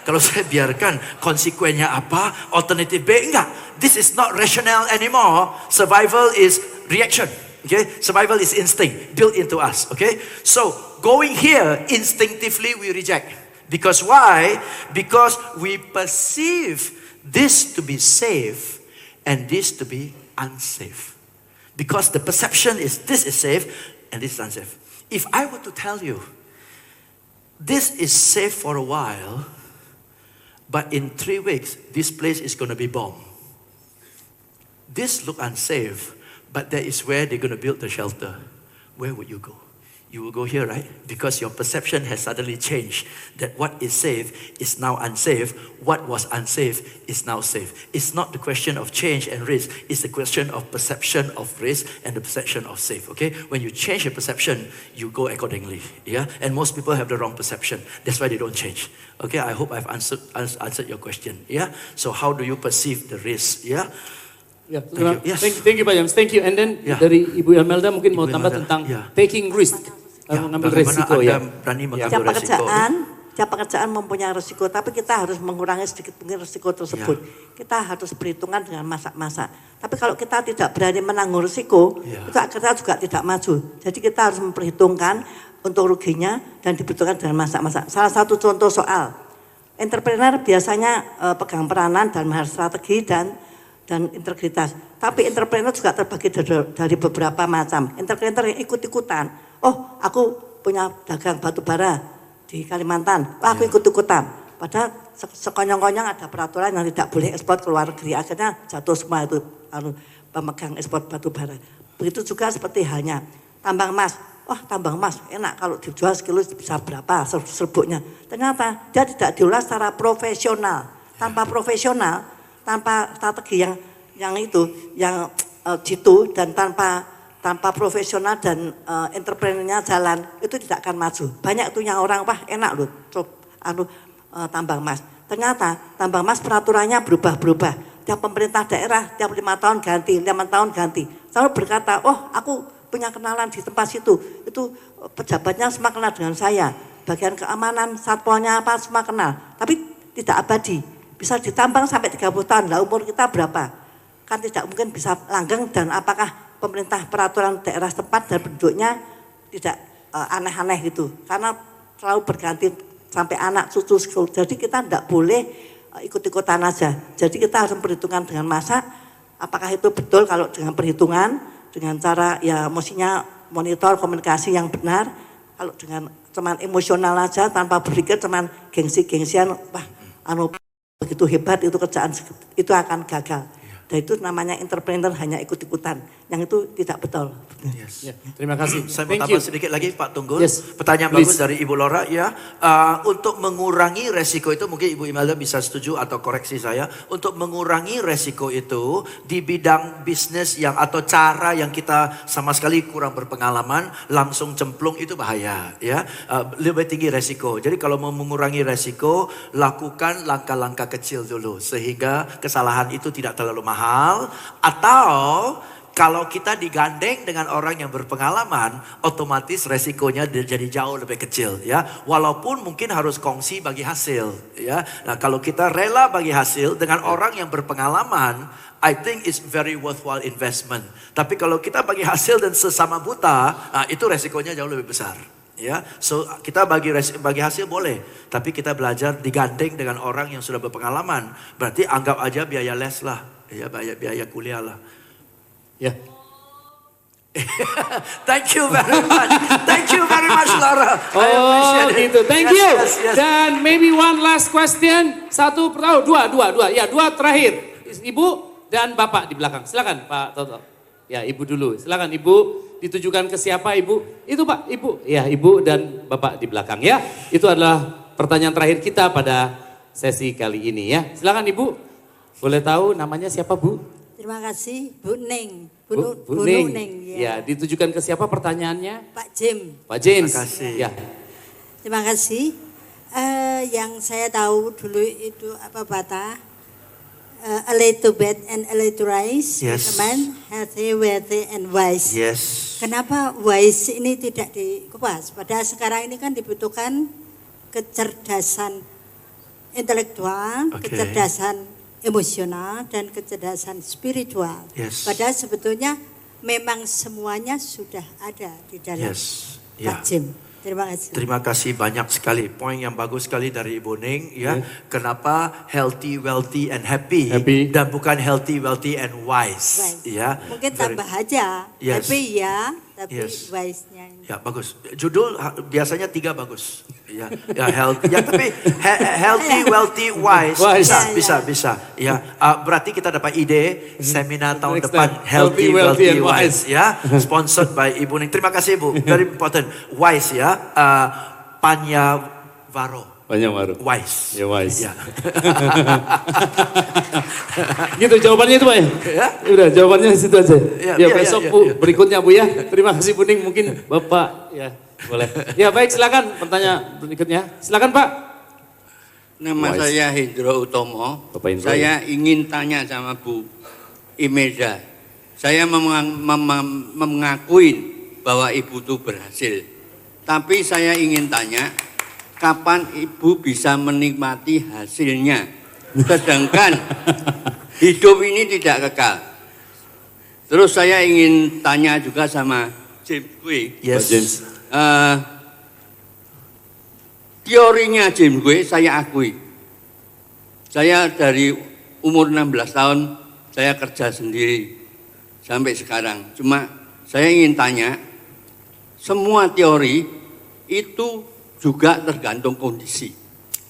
Speaker 3: Kalau saya biarkan konsekuennya apa, alternatif B, enggak. This is not rational anymore. Survival is reaction. Okay, survival is instinct, built into us. Okay, so going here, instinctively we reject. Because why? Because we perceive this to be safe and this to be unsafe. Because the perception is this is safe and this is unsafe. If I were to tell you, this is safe for a while, but in 3 weeks, this place is going to be bombed. This look unsafe, but that is where they're going to build the shelter. Where would you go? you will go here, right? Because your perception has suddenly changed. That what is safe is now unsafe. What was unsafe is now safe. It's not the question of change and risk. It's the question of perception of risk and the perception of safe, okay? When you change your perception, you go accordingly, yeah? And most people have the wrong perception. That's why they don't change. Okay, I hope I've answered your question, yeah? So how do you perceive the risk, yeah?
Speaker 1: Ya,
Speaker 3: Yes.
Speaker 1: thank you Pak James, thank you. And then
Speaker 3: Ya.
Speaker 1: dari Ibu Imelda mungkin mau
Speaker 3: Ibu
Speaker 1: tambah
Speaker 3: Imelda,
Speaker 1: tentang
Speaker 3: ya.
Speaker 1: taking risk, mengambil resiko ya.
Speaker 3: Berani mengambil
Speaker 7: Setiap
Speaker 3: resiko.
Speaker 7: pekerjaan mempunyai resiko, tapi kita harus mengurangi sedikit mungkin resiko tersebut. Kita harus perhitungan dengan masak-masak. Tapi kalau kita tidak berani menanggung resiko, itu kita juga tidak maju. Jadi kita harus memperhitungkan untuk ruginya dan diperhitungkan dengan masak-masak. Salah satu contoh soal entrepreneur biasanya pegang peranan dan mahar strategi dan integritas. Tapi entrepreneur juga terbagi dari beberapa macam. Entrepreneur yang ikut-ikutan. Oh, aku punya dagang batu bara di Kalimantan. Wah, aku ikut-ikutan. Padahal sekonyong-konyong ada peraturan yang tidak boleh ekspor ke luar negeri. Akhirnya jatuh semua itu pemegang ekspor batu bara. Begitu juga seperti halnya tambang emas. Wah, tambang emas enak kalau dijual sekilo bisa berapa serbuknya. Ternyata dia tidak diolah secara profesional. Tanpa profesional, tanpa strategi yang jitu dan tanpa profesional dan entrepreneurnya jalan, itu tidak akan maju. Banyak tuh yang orang, wah enak loh tambang emas. Ternyata tambang emas peraturannya berubah-berubah. Tiap pemerintah daerah tiap 5 tahun ganti, 5 tahun ganti. Selalu berkata, oh aku punya kenalan di tempat situ, itu pejabatnya semua kenal dengan saya. Bagian keamanan, satpolnya apa semua kenal. Tapi tidak abadi. Bisa ditambang sampai 30 tahun, lah umur kita berapa? Kan tidak mungkin bisa langgeng dan apakah pemerintah peraturan daerah setempat dan penduduknya tidak aneh-aneh gitu. Karena selalu berganti sampai anak cucu. Jadi kita tidak boleh ikut-ikutan aja. Jadi kita harus memperhitungkan dengan masa, apakah itu betul kalau dengan perhitungan, dengan cara ya mestinya monitor komunikasi yang benar. Kalau dengan cuman emosional aja tanpa berpikir cuman gengsi-gengsian, wah begitu hebat itu kerjaan itu akan gagal. Dan itu namanya entrepreneur hanya ikut-ikutan. Yang itu tidak betul.
Speaker 3: Yes.
Speaker 1: Ya, terima kasih.
Speaker 3: Saya mau
Speaker 1: Thank
Speaker 3: tambah
Speaker 1: you.
Speaker 3: sedikit lagi Pak Tunggul.
Speaker 1: Yes,
Speaker 3: Pertanyaan
Speaker 1: please.
Speaker 3: bagus dari Ibu Laura ya. Untuk mengurangi resiko itu mungkin Ibu Imelda bisa setuju atau koreksi saya. Untuk mengurangi resiko itu di bidang bisnis yang atau cara yang kita sama sekali kurang berpengalaman langsung cemplung itu bahaya ya. Lebih tinggi resiko. Jadi kalau mau mengurangi resiko lakukan langkah-langkah kecil dulu sehingga kesalahan itu tidak terlalu mahal. Atau kalau kita digandeng dengan orang yang berpengalaman, otomatis resikonya jadi jauh lebih kecil ya. Walaupun mungkin harus kongsi bagi hasil ya. Nah, kalau kita rela bagi hasil dengan orang yang berpengalaman, I think it's very worthwhile investment. Tapi kalau kita bagi hasil dan sesama buta, nah itu resikonya jauh lebih besar. Ya, so kita bagi hasil boleh, tapi kita belajar digandeng dengan orang yang sudah berpengalaman. Berarti anggap aja biaya les lah, ya biaya kuliah lah.
Speaker 1: Ya.
Speaker 3: Thank you very much. Thank you very much, Laura. I
Speaker 1: Oh
Speaker 3: appreciate it.
Speaker 1: gitu, thank you.
Speaker 3: Yes.
Speaker 1: Dan maybe one last question, dua. Ya, dua terakhir. Ibu dan Bapak di belakang. Silakan Pak Toto. Ya, Ibu dulu. Silakan Ibu. Ditujukan ke siapa Ibu? Itu Pak, Ibu. Ya, Ibu dan Bapak di belakang ya. Itu adalah pertanyaan terakhir kita pada sesi kali ini ya. Silakan Ibu. Boleh tahu namanya siapa Bu?
Speaker 10: Terima kasih Bu Neng.
Speaker 1: Bu Neng. Ya, ditujukan ke siapa pertanyaannya?
Speaker 10: Pak James.
Speaker 1: Pak James.
Speaker 3: Terima kasih.
Speaker 1: Ya.
Speaker 10: Terima kasih. Yang saya tahu dulu itu apa bata? A little bit and a little rice.
Speaker 3: Yes.
Speaker 10: Teman, healthy, wealthy, and wise.
Speaker 3: Yes.
Speaker 10: Kenapa wise ini tidak dikupas? Padahal sekarang ini kan dibutuhkan kecerdasan intelektual,
Speaker 3: Okay.
Speaker 10: kecerdasan emosional, dan kecerdasan spiritual.
Speaker 3: Yes.
Speaker 10: Padahal sebetulnya memang semuanya sudah ada di dalam
Speaker 3: Yes.
Speaker 10: Pak Jim. Terima kasih.
Speaker 3: Terima kasih banyak sekali. Poin yang bagus sekali dari Ibu Ning ya. Kenapa healthy, wealthy, and happy, dan bukan healthy, wealthy, and wise.
Speaker 10: Right.
Speaker 3: Ya.
Speaker 10: Mungkin tambah aja,
Speaker 3: Yes.
Speaker 10: happy ya, tapi
Speaker 3: Yes.
Speaker 10: wise-nya.
Speaker 3: Ya bagus. Judul biasanya 3 bagus. Ya, ya healthy. Ya tapi healthy, wealthy, wise.
Speaker 1: Wise.
Speaker 3: Bisa. Ya, berarti kita dapat ide seminar tahun
Speaker 1: Next
Speaker 3: depan
Speaker 1: time.
Speaker 3: healthy,
Speaker 1: Healthy, wealthy,
Speaker 3: wealthy,
Speaker 1: and
Speaker 3: wise. Ya, sponsored by Ibu Ning. Terima kasih Ibu. Very important. Wise ya. Panyawaro.
Speaker 1: Panyawaru.
Speaker 3: Wise.
Speaker 1: Ya wise.
Speaker 3: Ya.
Speaker 1: Gitu jawabannya itu Pak ya?
Speaker 3: Ya.
Speaker 1: Udah jawabannya di situ aja.
Speaker 3: Ya,
Speaker 1: Besok
Speaker 3: ya,
Speaker 1: Bu
Speaker 3: ya.
Speaker 1: berikutnya Bu ya. Terima kasih Bu Ning, mungkin Bapak ya boleh. Ya baik silakan pertanyaan berikutnya. Silakan Pak.
Speaker 11: Nama
Speaker 1: Wise.
Speaker 11: saya Hendro Utomo.
Speaker 1: Bapak Hendro.
Speaker 11: Saya ingin tanya sama Bu Imelda. Saya mengakui bahwa Ibu itu berhasil. Tapi saya ingin tanya, kapan Ibu bisa menikmati hasilnya? Sedangkan hidup ini tidak kekal. Terus saya ingin tanya juga sama James Gue.
Speaker 3: Yes.
Speaker 1: Pak James.
Speaker 11: Teorinya James Gue saya akui. Saya dari umur 16 tahun saya kerja sendiri sampai sekarang. Cuma saya ingin tanya, semua teori itu juga tergantung kondisi.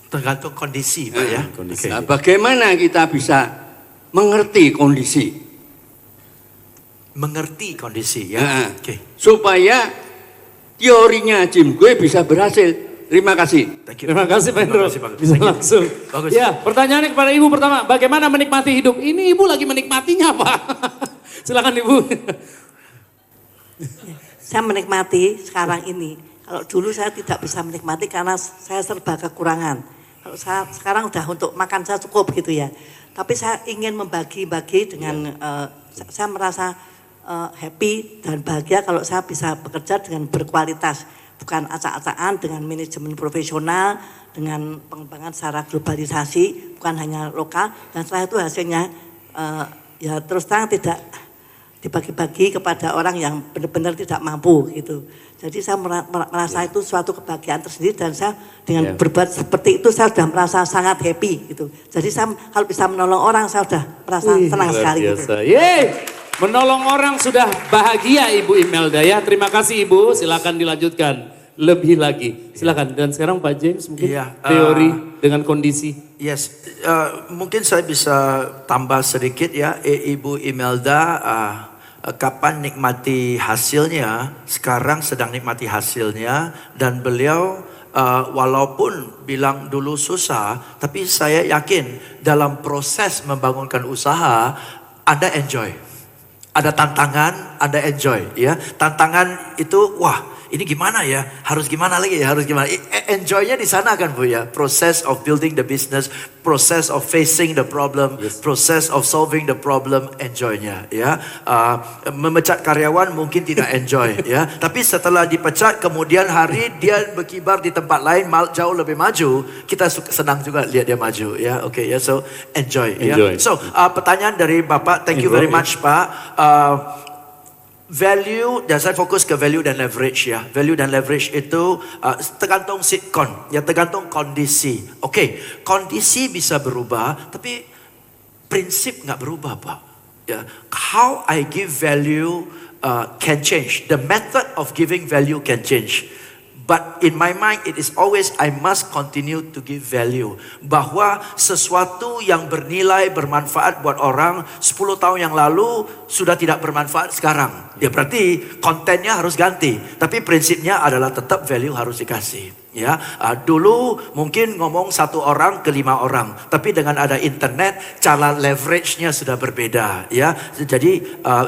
Speaker 3: Tergantung kondisi Pak ya.
Speaker 1: Kondisi.
Speaker 11: Nah, bagaimana kita bisa mengerti kondisi?
Speaker 3: Mengerti kondisi ya.
Speaker 11: Nah,
Speaker 3: Oke.
Speaker 11: supaya teorinya James Gue bisa berhasil. Terima kasih.
Speaker 3: Thank you.
Speaker 1: Terima kasih Pak Hendro.
Speaker 3: Terima kasih, Pak.
Speaker 1: Bisa
Speaker 3: Thank you.
Speaker 1: langsung.
Speaker 3: Bagus.
Speaker 1: Ya pertanyaannya kepada Ibu pertama, bagaimana menikmati hidup? Ini Ibu lagi menikmatinya Pak. Silakan Ibu.
Speaker 7: Saya menikmati sekarang ini. Kalau dulu saya tidak bisa menikmati karena saya serba kekurangan. Kalau saya sekarang udah untuk makan saya cukup gitu ya. Tapi saya ingin membagi-bagi dengan saya merasa happy dan bahagia kalau saya bisa bekerja dengan berkualitas, bukan acak-acakan, dengan manajemen profesional, dengan pengembangan secara globalisasi, bukan hanya lokal. Dan setelah itu hasilnya ya terus terang tidak dibagi-bagi kepada orang yang benar-benar tidak mampu gitu. Jadi saya merasa itu suatu kebahagiaan tersendiri dan saya dengan berbuat seperti itu saya sudah merasa sangat happy gitu. Jadi saya kalau bisa menolong orang saya sudah merasa senang sekali gitu.
Speaker 1: Yeay, menolong orang sudah bahagia Ibu Imelda ya. Terima kasih Ibu, silakan dilanjutkan lebih lagi. Silakan. Dan sekarang Pak James mungkin teori dengan kondisi.
Speaker 3: Yes, mungkin saya bisa tambah sedikit ya, Ibu Imelda. Kapan nikmati hasilnya, sekarang sedang nikmati hasilnya, dan beliau walaupun bilang dulu susah, tapi saya yakin dalam proses membangunkan usaha, Anda enjoy. Ada tantangan, Anda enjoy ya. Tantangan itu wah, ini gimana ya? Harus gimana lagi ya? Harus gimana? Enjoy-nya di sana kan Bu ya. Process of building the business, process of facing the problem, process of solving the problem, enjoy-nya ya. Memecat karyawan mungkin tidak enjoy ya. Tapi setelah dipecat kemudian hari dia berkibar di tempat lain jauh lebih maju, kita senang juga lihat dia maju ya. Oke ya, so enjoy. Ya. So pertanyaan dari Bapak, thank you very much Pak. Value, dan saya fokus ke value dan leverage ya. Value dan leverage itu tergantung sitkon, ya tergantung kondisi. Oke, kondisi bisa berubah, tapi prinsip nggak berubah Pak. Ya, how I give value can change. The method of giving value can change. But in my mind it is always I must continue to give value. Bahwa sesuatu yang bernilai, bermanfaat buat orang 10 tahun yang lalu sudah tidak bermanfaat sekarang. Ya berarti kontennya harus ganti. Tapi prinsipnya adalah tetap value harus dikasih. Ya, dulu mungkin ngomong 1 orang ke 5 orang, tapi dengan ada internet cara leverage-nya sudah berbeda. Ya, jadi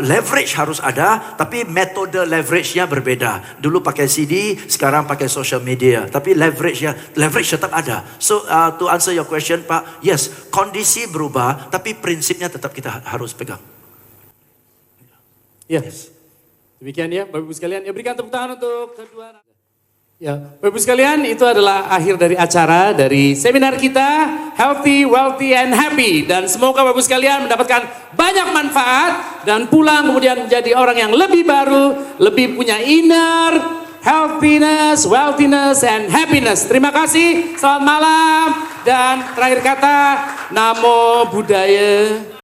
Speaker 3: leverage harus ada, tapi metode leverage-nya berbeda. Dulu pakai CD, sekarang pakai social media, tapi leverage tetap ada. So to answer your question Pak, yes, kondisi berubah, tapi prinsipnya tetap kita harus pegang.
Speaker 1: Yes. Demikian ya Bapak Ibu sekalian, ya berikan tepuk tangan untuk kedua. Ya, Bapak Ibu sekalian, itu adalah akhir dari acara dari seminar kita Healthy, Wealthy, and Happy. Dan semoga Bapak Ibu sekalian mendapatkan banyak manfaat dan pulang kemudian menjadi orang yang lebih baru, lebih punya inner healthiness, wealthiness, and happiness. Terima kasih, selamat malam, dan terakhir kata, Namo Buddhaya.